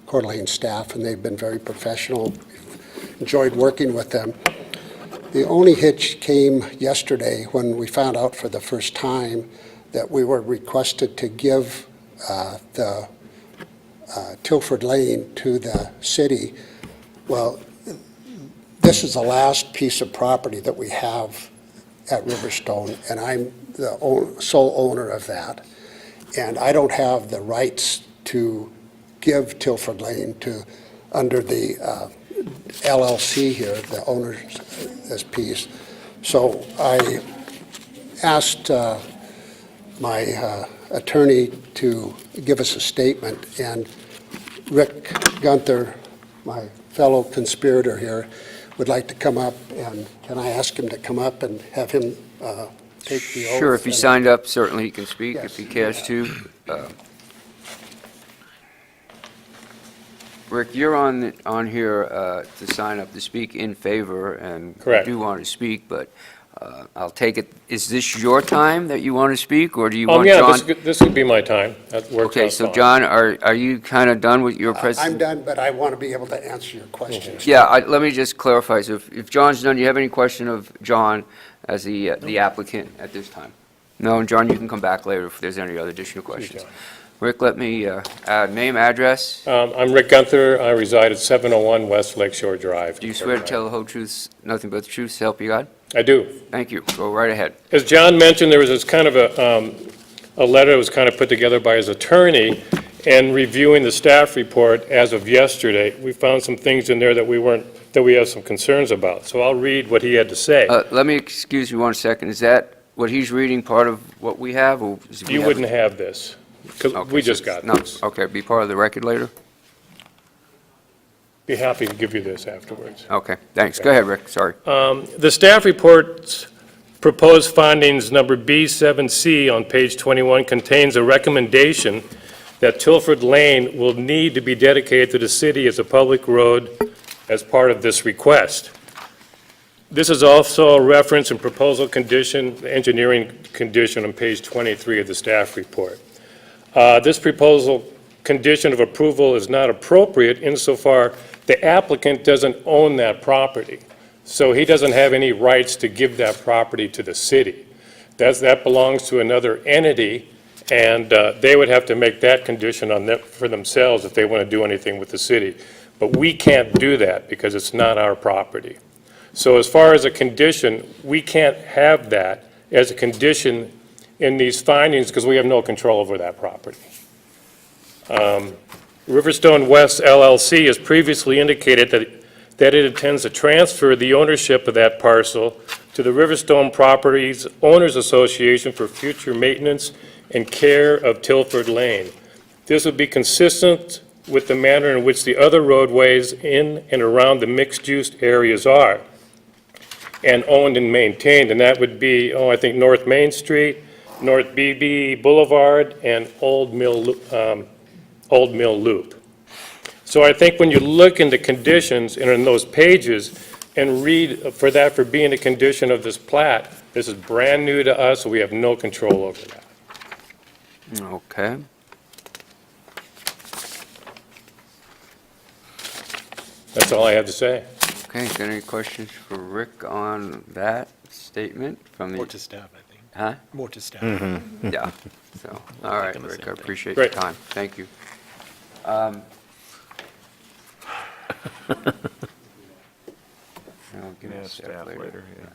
Coeur d'Alene staff, and they've been very professional. Enjoyed working with them. The only hitch came yesterday when we found out for the first time that we were requested to give the Tilford Lane to the city. Well, this is the last piece of property that we have at Riverstone, and I'm the sole owner of that. And I don't have the rights to give Tilford Lane to, under the LLC here, the owner's this piece. So I asked my attorney to give us a statement, and Rick Gunther, my fellow conspirator here, would like to come up, and can I ask him to come up and have him take the oath? Sure, if he and- signed up, certainly he can speak if Yes. he cares to. Rick, you're on here to sign up to speak in favor, and Correct. you do want to speak, but I'll take it, is this your time that you want to speak, or do you want Yeah, John? this would be my time. That works Okay, out so fine. John, are you kind of done with your I'm presentation? done, but I want to be able to answer your questions. Yeah, let me just clarify. So if John's done, do you have any question of John as the applicant at this time? No, and John, you can come back later if there's any other additional questions. Rick, let me add name, address. I'm Rick Gunther. I reside at 701 West Lakeshore Drive. Do you swear to tell the whole truth, nothing but the truth, so help you God? I do. Thank you. Go right ahead. As John mentioned, there was this kind of a letter that was kind of put together by his attorney, and reviewing the staff report as of yesterday, we found some things in there that we have some concerns about. So I'll read what he had to say. Let me excuse you 1 second. Is that what he's reading part of what we have, or? You wouldn't have this, because we just got this. Okay, be part of the record later? Be happy to give you this afterwards. Okay, thanks. Go ahead, Rick, sorry. The staff report's proposed findings, number B7C on page 21, contains a recommendation that Tilford Lane will need to be dedicated to the city as a public road as part of this request. This is also a reference and proposal condition, the engineering condition on page 23 of the staff report. This proposal condition of approval is not appropriate insofar the applicant doesn't own that property. So he doesn't have any rights to give that property to the city. That belongs to another entity, and they would have to make that condition on them for themselves if they want to do anything with the city. But we can't do that because it's not our property. So as far as a condition, we can't have that as a condition in these findings because we have no control over that property. Riverstone West LLC has previously indicated that it intends to transfer the ownership of that parcel to the Riverstone Properties Owners Association for future maintenance and care of Tilford Lane. This would be consistent with the manner in which the other roadways in and around the mixed-use areas are, and owned and maintained, and that would be, I think North Main Street, North BB Boulevard, and Old Mill Loop. So I think when you look into conditions and in those pages and read for that for being a condition of this plat, this is brand new to us, so we have no control over that. Okay. That's all I have to say. Okay, got any questions for Rick on that statement from the? More to staff, I think. Huh? More to staff. Yeah, so, all right, Rick, I appreciate your Great. time. Thank you. I'll give Yeah, it to staff later, yeah.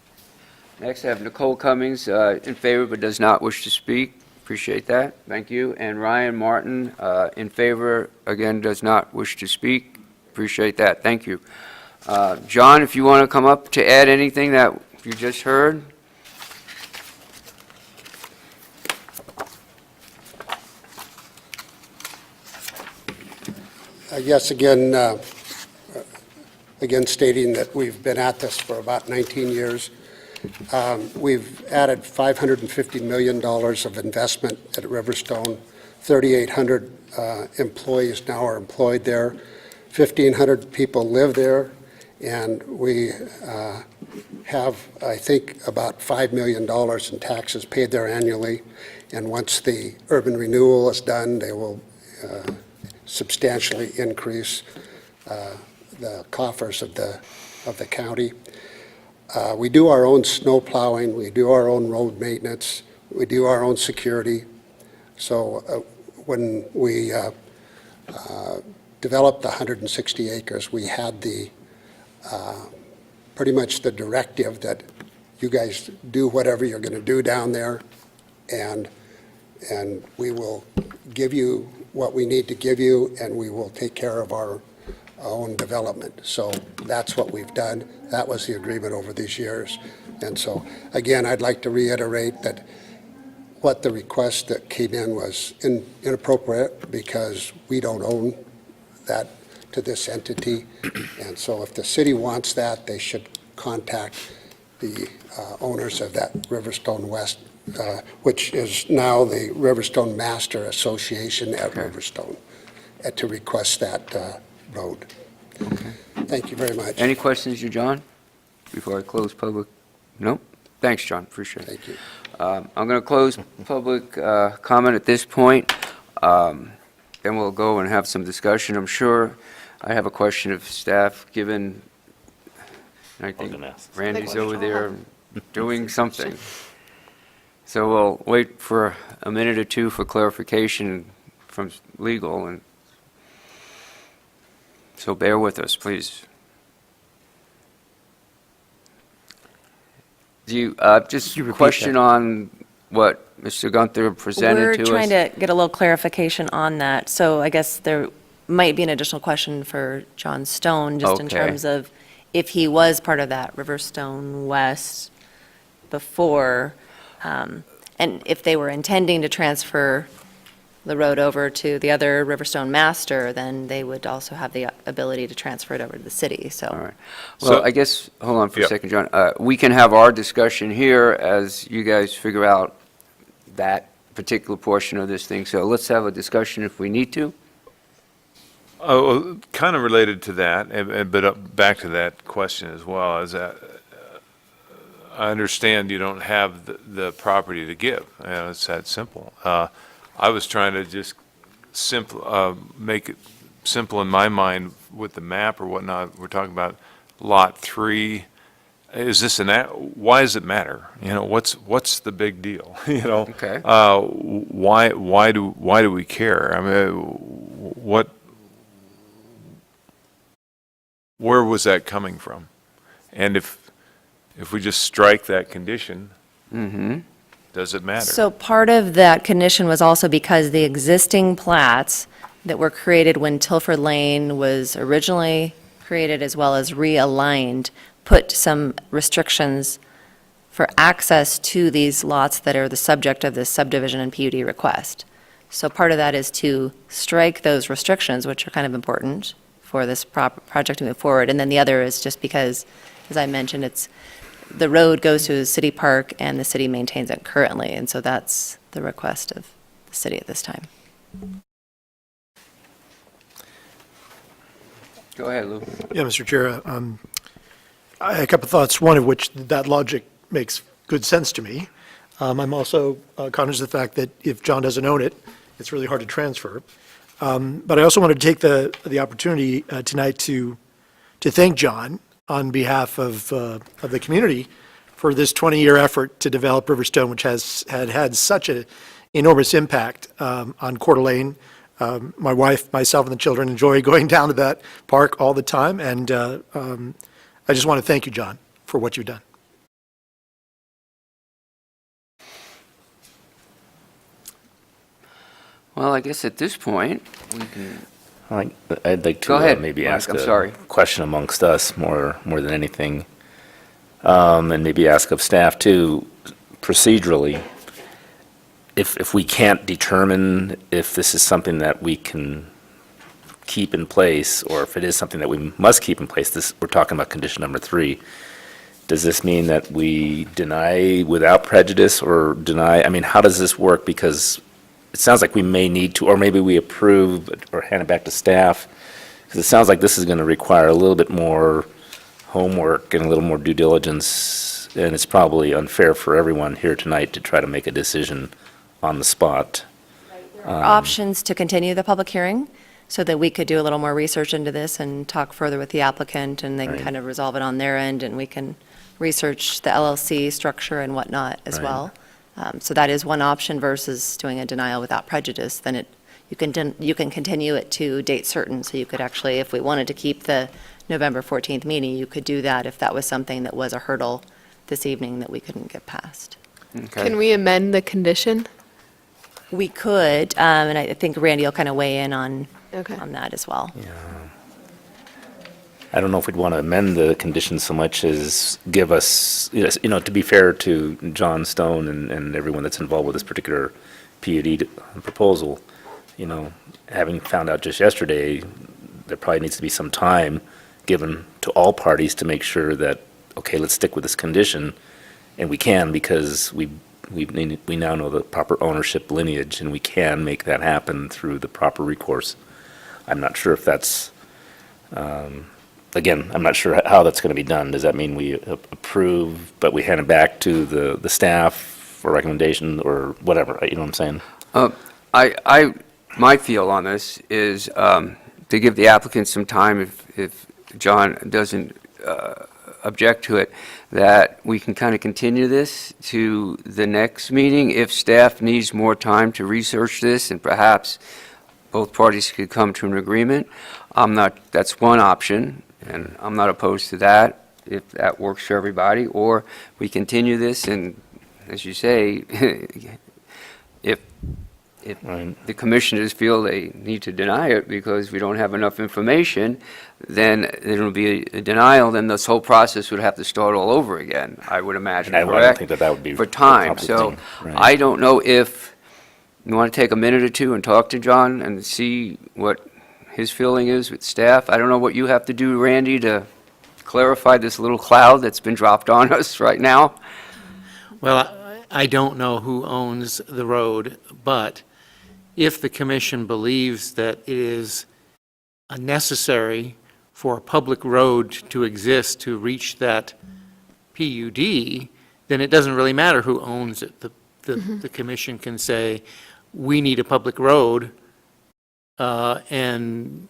Next, I have Nicole Cummings, in favor but does not wish to speak. Appreciate that. Thank you. And Ryan Martin, in favor, again, does not wish to speak. Appreciate that. Thank you. John, if you want to come up to add anything that you just heard? Yes, again stating that we've been at this for about 19 years. We've added $550 million of investment at Riverstone. 3,800 employees now are employed there. 1,500 people live there, and we have, I think, about $5 million in taxes paid there annually. And once the urban renewal is done, they will substantially increase the coffers of the county. We do our own snow plowing, we do our own road maintenance, we do our own security. So when we developed the 160 acres, we had the pretty much the directive that you guys do whatever you're going to do down there, and we will give you what we need to give you, and we will take care of our own development. So that's what we've done. That was the agreement over these years. And so, again, I'd like to reiterate that what the request that came in was inappropriate, because we don't own that to this entity. And so if the city wants that, they should contact the owners of that Riverstone West, which is now the Riverstone Master Association at Riverstone, to request that road. Okay. Thank you very much. Any questions, you, John, before I close public? No? Thanks, John, appreciate it. Thank you. I'm going to close public comment at this point. Then we'll go and have some discussion. I'm sure I have a question of staff, given, I think Randy's over there doing something. So we'll wait for a minute or two for clarification from legal, and so bear with us, please. Do you, just a question on what Mr. Gunther presented to us? We're trying to get a little clarification on that. So I guess there might be an additional question for John Stone, just in Okay. terms of if he was part of that Riverstone West before, and if they were intending to transfer the road over to the other Riverstone Master, then they would also have the ability to transfer it over to the city, so. All right. Well, I guess, hold on for a second, John. We can have our discussion here as you guys figure out that particular portion of this thing. So let's have a discussion if we need to. Oh, kind of related to that, but back to that question as well, is that I understand you don't have the property to give. It's that simple. I was trying to just make it simple in my mind with the map or whatnot. We're talking about Lot 3. Is this why does it matter? You know, what's the big deal? You know, Okay. Why do we care? I mean, where was that coming from? And if we just strike that condition, does it matter? So part of that condition was also because the existing plats that were created when Tilford Lane was originally created, as well as realigned, put some restrictions for access to these lots that are the subject of this subdivision and PUD request. So part of that is to strike those restrictions, which are kind of important for this project to move forward. And then the other is just because, as I mentioned, the road goes to a city park and the city maintains it currently. And so that's the request of the city at this time. Go ahead, Lou. Yeah, Mr. Chair, I had a couple thoughts, one of which that logic makes good sense to me. I'm also conscious of the fact that if John doesn't own it, it's really hard to transfer. But I also wanted to take the opportunity tonight to thank John on behalf of the community for this 20-year effort to develop Riverstone, which had such an enormous impact on Coeur d'Alene, My wife, myself, and the children enjoy going down to that park all the time, and I just want to thank you, John, for what you've done. Well, I guess at this point, we can, I'd like Go to ahead, maybe Mike, ask I'm a sorry. question amongst us more than anything. And maybe ask of staff too, procedurally, if we can't determine if this is something that we can keep in place, or if it is something that we must keep in place, we're talking about condition number 3. Does this mean that we deny without prejudice, or deny, I mean, how does this work? Because it sounds like we may need to, or maybe we approve or hand it back to staff, because it sounds like this is going to require a little bit more homework and a little more due diligence, and it's probably unfair for everyone here tonight to try to make a decision on the spot. Options to continue the public hearing so that we could do a little more research into this and talk further with the applicant, and they can Right. kind of resolve it on their end, and we can research the LLC structure and whatnot as Right. well. So that is one option versus doing a denial without prejudice. Then you can continue it to date certain, so you could actually, if we wanted to keep the November 14th meeting, you could do that if that was something that was a hurdle this evening that we couldn't get past. Can we amend the condition? We could, and I think Randy will kind of weigh in on that as well. I don't know if we'd want to amend the condition so much as give us, to be fair to John Stone and everyone that's involved with this particular PUD proposal, having found out just yesterday, there probably needs to be some time given to all parties to make sure that, okay, let's stick with this condition, and we can, because we now know the proper ownership lineage, and we can make that happen through the proper recourse. I'm not sure if that's, again, I'm not sure how that's going to be done. Does that mean we approve, but we hand it back to the staff for recommendation, or whatever, you know what I'm saying? My feel on this is to give the applicant some time, if John doesn't object to it, that we can kind of continue this to the next meeting if staff needs more time to research this, and perhaps both parties could come to an agreement. That's one option, and I'm not opposed to that, if that works for everybody. Or we continue this, and as you say, if the commissioners feel they need to deny it because we don't have enough information, then it'll be a denial, then this whole process would have to start all over again, I would imagine, And I don't correct? think that would be For a time, proper so thing, right. I don't know if you want to take a minute or two and talk to John and see what his feeling is with staff. I don't know what you have to do, Randy, to clarify this little cloud that's been dropped on us right now. Well, I don't know who owns the road, but if the commission believes that it is necessary for a public road to exist to reach that PUD, then it doesn't really matter who owns it. The commission can say, we need a public road, and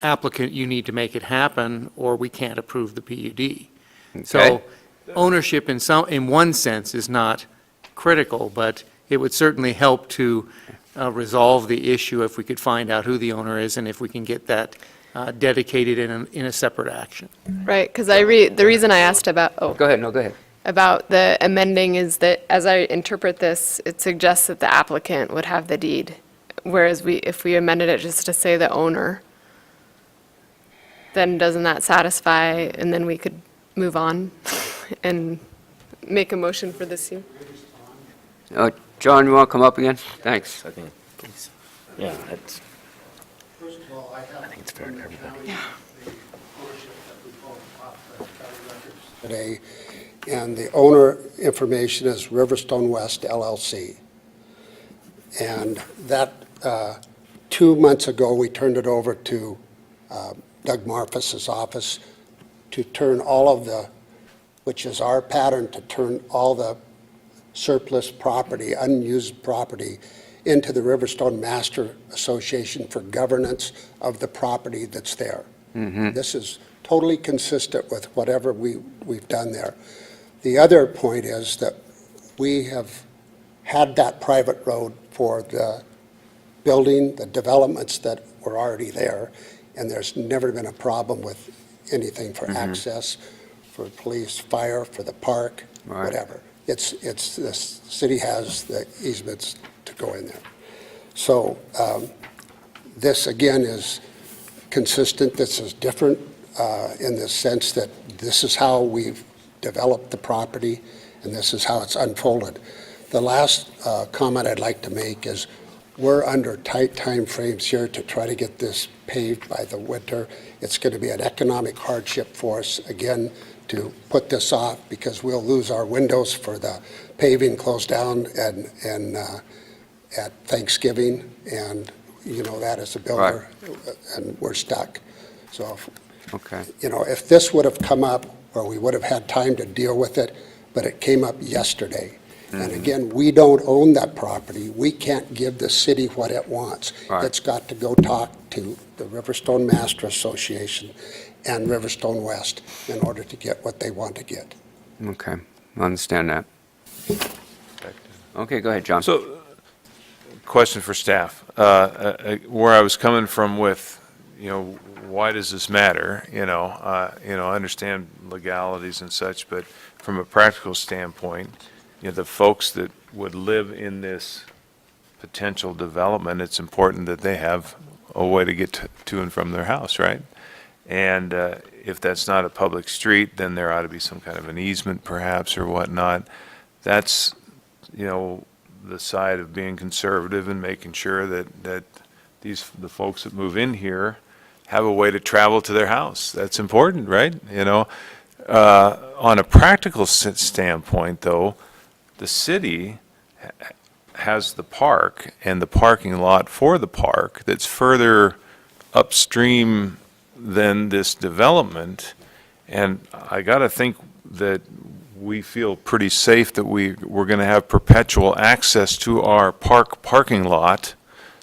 applicant, you need to make it happen, or we can't approve the PUD. So ownership in one sense is not critical, but it would certainly help to resolve the issue if we could find out who the owner is, and if we can get that dedicated in a separate action. Right, because the reason I asked about, Go ahead, no, go ahead. about the amending is that, as I interpret this, it suggests that the applicant would have the deed, whereas if we amended it just to say the owner, then doesn't that satisfy, and then we could move on and make a motion for this year? John, you want to come up again? Thanks. I think, please. Yeah, it's, I think it's fair to everybody. Today, and the owner information is Riverstone West LLC. And that, 2 months ago, we turned it over to Doug Marfus's office to turn all of the, which is our pattern, to turn all the surplus property, unused property, into the Riverstone Master Association for governance of the property that's there. This is totally consistent with whatever we've done there. The other point is that we have had that private road for the building the developments that were already there, and there's never been a problem with anything for access, for police, fire, for the park, Right. whatever. It's, the city has the easements to go in there. So this, again, is consistent. This is different in the sense that this is how we've developed the property, and this is how it's unfolded. The last comment I'd like to make is we're under tight time frames here to try to get this paved by the winter. It's going to be an economic hardship for us, again, to put this off because we'll lose our windows for the paving closed down and at Thanksgiving, and you know that as a builder, and we're stuck. So, Okay. you know, if this would have come up where we would have had time to deal with it, but it came up yesterday. And again, we don't own that property. We can't give the city what it wants. Right. It's got to go talk to the Riverstone Master Association and Riverstone West in order to get what they want to get. Okay, I understand that. Okay, go ahead, John. So, question for staff. Where I was coming from with, you know, why does this matter? You know, I understand legalities and such, but from a practical standpoint, you know, the folks that would live in this potential development, it's important that they have a way to get to and from their house, right? And if that's not a public street, then there ought to be some kind of an easement perhaps or whatnot. That's, you know, the side of being conservative and making sure that the folks that move in here have a way to travel to their house. That's important, right? You know, on a practical standpoint, though, the city has the park and the parking lot for the park that's further upstream than this development. And I got to think that we feel pretty safe that we're going to have perpetual access to our parking lot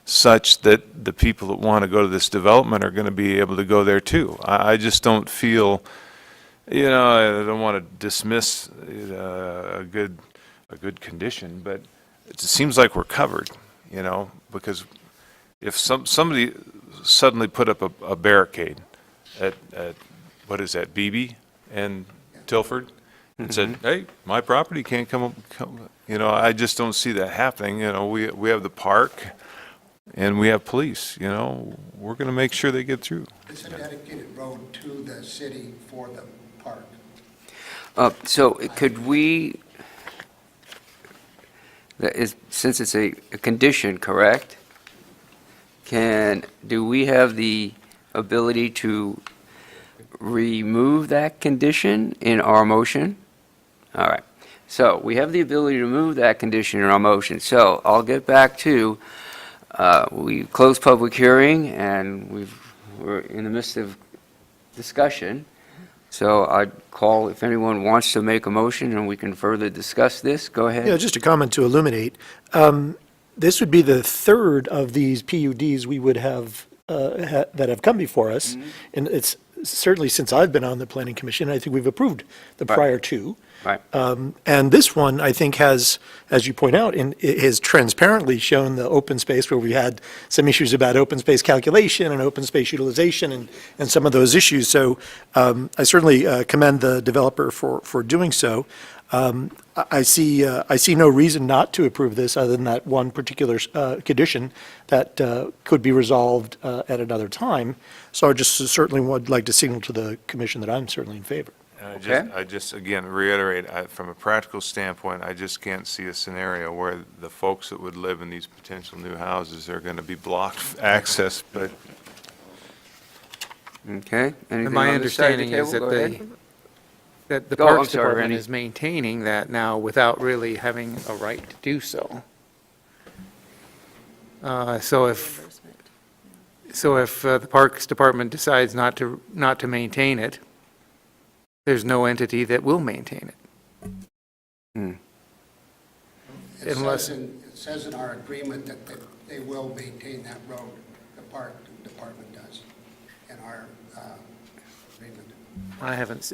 such that the people that want to go to this development are going to be able to go there too. I just don't feel, you know, I don't want to dismiss a good condition, but it seems like we're covered, you know, because if somebody suddenly put up a barricade at what is that, Beebe and Tilford, and said, hey, my property can't come, you know, I just don't see that happening. You know, we have the park and we have police, you know, we're going to make sure they get through. It's a dedicated road to the city for the park. So could we, since it's a condition, correct? Do we have the ability to remove that condition in our motion? All right. So we have the ability to remove that condition in our motion. So I'll get back to, we closed public hearing and we're in the midst of discussion. So I'd call if anyone wants to make a motion and we can further discuss this. Go ahead. Yeah, just a comment to illuminate. This would be the third of these PUDs we would have, that have come before us. And it's certainly since I've been on the Planning Commission, I think we've approved the prior two. Right. And this one, I think, has, as you point out, it has transparently shown the open space where we had some issues about open space calculation and open space utilization and some of those issues. So I certainly commend the developer for doing so. I see no reason not to approve this other than that one particular condition that could be resolved at another time. So I just certainly would like to signal to the commission that I'm certainly in favor. And I just, again, reiterate, from a practical standpoint, I just can't see a scenario where the folks that would live in these potential new houses are going to be blocked access, but. Okay. And my understanding is that the Parks Department is maintaining that now without really having a right to do so. So if the Parks Department decides not to maintain it, there's no entity that will maintain it. It says in our agreement that they will maintain that road, the park department does, in our agreement.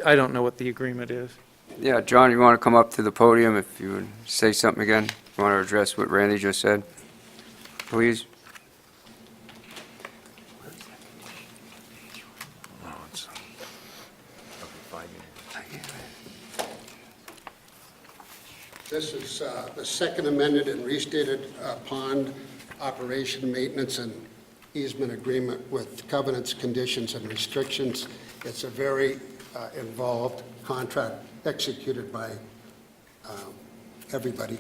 I don't know what the agreement is. Yeah, John, you want to come up to the podium if you would say something again? You want to address what Randy just said? Please? This is the second amended and restated pond operation, maintenance, and easement agreement with covenants, conditions, and restrictions. It's a very involved contract executed by everybody,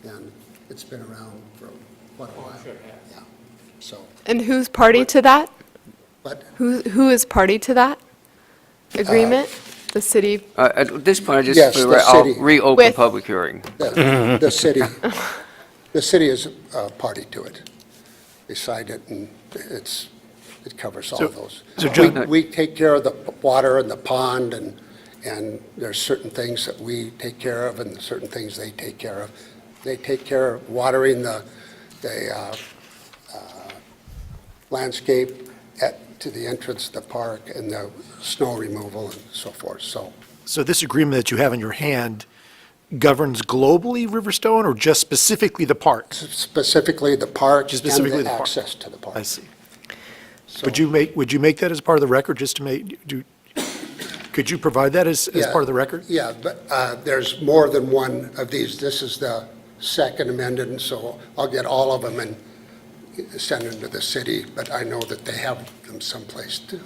and it's been around for quite a while. Yeah. So, And who's party to that? but Who is party to that agreement? The city? At this point, I just, Yes, the I'll city. reopen With- public hearing. the city, the city is party to it. They signed it, and it covers all those. so John- We take care of the water and the pond, and there's certain things that we take care of and certain things they take care of. They take care of watering the landscape to the entrance of the park and the snow removal and so forth, so. So this agreement that you have in your hand governs globally Riverstone or just specifically the park? Specifically the park Just and specifically the the park. access to the park. I see. So- Would you make that as part of the record, just to could you provide that as Yeah. part of the record? Yeah, but there's more than one of these. This is the second amended, and so I'll get all of them and send them to the city, but I know that they have them someplace too.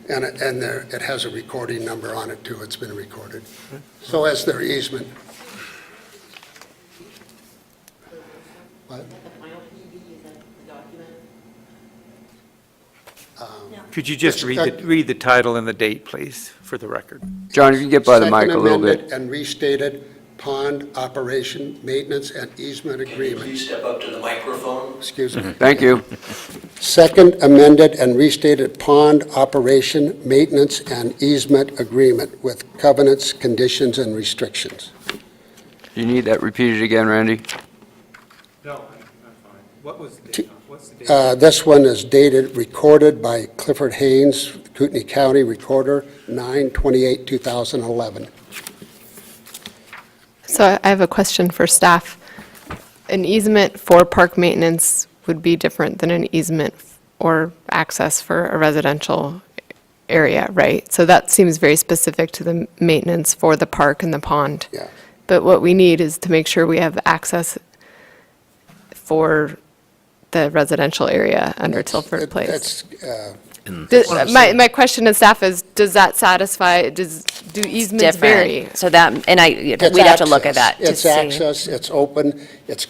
And it has a recording number on it too. It's been recorded. So as their easement. What? Could you just It's- read the title and the date, please, for the record? John, if you can get by the mic a little Second bit. amended and restated pond operation, maintenance, and easement agreements. Please step up to the microphone. Excuse me. Thank you. Second amended and restated pond operation, maintenance, and easement agreement with covenants, conditions, and restrictions. You need that repeated again, Randy? No, I'm fine. What was the date? What's the date? This one is dated, recorded by Clifford Haynes, Kootenai County Recorder, 9/28/2011. So I have a question for staff. An easement for park maintenance would be different than an easement or access for a residential area, right? So that seems very specific to the maintenance for the park and the pond. Yeah. But what we need is to make sure we have access for the residential area under Tilford Place. That's, My question to staff is, does that satisfy, do easements vary? Different. So that, and It's we'd have to look at access. that to It's see. access, it's open, it's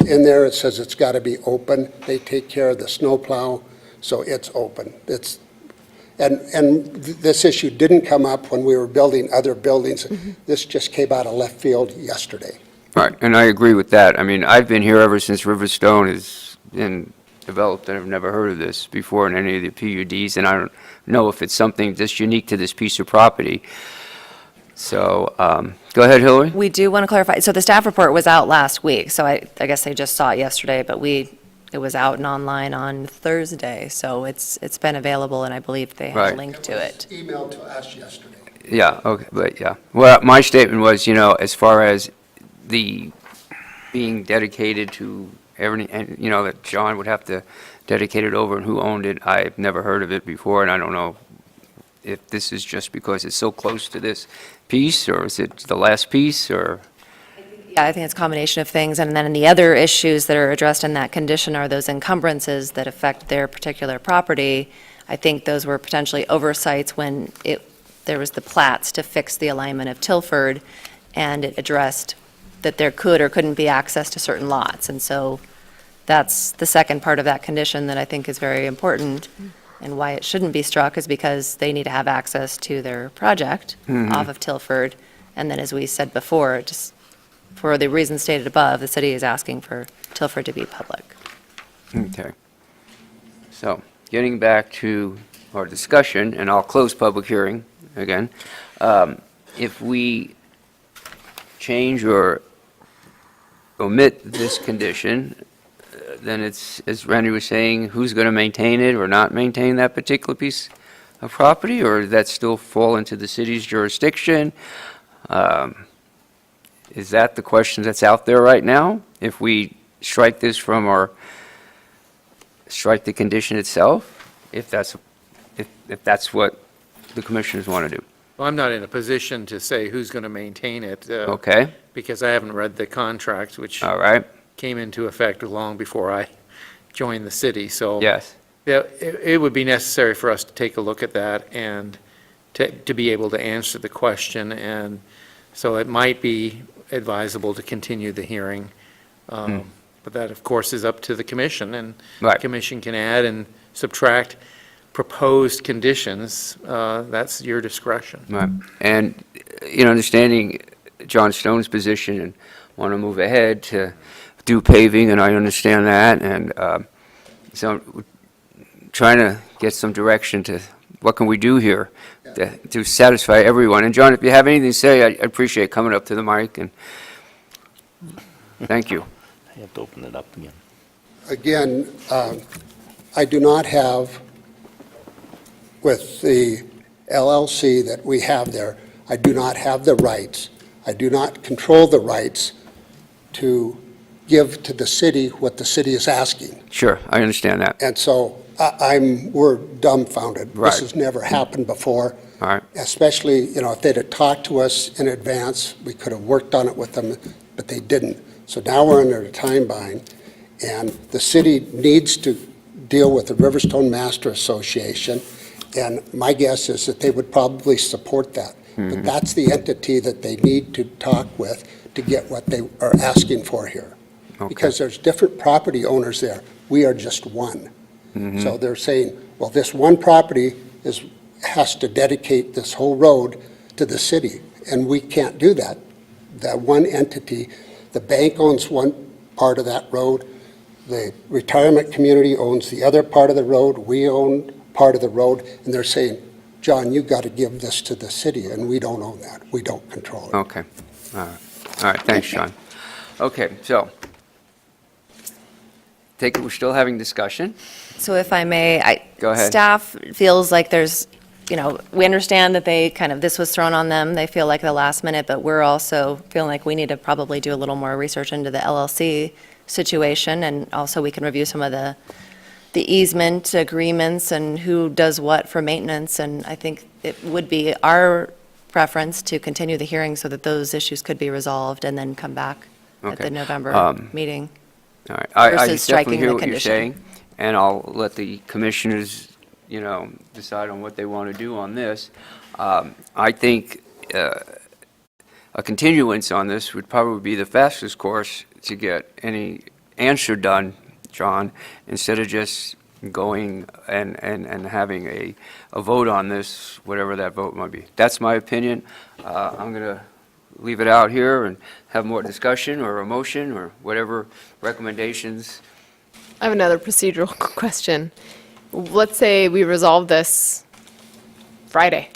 in there, it says it's got to be open. They take care of the snowplow, so it's open. And this issue didn't come up when we were building other buildings. This just came out of left field yesterday. Right, and I agree with that. I mean, I've been here ever since Riverstone has been developed, and I've never heard of this before in any of the PUDs, and I don't know if it's something just unique to this piece of property. So, go ahead, Hillary. We do want to clarify, so the staff report was out last week, so I guess I just saw it yesterday, but it was out and online on Thursday, so it's been available, and I believe they have Right. a link to it. Emailed to us yesterday. Yeah, okay, but yeah. Well, my statement was, as far as the being dedicated to everything, and, that John would have to dedicate it over and who owned it, I've never heard of it before, and I don't know if this is just because it's so close to this piece, or is it the last piece, or? Yeah, I think it's a combination of things, and then the other issues that are addressed in that condition are those encumbrances that affect their particular property. I think those were potentially oversights when there was the plats to fix the alignment of Tilford, and it addressed that there could or couldn't be access to certain lots. And so that's the second part of that condition that I think is very important, and why it shouldn't be struck is because they need to have access to their project off of Tilford. And then, as we said before, just for the reasons stated above, the city is asking for Tilford to be public. Okay. So, getting back to our discussion, and I'll close public hearing again. If we change or omit this condition, then it's, as Randy was saying, who's going to maintain it or not maintain that particular piece of property, or does that still fall into the city's jurisdiction? Is that the question that's out there right now? If we strike this from strike the condition itself, if that's what the commissioners want to do? Well, I'm not in a position to say who's going to maintain it. Okay, Because I haven't read the contract, which all right, came into effect long before I joined the city, so. yes. Yeah, it would be necessary for us to take a look at that and to be able to answer the question, and so it might be advisable to continue the hearing. But that, of course, is up to the commission, and the Right. commission can add and subtract proposed conditions. That's your discretion. Right. And, understanding John Stone's position and want to move ahead to do paving, and I understand that, and so trying to get some direction to what can we do here to satisfy everyone. And John, if you have anything to say, I appreciate coming up to the mic, and thank you. I have to open it up again. Again, I do not have, with the LLC that we have there, I do not have the rights, I do not control the rights to give to the city what the city is asking. Sure, I understand that. And so we're dumbfounded. Right. This has never happened before. All right. Especially, if they'd have talked to us in advance, we could have worked on it with them, but they didn't. So now we're under a time bind, and the city needs to deal with the Riverstone Master Association, and my guess is that they would probably support that. But that's the entity that they need to talk with to get what they are asking for here. Okay. Because there's different property owners there. We are just one. Mm-hmm. So they're saying, well, this one property has to dedicate this whole road to the city, and we can't do that. That one entity, the bank owns one part of that road, the retirement community owns the other part of the road, we own part of the road, and they're saying, John, you've got to give this to the city, and we don't own that. We don't control it. Okay, all right, thanks, John. Okay, so, take it, we're still having discussion. So if I may, Go ahead. Staff feels like there's, we understand that this was thrown on them, they feel like the last minute, but we're also feeling like we need to probably do a little more research into the LLC situation, and also we can review some of the easement agreements and who does what for maintenance, and I think it would be our preference to continue the hearing so that those issues could be resolved and then come back at Okay. the November meeting. All right, I Versus definitely striking hear the what you're condition. saying, and I'll let the commissioners, decide on what they want to do on this. I think a continuance on this would probably be the fastest course to get any answer done, John, instead of just going and having a vote on this, whatever that vote might be. That's my opinion. I'm going to leave it out here and have more discussion or a motion or whatever recommendations. I have another procedural question. Let's say we resolve this Friday.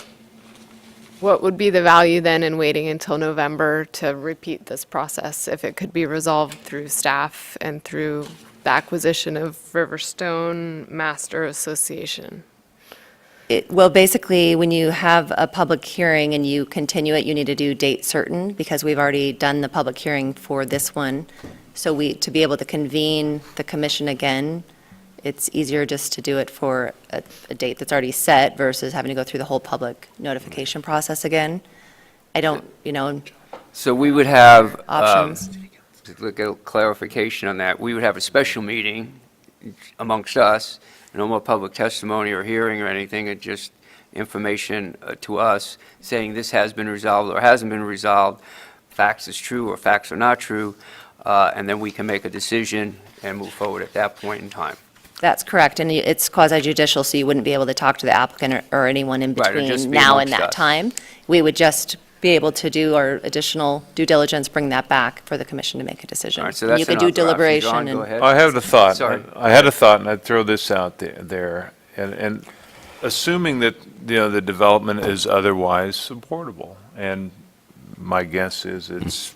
What would be the value then in waiting until November to repeat this process if it could be resolved through staff and through the acquisition of Riverstone Master Association? Well, basically, when you have a public hearing and you continue it, you need to do date certain, because we've already done the public hearing for this one. So to be able to convene the commission again, it's easier just to do it for a date that's already set versus having to go through the whole public notification process again. I don't, So we would have, options. to look at clarification on that, we would have a special meeting amongst us, no more public testimony or hearing or anything, it's just information to us saying this has been resolved or hasn't been resolved, facts is true or facts are not true, and then we can make a decision and move forward at that point in time. That's correct, and it's quasi-judicial, so you wouldn't be able to talk to the applicant or anyone in Right, it'd just between be now and amongst that us. time. We would just be able to do our additional due diligence, bring that back for the commission to make a decision. All right, so And that's you could an do option. John, deliberation go and. ahead. I have a thought. Sorry. I had a thought, and I'd throw this out there. And assuming that, the development is otherwise supportable, and my guess is it's,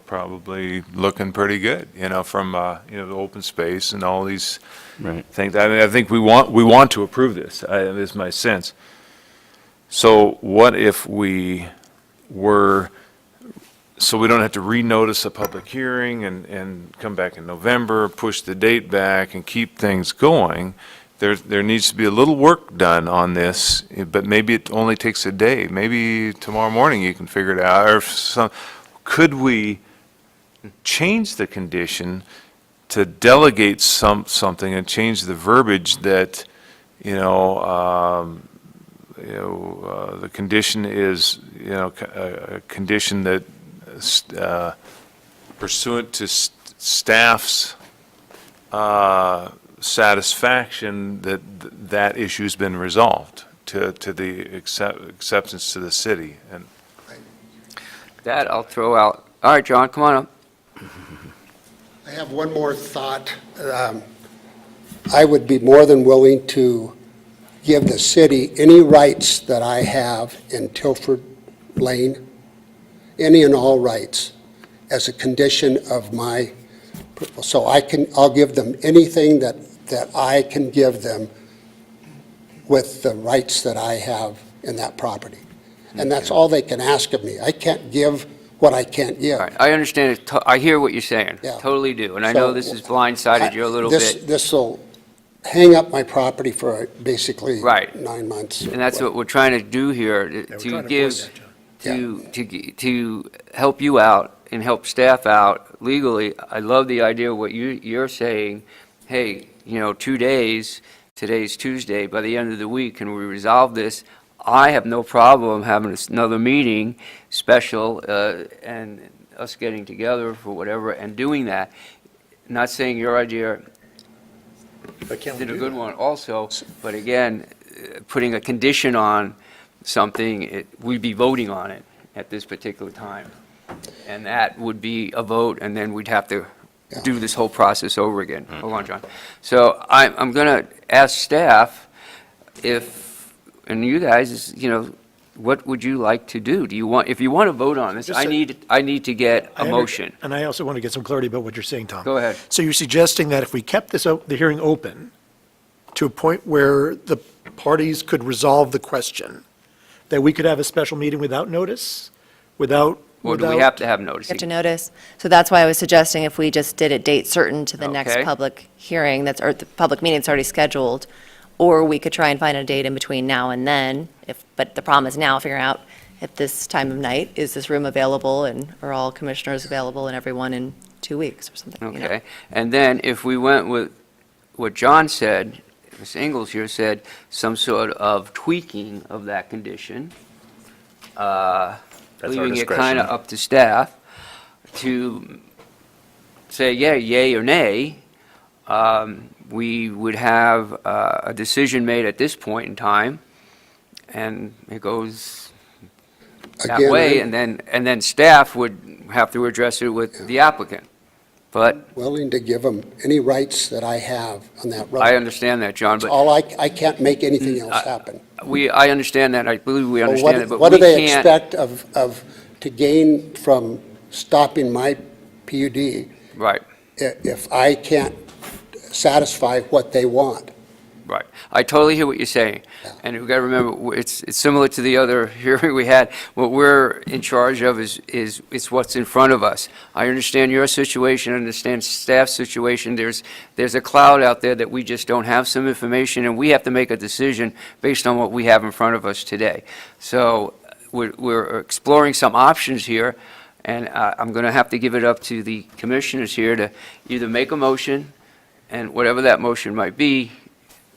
probably looking pretty good, from, the open space and all these things. I mean, I think we want to approve this, is my sense. So what if we were, so we don't have to renotice a public hearing and come back in November, push the date back and keep things going, there needs to be a little work done on this, but maybe it only takes a day. Maybe tomorrow morning you can figure it out, or could we change the condition to delegate something and change the verbiage that, the condition is, a condition that pursuant to staff's satisfaction that issue's been resolved to the acceptance to the city. And That I'll throw out. All right, John, come on up. I have one more thought. I would be more than willing to give the city any rights that I have in Tilford Lane, any and all rights, as a condition of my, so I'll give them anything that I can give them with the rights that I have in that property. And that's all they can ask of me. I can't give what I can't give. All right, I understand it. I hear what you're saying. Yeah. Totally do. And I know this has blindsided you a little bit. This will hang up my property for basically Right. 9 months. And that's what we're trying to do here, to give, to help you out and help staff out legally. I love the idea of what you're saying. Hey, 2 days, today's Tuesday, by the end of the week, can we resolve this? I have no problem having another meeting, special, and us getting together for whatever and doing that. Not saying your idea did a good one also, but again, putting a condition on something, we'd be voting on it at this particular time. And that would be a vote, and then we'd have to do this whole process over again. Hold on, John. So I'm going to ask staff and you guys, what would you like to do? If you want to vote on this, I need to get a motion. And I also want to get some clarity about what you're saying, Tom. Go ahead. So you're suggesting that if we kept the hearing open to a point where the parties could resolve the question, that we could have a special meeting without notice? Or do we have to have notice? You have to notice. So that's why I was suggesting if we just did a date certain to the next Okay. public hearing, or the public meeting that's already scheduled, or we could try and find a date in between now and then. But the problem is now figuring out at this time of night, is this room available, and are all commissioners available, and everyone in 2 weeks or something? Okay. And then if we went with what John said, Ms. Ingles here said, some sort of tweaking of that condition, leaving it kind of up to staff to say, yay or nay, we would have a decision made at this point in time, and it goes that Again, way, and then staff would have to address it with the applicant. But Willing to give them any rights that I have on that road. I understand that, John, but I can't make anything else happen. I understand that, I believe we Well, understand it, but what do we they can't. expect to gain from stopping my PUD Right, if I can't satisfy what they want? right. I totally hear what you're saying. And we've got to remember, it's similar to the other hearing we had. What we're in charge of is what's in front of us. I understand your situation, I understand staff's situation. There's a cloud out there that we just don't have some information, and we have to make a decision based on what we have in front of us today. So we're exploring some options here, and I'm going to have to give it up to the commissioners here to either make a motion, and whatever that motion might be,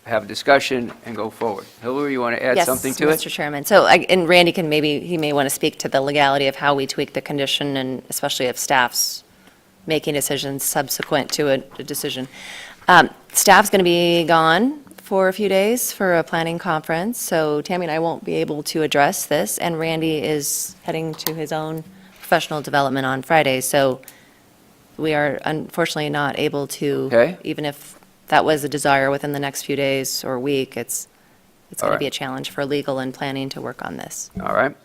have a discussion and go forward. Hillary, you want to add something to it? Yes, Mr. Chairman. So, and Randy he may want to speak to the legality of how we tweak the condition, and especially if staff's making decisions subsequent to a decision. Staff's going to be gone for a few days for a planning conference, so Tammy and I won't be able to address this, and Randy is heading to his own professional development on Friday, so we are unfortunately not able to, Okay. even if that was a desire within the next few days or week, it's All going to right. be a challenge for legal and planning to work on this. All right.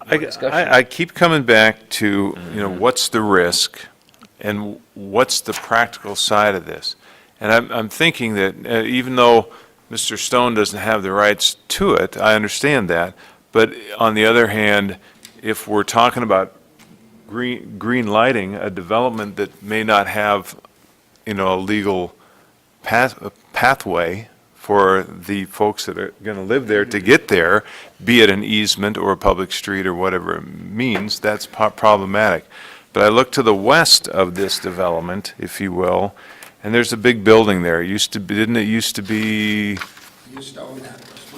I keep coming back to, what's the risk and what's the practical side of this? And I'm thinking that even though Mr. Stone doesn't have the rights to it, I understand that. But on the other hand, if we're talking about green lighting, a development that may not have, a legal pathway for the folks that are going to live there to get there, be it an easement or a public street or whatever it means, that's problematic. But I look to the west of this development, if you will, and there's a big building there. It used to be, didn't it used to be? Used to own that, was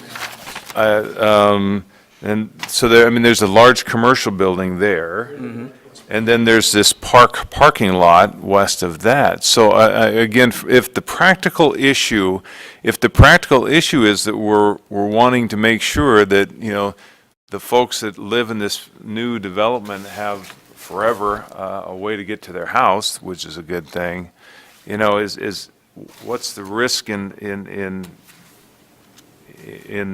my house. And so there, I mean, there's a large commercial building there. And then there's this parking lot west of that. So again, if the practical issue is that we're wanting to make sure that, you know, the folks that live in this new development have forever a way to get to their house, which is a good thing, you know, is what's the risk in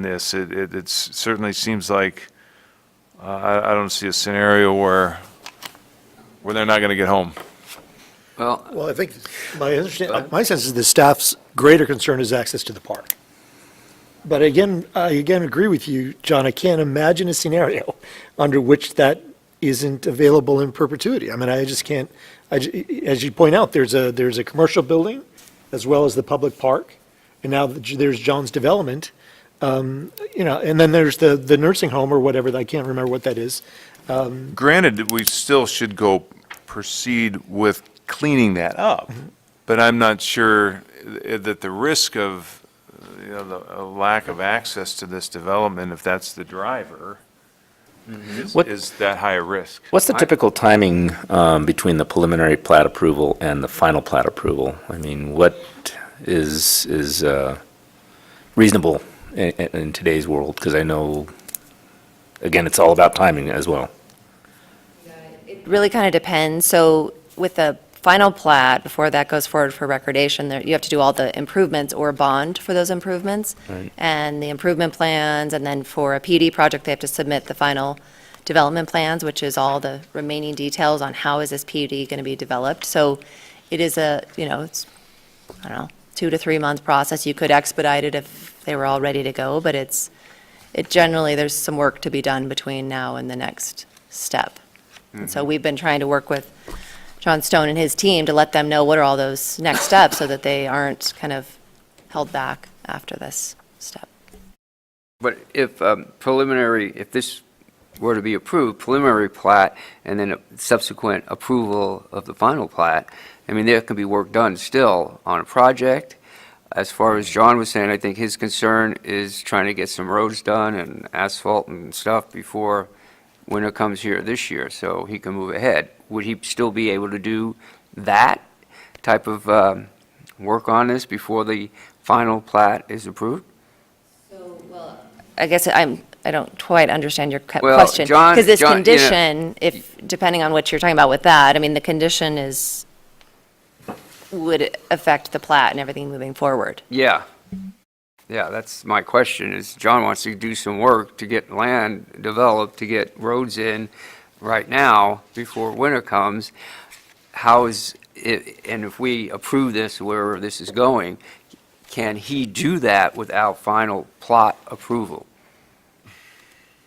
this? It certainly seems like I don't see a scenario where they're not going to get home. Well, I think my sense is the staff's greater concern is access to the park. But again, I agree with you, John. I can't imagine a scenario under which that isn't available in perpetuity. I mean, I just can't, as you point out, there's a commercial building as well as the public park. And now there's John's development, you know, and then there's the nursing home or whatever, I can't remember what that is. Granted, we still should proceed with cleaning that up, but I'm not sure that the risk of, you know, the lack of access to this development, if that's the driver, is that high a risk. What's the typical timing between the preliminary plat approval and the final plat approval? I mean, what is reasonable in today's world? Because I know, again, it's all about timing as well. It really kind of depends. So with the final plat, before that goes forward for recordation, you have to do all the improvements or bond for those improvements. Right. And the improvement plans, and then for a PD project, they have to submit the final development plans, which is all the remaining details on how is this PD going to be developed. So it is it's, I don't know, 2 to 3 month process. You could expedite it if they were all ready to go, but it generally, there's some work to be done between now and the next step. And so we've been trying to work with John Stone and his team to let them know what are all those next steps so that they aren't kind of held back after this step. But if if this were to be approved, preliminary plat, and then a subsequent approval of the final plat, I mean, there can be work done still on a project. As far as John was saying, I think his concern is trying to get some roads done and asphalt and stuff before winter comes here this year, so he can move ahead. Would he still be able to do that type of work on this before the final plat is approved? I guess I don't quite understand your Well, question. John- Because this John, condition, depending on what you're talking about with that, I mean, the condition would affect the plat and everything moving forward. Yeah. Yeah, that's my question, is John wants to do some work to get land developed, to get roads in right now before winter comes. How is it, and if we approve this, wherever this is going, can he do that without final plot approval?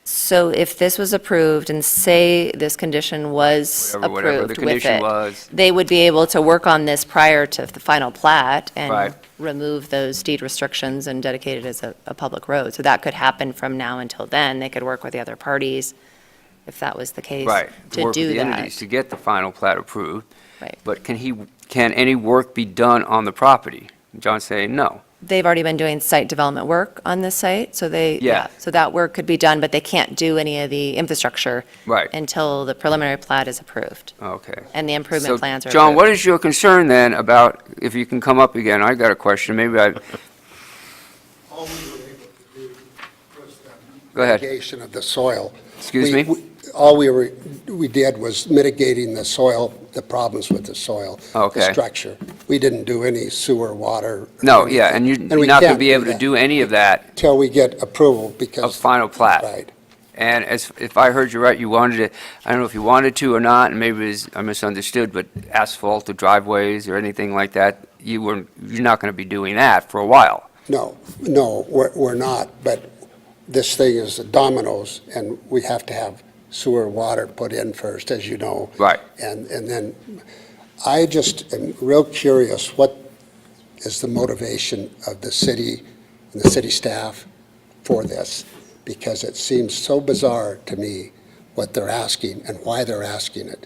So if this was approved, and say this condition was Whatever the approved with condition it, was. they would be able to work on this prior to the final plat Right. and remove those deed restrictions and dedicate it as a public road. So that could happen from now until then. They could work with the other parties, if that was the case, Right. to Work with do the that. entities to get the final plat approved. Right. But can any work be done on the property? John's saying no. They've already been doing site development work on this site, so Yeah. so that work could be done, but they can't do any of the infrastructure Right. until the preliminary plat is approved. Okay. And the improvement plans are John, approved. what is your concern then about, if you can come up again, I got a question, maybe I, go ahead. Mitigation of the soil. Excuse me? All we did was mitigating the soil, the problems with the soil. Okay. The structure. We didn't do any sewer, water. No, yeah, and you're we not going to can't be able to that do any of that Till we get approval because. of final plat. Right. And if I heard you right, you wanted to, I don't know if you wanted to or not, and maybe I misunderstood, but asphalt the driveways or anything like that, you're not going to be doing that for a while. No, we're not, but this thing is dominoes, and we have to have sewer water put in first, as you know. Right. And then, I just am real curious, what is the motivation of the city and the city staff for this, because it seems so bizarre to me what they're asking and why they're asking it.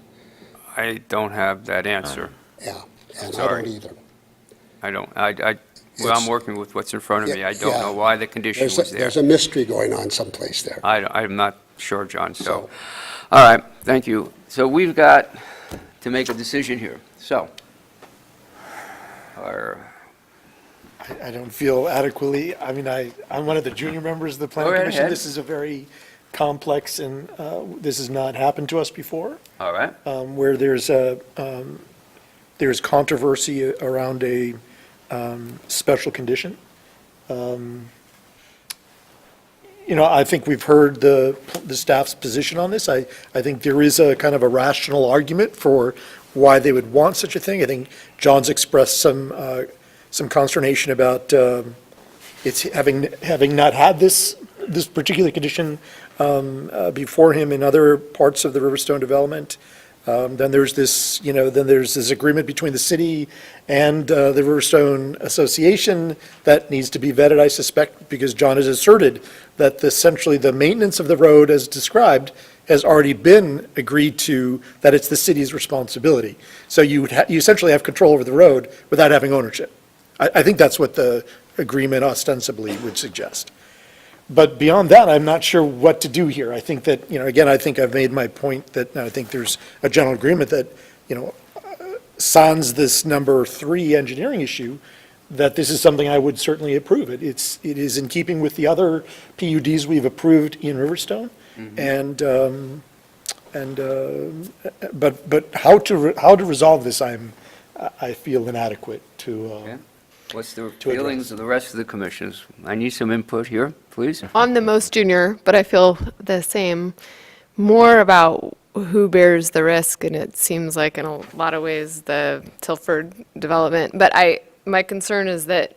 I don't have that answer. Yeah, and I Sorry. don't either. I don't, well, I'm working with what's in front of me. I don't Yeah. know why the condition was there. There's a mystery going on someplace there. I'm not sure, John, so, all right, thank you. So we've got to make a decision here, so. I don't feel adequately, I mean, I'm one of the junior members of the Go planning right commission. ahead. This is a very complex and this has not happened to us before. All right, Where there's controversy around a special condition. I think we've heard the staff's position on this. I think there is a kind of a rational argument for why they would want such a thing. I think John's expressed some consternation about it's having not had this particular condition before him in other parts of the Riverstone development. Then there's this agreement between the city and the Riverstone Association that needs to be vetted, I suspect, because John has asserted that essentially the maintenance of the road as described has already been agreed to, that it's the city's responsibility. So you essentially have control over the road without having ownership. I think that's what the agreement ostensibly would suggest. But beyond that, I'm not sure what to do here. I think that, again, I think I've made my point that I think there's a general agreement that, sans this number 3 engineering issue, that this is something I would certainly approve. It is in keeping with the other PUDs we've approved in Riverstone. But how to resolve this, I feel inadequate to. Okay. What's the feelings of the rest of the commissioners? I need some input here, please. On the most junior, but I feel the same, more about who bears the risk, and it seems like in a lot of ways the Tilford development. But my concern is that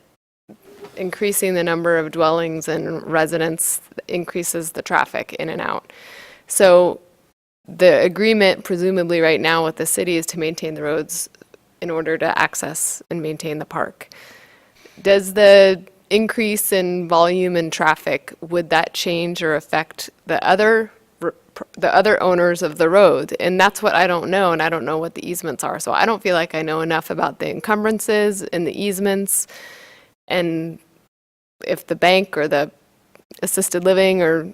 increasing the number of dwellings and residents increases the traffic in and out. So the agreement presumably right now with the city is to maintain the roads in order to access and maintain the park. Does the increase in volume and traffic, would that change or affect the other owners of the road? And that's what I don't know, and I don't know what the easements are. So I don't feel like I know enough about the encumbrances and the easements, and if the bank or the assisted living, or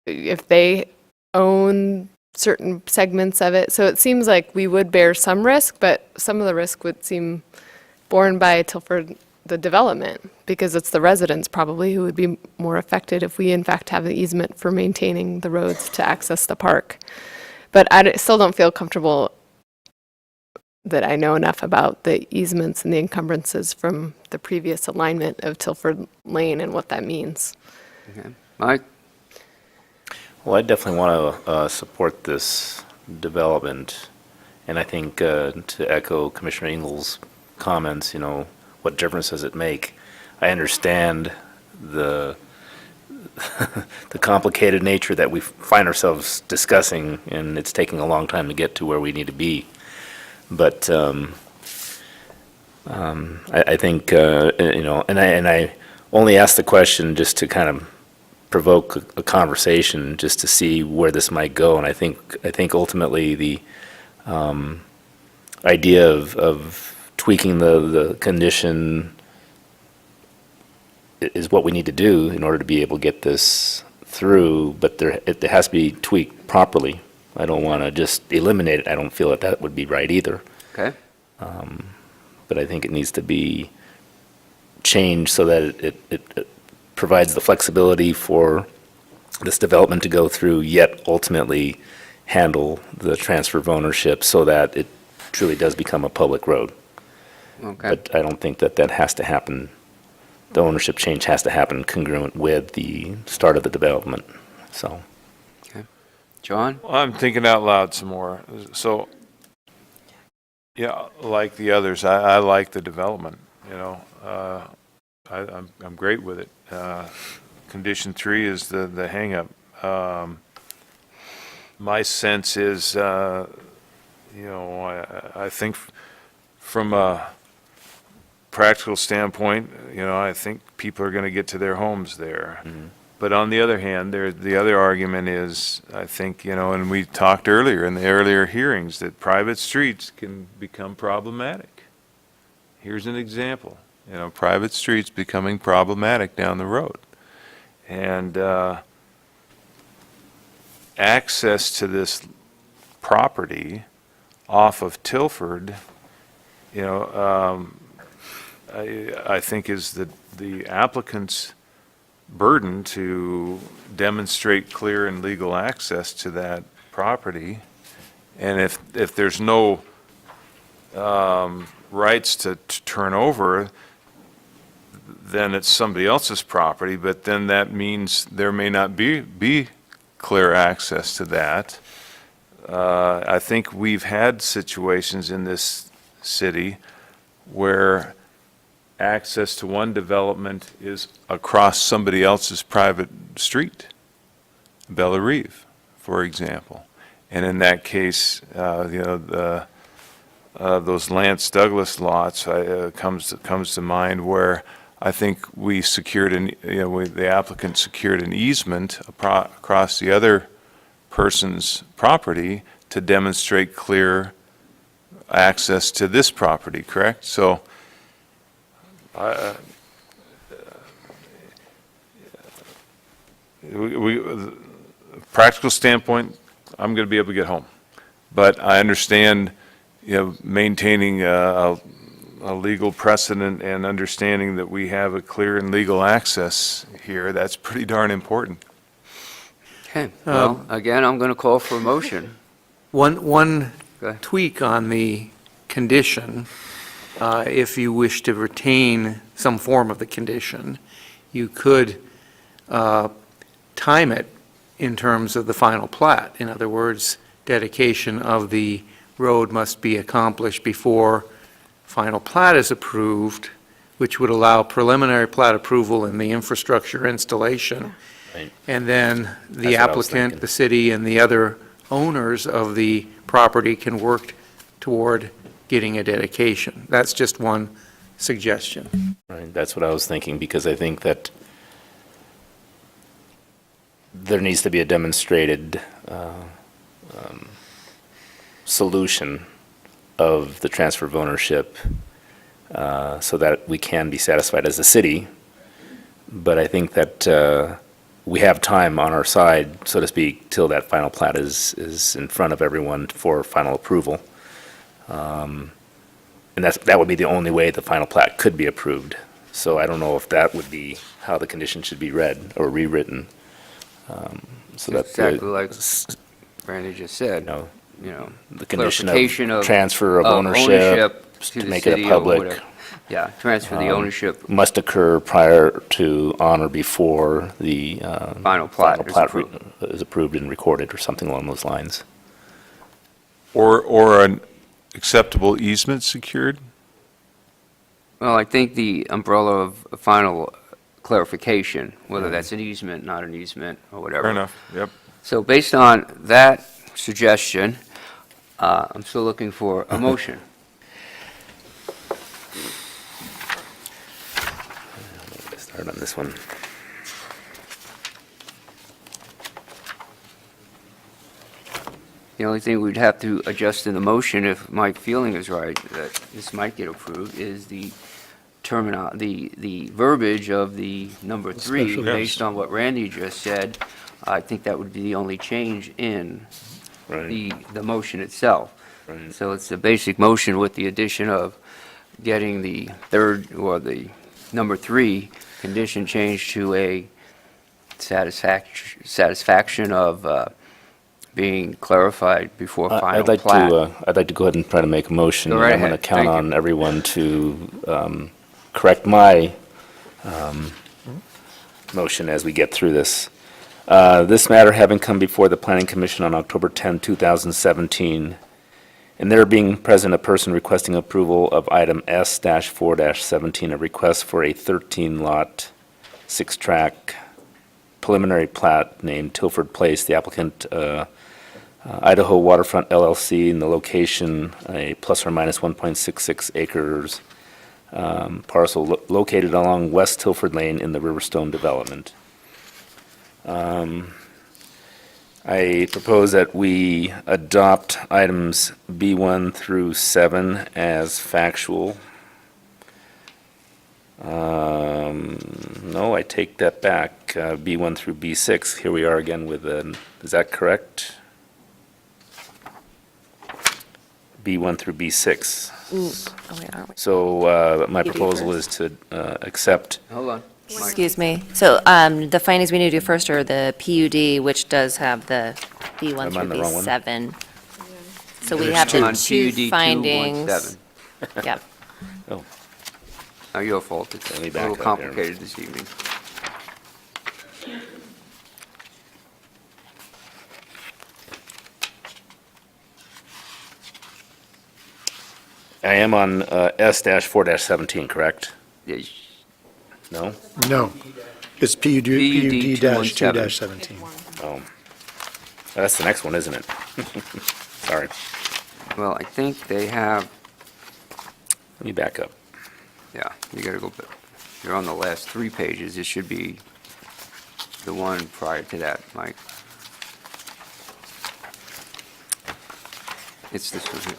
if they own certain segments of it. So it seems like we would bear some risk, but some of the risk would seem borne by Tilford, the development, because it's the residents probably who would be more affected if we in fact have the easement for maintaining the roads to access the park. But I still don't feel comfortable that I know enough about the easements and the encumbrances from the previous alignment of Tilford Lane and what that means. Okay. Mike? Well, I definitely want to support this development, and I think to echo Commissioner Ingles' comments, what difference does it make? I understand the the complicated nature that we find ourselves discussing, and it's taking a long time to get to where we need to be. But I think and I only asked the question just to kind of provoke a conversation, just to see where this might go. And I think ultimately the idea of tweaking the condition is what we need to do in order to be able to get this through, but it has to be tweaked properly. I don't want to just eliminate it. I don't feel that would be right either. Okay. But I think it needs to be changed so that it provides the flexibility for this development to go through, yet ultimately handle the transfer of ownership so that it truly does become a public road. Okay. But I don't think that has to happen. The ownership change has to happen congruent with the start of the development, so. Okay. John? Well, I'm thinking out loud some more. So, yeah, like the others, I like the development, I'm great with it. Condition 3 is the hangup. My sense is, I think from a practical standpoint, I think people are going to get to their homes there. But on the other hand, the other argument is, I think, and we talked earlier in the earlier hearings, that private streets can become problematic. Here's an example, private streets becoming problematic down the road. And access to this property off of Tilford, I think is the applicant's burden to demonstrate clear and legal access to that property. And if there's no rights to turn over, then it's somebody else's property, but then that means there may not be clear access to that. I think we've had situations in this city where access to one development is across somebody else's private street, Bella Reeve, for example. And in that case, those Lance Douglas lots comes to mind, where I think we secured the applicant secured an easement across the other person's property to demonstrate clear access to this property, correct? So, practical standpoint, I'm going to be able to get home. But I understand, maintaining a legal precedent and understanding that we have a clear and legal access here, that's pretty darn important. Okay, well, again, I'm going to call for a motion. One Go ahead. tweak on the condition, if you wish to retain some form of the condition, you could time it in terms of the final plat. In other words, dedication of the road must be accomplished before final plat is approved, which would allow preliminary plat approval in the infrastructure installation. Right. And then the That's what I was applicant, thinking. the city, and the other owners of the property can work toward getting a dedication. That's just one suggestion. Right, that's what I was thinking, because I think that there needs to be a demonstrated solution of the transfer of ownership so that we can be satisfied as a city. But I think that we have time on our side, so to speak, till that final plat is in front of everyone for final approval. And that would be the only way the final plat could be approved. So I don't know if that would be how the condition should be read or rewritten. So that Exactly like Randy just said, the condition clarification of transfer of ownership to to the make it city a or public. whatever. Yeah, transfer the ownership. Must occur prior to on or before the Final plat is approved. is approved and recorded, or something along those lines. Or an acceptable easement secured? Well, I think the umbrella of a final clarification, whether that's an easement, not an easement, or whatever. Fair enough, yep. So based on that suggestion, I'm still looking for a motion. Start on this one. The only thing we'd have to adjust in the motion, if my feeling is right, that this might get approved, is the the verbiage of the number 3, Special use. based on what Randy just said. I think that would be the only change in the motion itself. Right. So it's a basic motion with the addition of getting the third, or the number 3 condition changed to a satisfaction of being clarified before final plat. I'd like to go ahead and try to make a motion. Go right I'm going to ahead. count Thank on everyone to correct my motion as we get through this. This matter having come before the Planning Commission on October 10, 2017, and there being present a person requesting approval of item S-4-17, a request for a 13-lot, 6-track preliminary plat named Tilford Place, the applicant Idaho Waterfront LLC, in the location a plus or minus 1.66 acres parcel located along West Tilford Lane in the Riverstone development. I propose that we adopt items B1 through 7 as factual. No, I take that back. B1 through B6, here we are again with is that correct? B1 through B6. Oh, wait, aren't we? So my You do proposal is first. to accept. Hold on. Excuse me. So the findings we need to do first are the PUD, which does have the B1 I'm through on the wrong one. B7. So we There's have two. the On two PUD 2, 1, findings. 7. Yep. Oh, Not your fault. It's Let me a back little up here. complicated this evening. I am on S-4-17, correct? Yes. No? No. It's PUD dash 2 dash 17. Oh. That's the next one, isn't it? Sorry. Well, I think they have, Let me back up. yeah, you gotta go, you're on the last 3 pages. It should be the one prior to that, Mike. It's this one here.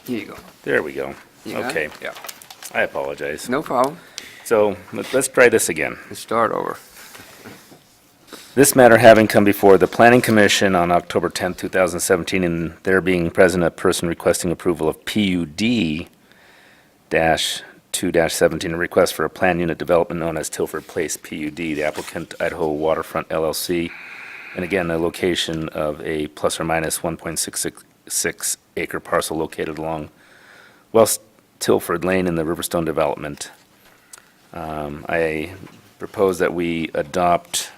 Here you go. There we go. You got Okay. it? Yeah. I apologize. No problem. So let's try this again. Let's start over. This matter having come before the Planning Commission on October 10th, 2017, and there being present a person requesting approval of PUD-2-17, a request for a planned unit development known as Tilford Place PUD, the applicant Idaho Waterfront LLC, and again, a location of a plus or minus 1.66 acre parcel located along West Tilford Lane in the Riverstone development. I propose that we adopt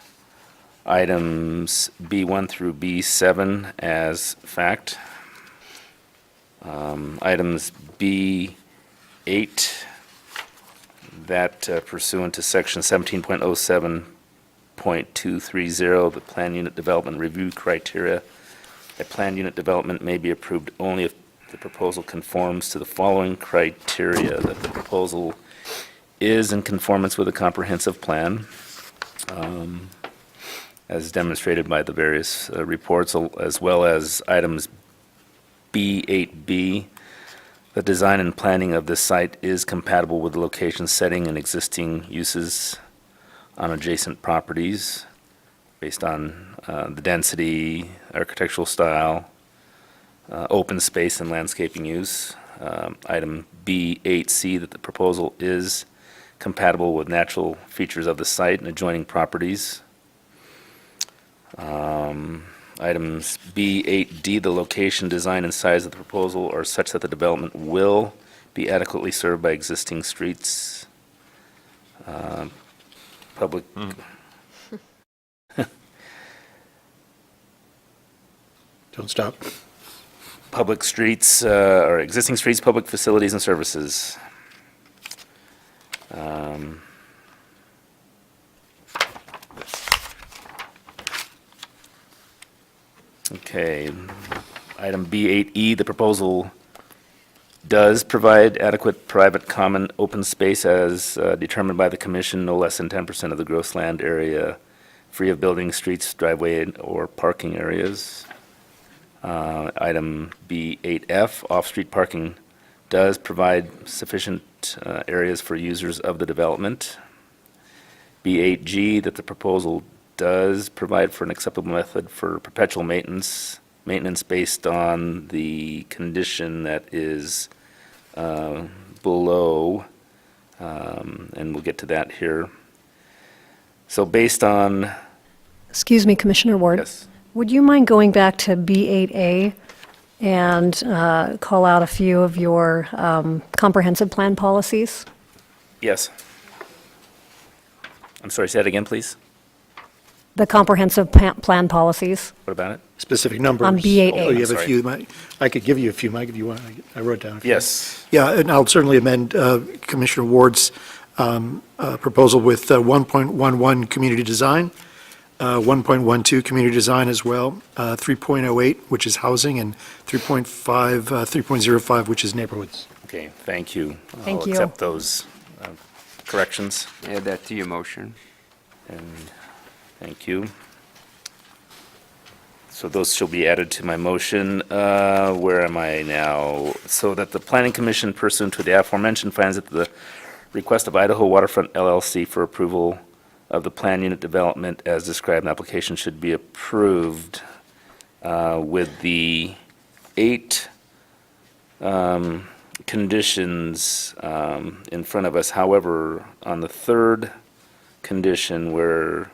items B1 through B7 as fact. Items B8, that pursuant to section 17.07.230, the plan unit development review criteria, a planned unit development may be approved only if the proposal conforms to the following criteria: that the proposal is in conformance with a comprehensive plan, as demonstrated by the various reports, as well as items B8B, the design and planning of this site is compatible with the location, setting, and existing uses on adjacent properties based on the density, architectural style, open space, and landscaping use. Item B8C, that the proposal is compatible with natural features of the site and adjoining properties. Items B8D, the location, design, and size of the proposal are such that the development will be adequately served by existing streets, public. Don't stop. Public streets, or existing streets, public facilities, and services. Okay, item B8E, the proposal does provide adequate private common open space as determined by the commission, no less than 10% of the gross land area, free of buildings, streets, driveway, or parking areas. Item B8F, off-street parking does provide sufficient areas for users of the development. B8G, that the proposal does provide for an acceptable method for perpetual maintenance based on the condition that is below, and we'll get to that here. So based on, Excuse me, Commissioner Ward. yes, Would you mind going back to B8A and call out a few of your comprehensive plan policies? yes. I'm sorry, say that again, please. The comprehensive plan policies What about it? Specific numbers. on B8A. Oh, you have a Sorry. few. I could give you a few, Mike, if you want. I wrote down a few. Yes. Yeah, and I'll certainly amend Commissioner Ward's proposal with 1.11 community design, 1.12, community design as well, 3.08, which is housing, and 3.05, which is neighborhoods. Okay, thank you. Thank I'll you. accept those corrections, Add that to your motion. and thank you. So those shall be added to my motion. Where am I now? So that the Planning Commission pursuant to the aforementioned finds that the request of Idaho Waterfront LLC for approval of the plan unit development as described in the application should be approved with the 8 conditions in front of us. However, on the third condition, where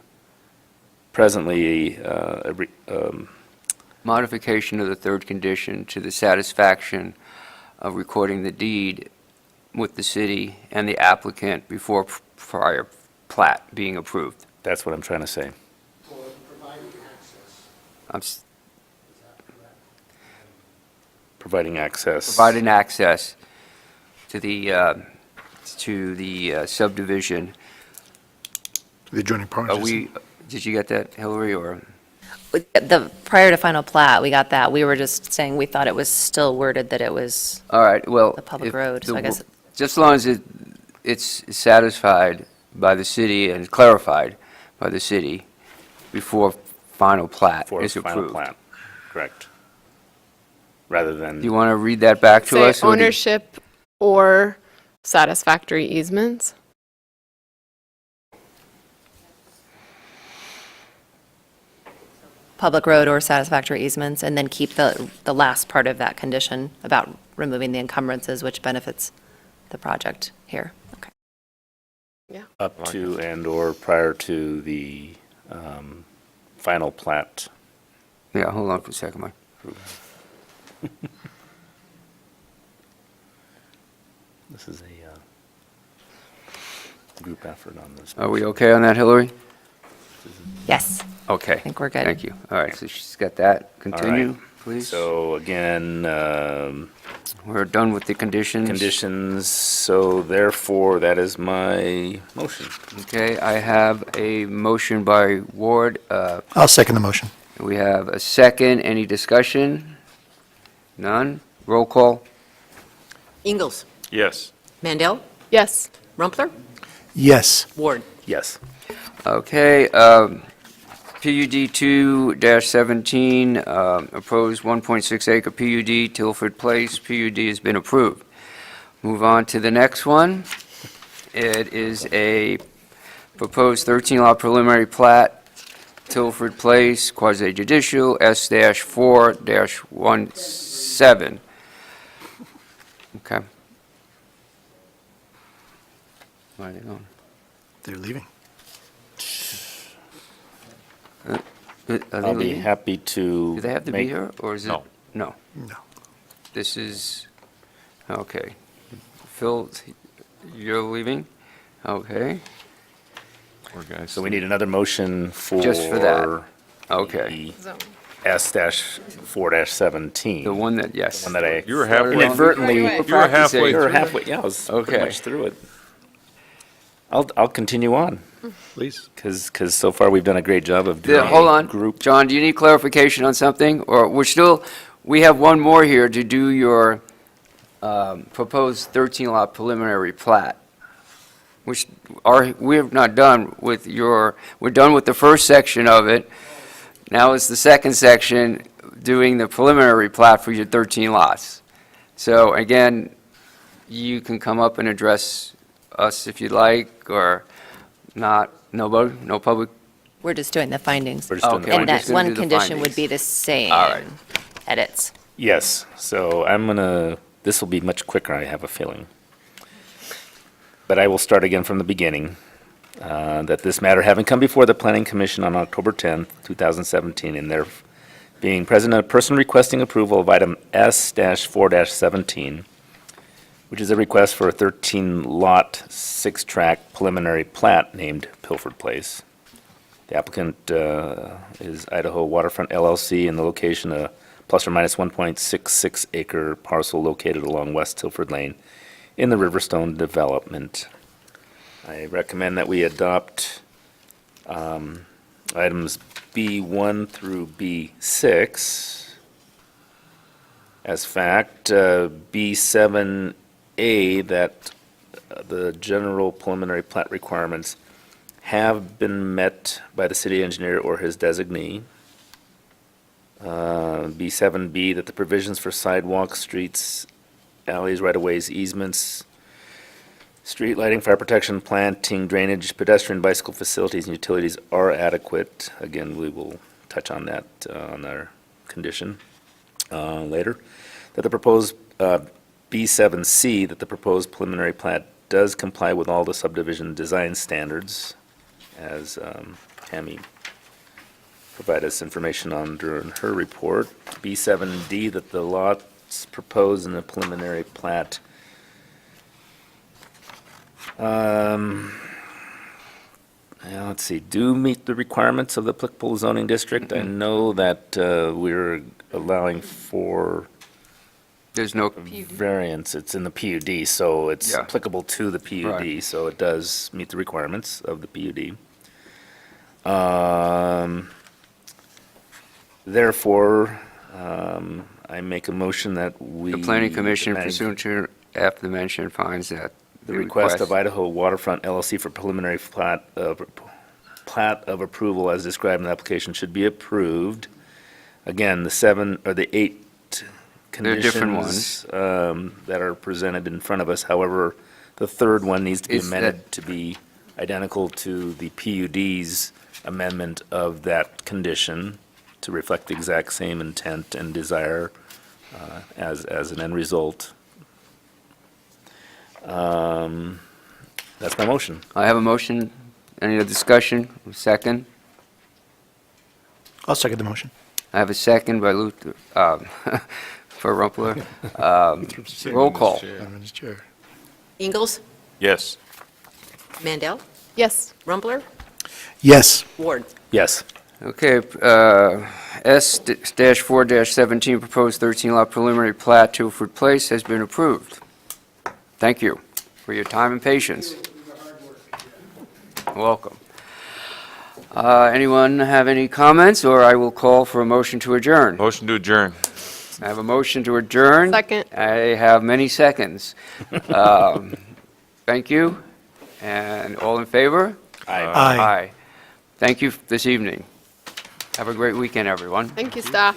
presently Modification of the third condition to the satisfaction of recording the deed with the city and the applicant before prior plat being approved. that's what I'm trying to say. I'm s- Providing access. Providing access to the subdivision. The adjoining Are parties. did you get that, Hillary, or? Prior to final plat, we got that. We were just saying we thought it was still worded that it was All right, well. the public if road, so the I guess. Just as long as it's satisfied by the city and clarified by the city before final plat For is final approved. plan, correct. Rather than. Do you want to read that back to us? Say or do you- ownership or satisfactory easements? Public road or satisfactory easements, and then keep the last part of that condition about removing the encumbrances, which benefits the project here. Okay. Up to and/or prior to the final plat. Yeah, hold on for a second, Mike. This is a group effort on this. Are we okay on that, Hillary? Yes. Okay. I think we're good. Thank you. All right, so she's got that. Continue, please. So again, We're done with the conditions. conditions, so therefore, that is my motion. Okay, I have a motion by Ward. I'll second the motion. We have a second. Any discussion? None? Roll call? Ingalls. Yes. Mandel. Yes. Rumpler. Yes. Ward. Yes. Okay, PUD 2-17, opposed 1.6 acre PUD, Tilford Place, PUD has been approved. Move on to the next one. It is a proposed 13-lot preliminary plat, Tilford Place, quasi-judicial, S-4-17. Okay. Where are they going? They're leaving. Are they I'll be leaving? happy to. Do they have to be make- here, or is it? No. No. No. This is, okay. Phil, you're leaving? Okay, Poor guys. So we need another motion for. Just for that. okay. the S-4-17. The one that, yes. One that I You were halfway. inadvertently. You were halfway You were through. halfway, yeah, I was pretty Okay. much through it. I'll continue on, Please. because so far we've done a great job of doing. Hold on. Group. John, do you need clarification on something? Or we have one more here to do your proposed 13-lot preliminary plat, which we're not done with we're done with the first section of it. Now it's the second section, doing the preliminary plat for your 13 lots. So again, you can come up and address us if you'd like, or not. Nobody? No public? We're just doing the findings. We're just doing the Okay, we're And that just gonna one do the condition would findings. be the same. All right. Edits. Yes, so this will be much quicker, I have a feeling. But I will start again from the beginning. That this matter having come before the Planning Commission on October 10th, 2017, and there being present a person requesting approval of item S-4-17, which is a request for a 13-lot, 6-tract preliminary plat named Pilford Place. The applicant is Idaho Waterfront LLC in the location of plus or minus 1.66 acre parcel located along West Tilford Lane in the Riverstone development. I recommend that we adopt items B1 through B6 as fact. B7A, that the general preliminary plat requirements have been met by the city engineer or his designee. B7B, that the provisions for sidewalks, streets, alleys, right-of-ways, easements, street lighting, fire protection, planting, drainage, pedestrian, bicycle facilities, and utilities are adequate. Again, we will touch on that on our condition later. That the proposed B7C, that the proposed preliminary plat does comply with all the subdivision design standards, as Tammy provided us information on during her report. B7D, that the lots proposed in the preliminary plat let's see, do meet the requirements of the applicable zoning district. I know that we're allowing for There's no, variance. It's in the PUD, so it's Yeah. applicable to the PUD, Right. so it does meet the requirements of the PUD. Therefore, I make a motion that we... the planning commission the pursuant to after the mention finds that The request of Idaho Waterfront LLC for preliminary plat of approval as described in the application should be approved. Again, the 8 They're different conditions that are presented in front of us. However, the third one needs to be Is that- amended to be identical to the PUD's amendment of that condition to reflect the exact same intent and desire as an end result. That's my motion. I have a motion. Any other discussion? Second? I'll second the motion. I have a second by Luther, for Rumpler. Roll call. Mr. Chair. Ingalls? Yes. Mandel? Yes. Rumpler? Yes. Ward? Yes. Okay, S-4-17, proposed 13-lot preliminary plat, Tilford Place, has been approved. Thank you for your time and patience. Welcome. Anyone have any comments, or I will call for a motion to adjourn? Motion to adjourn. I have a motion to adjourn. Second. I have many seconds. Thank you, and all in favor? Aye. Aye. Thank you this evening. Have a great weekend, everyone. Thank you, staff.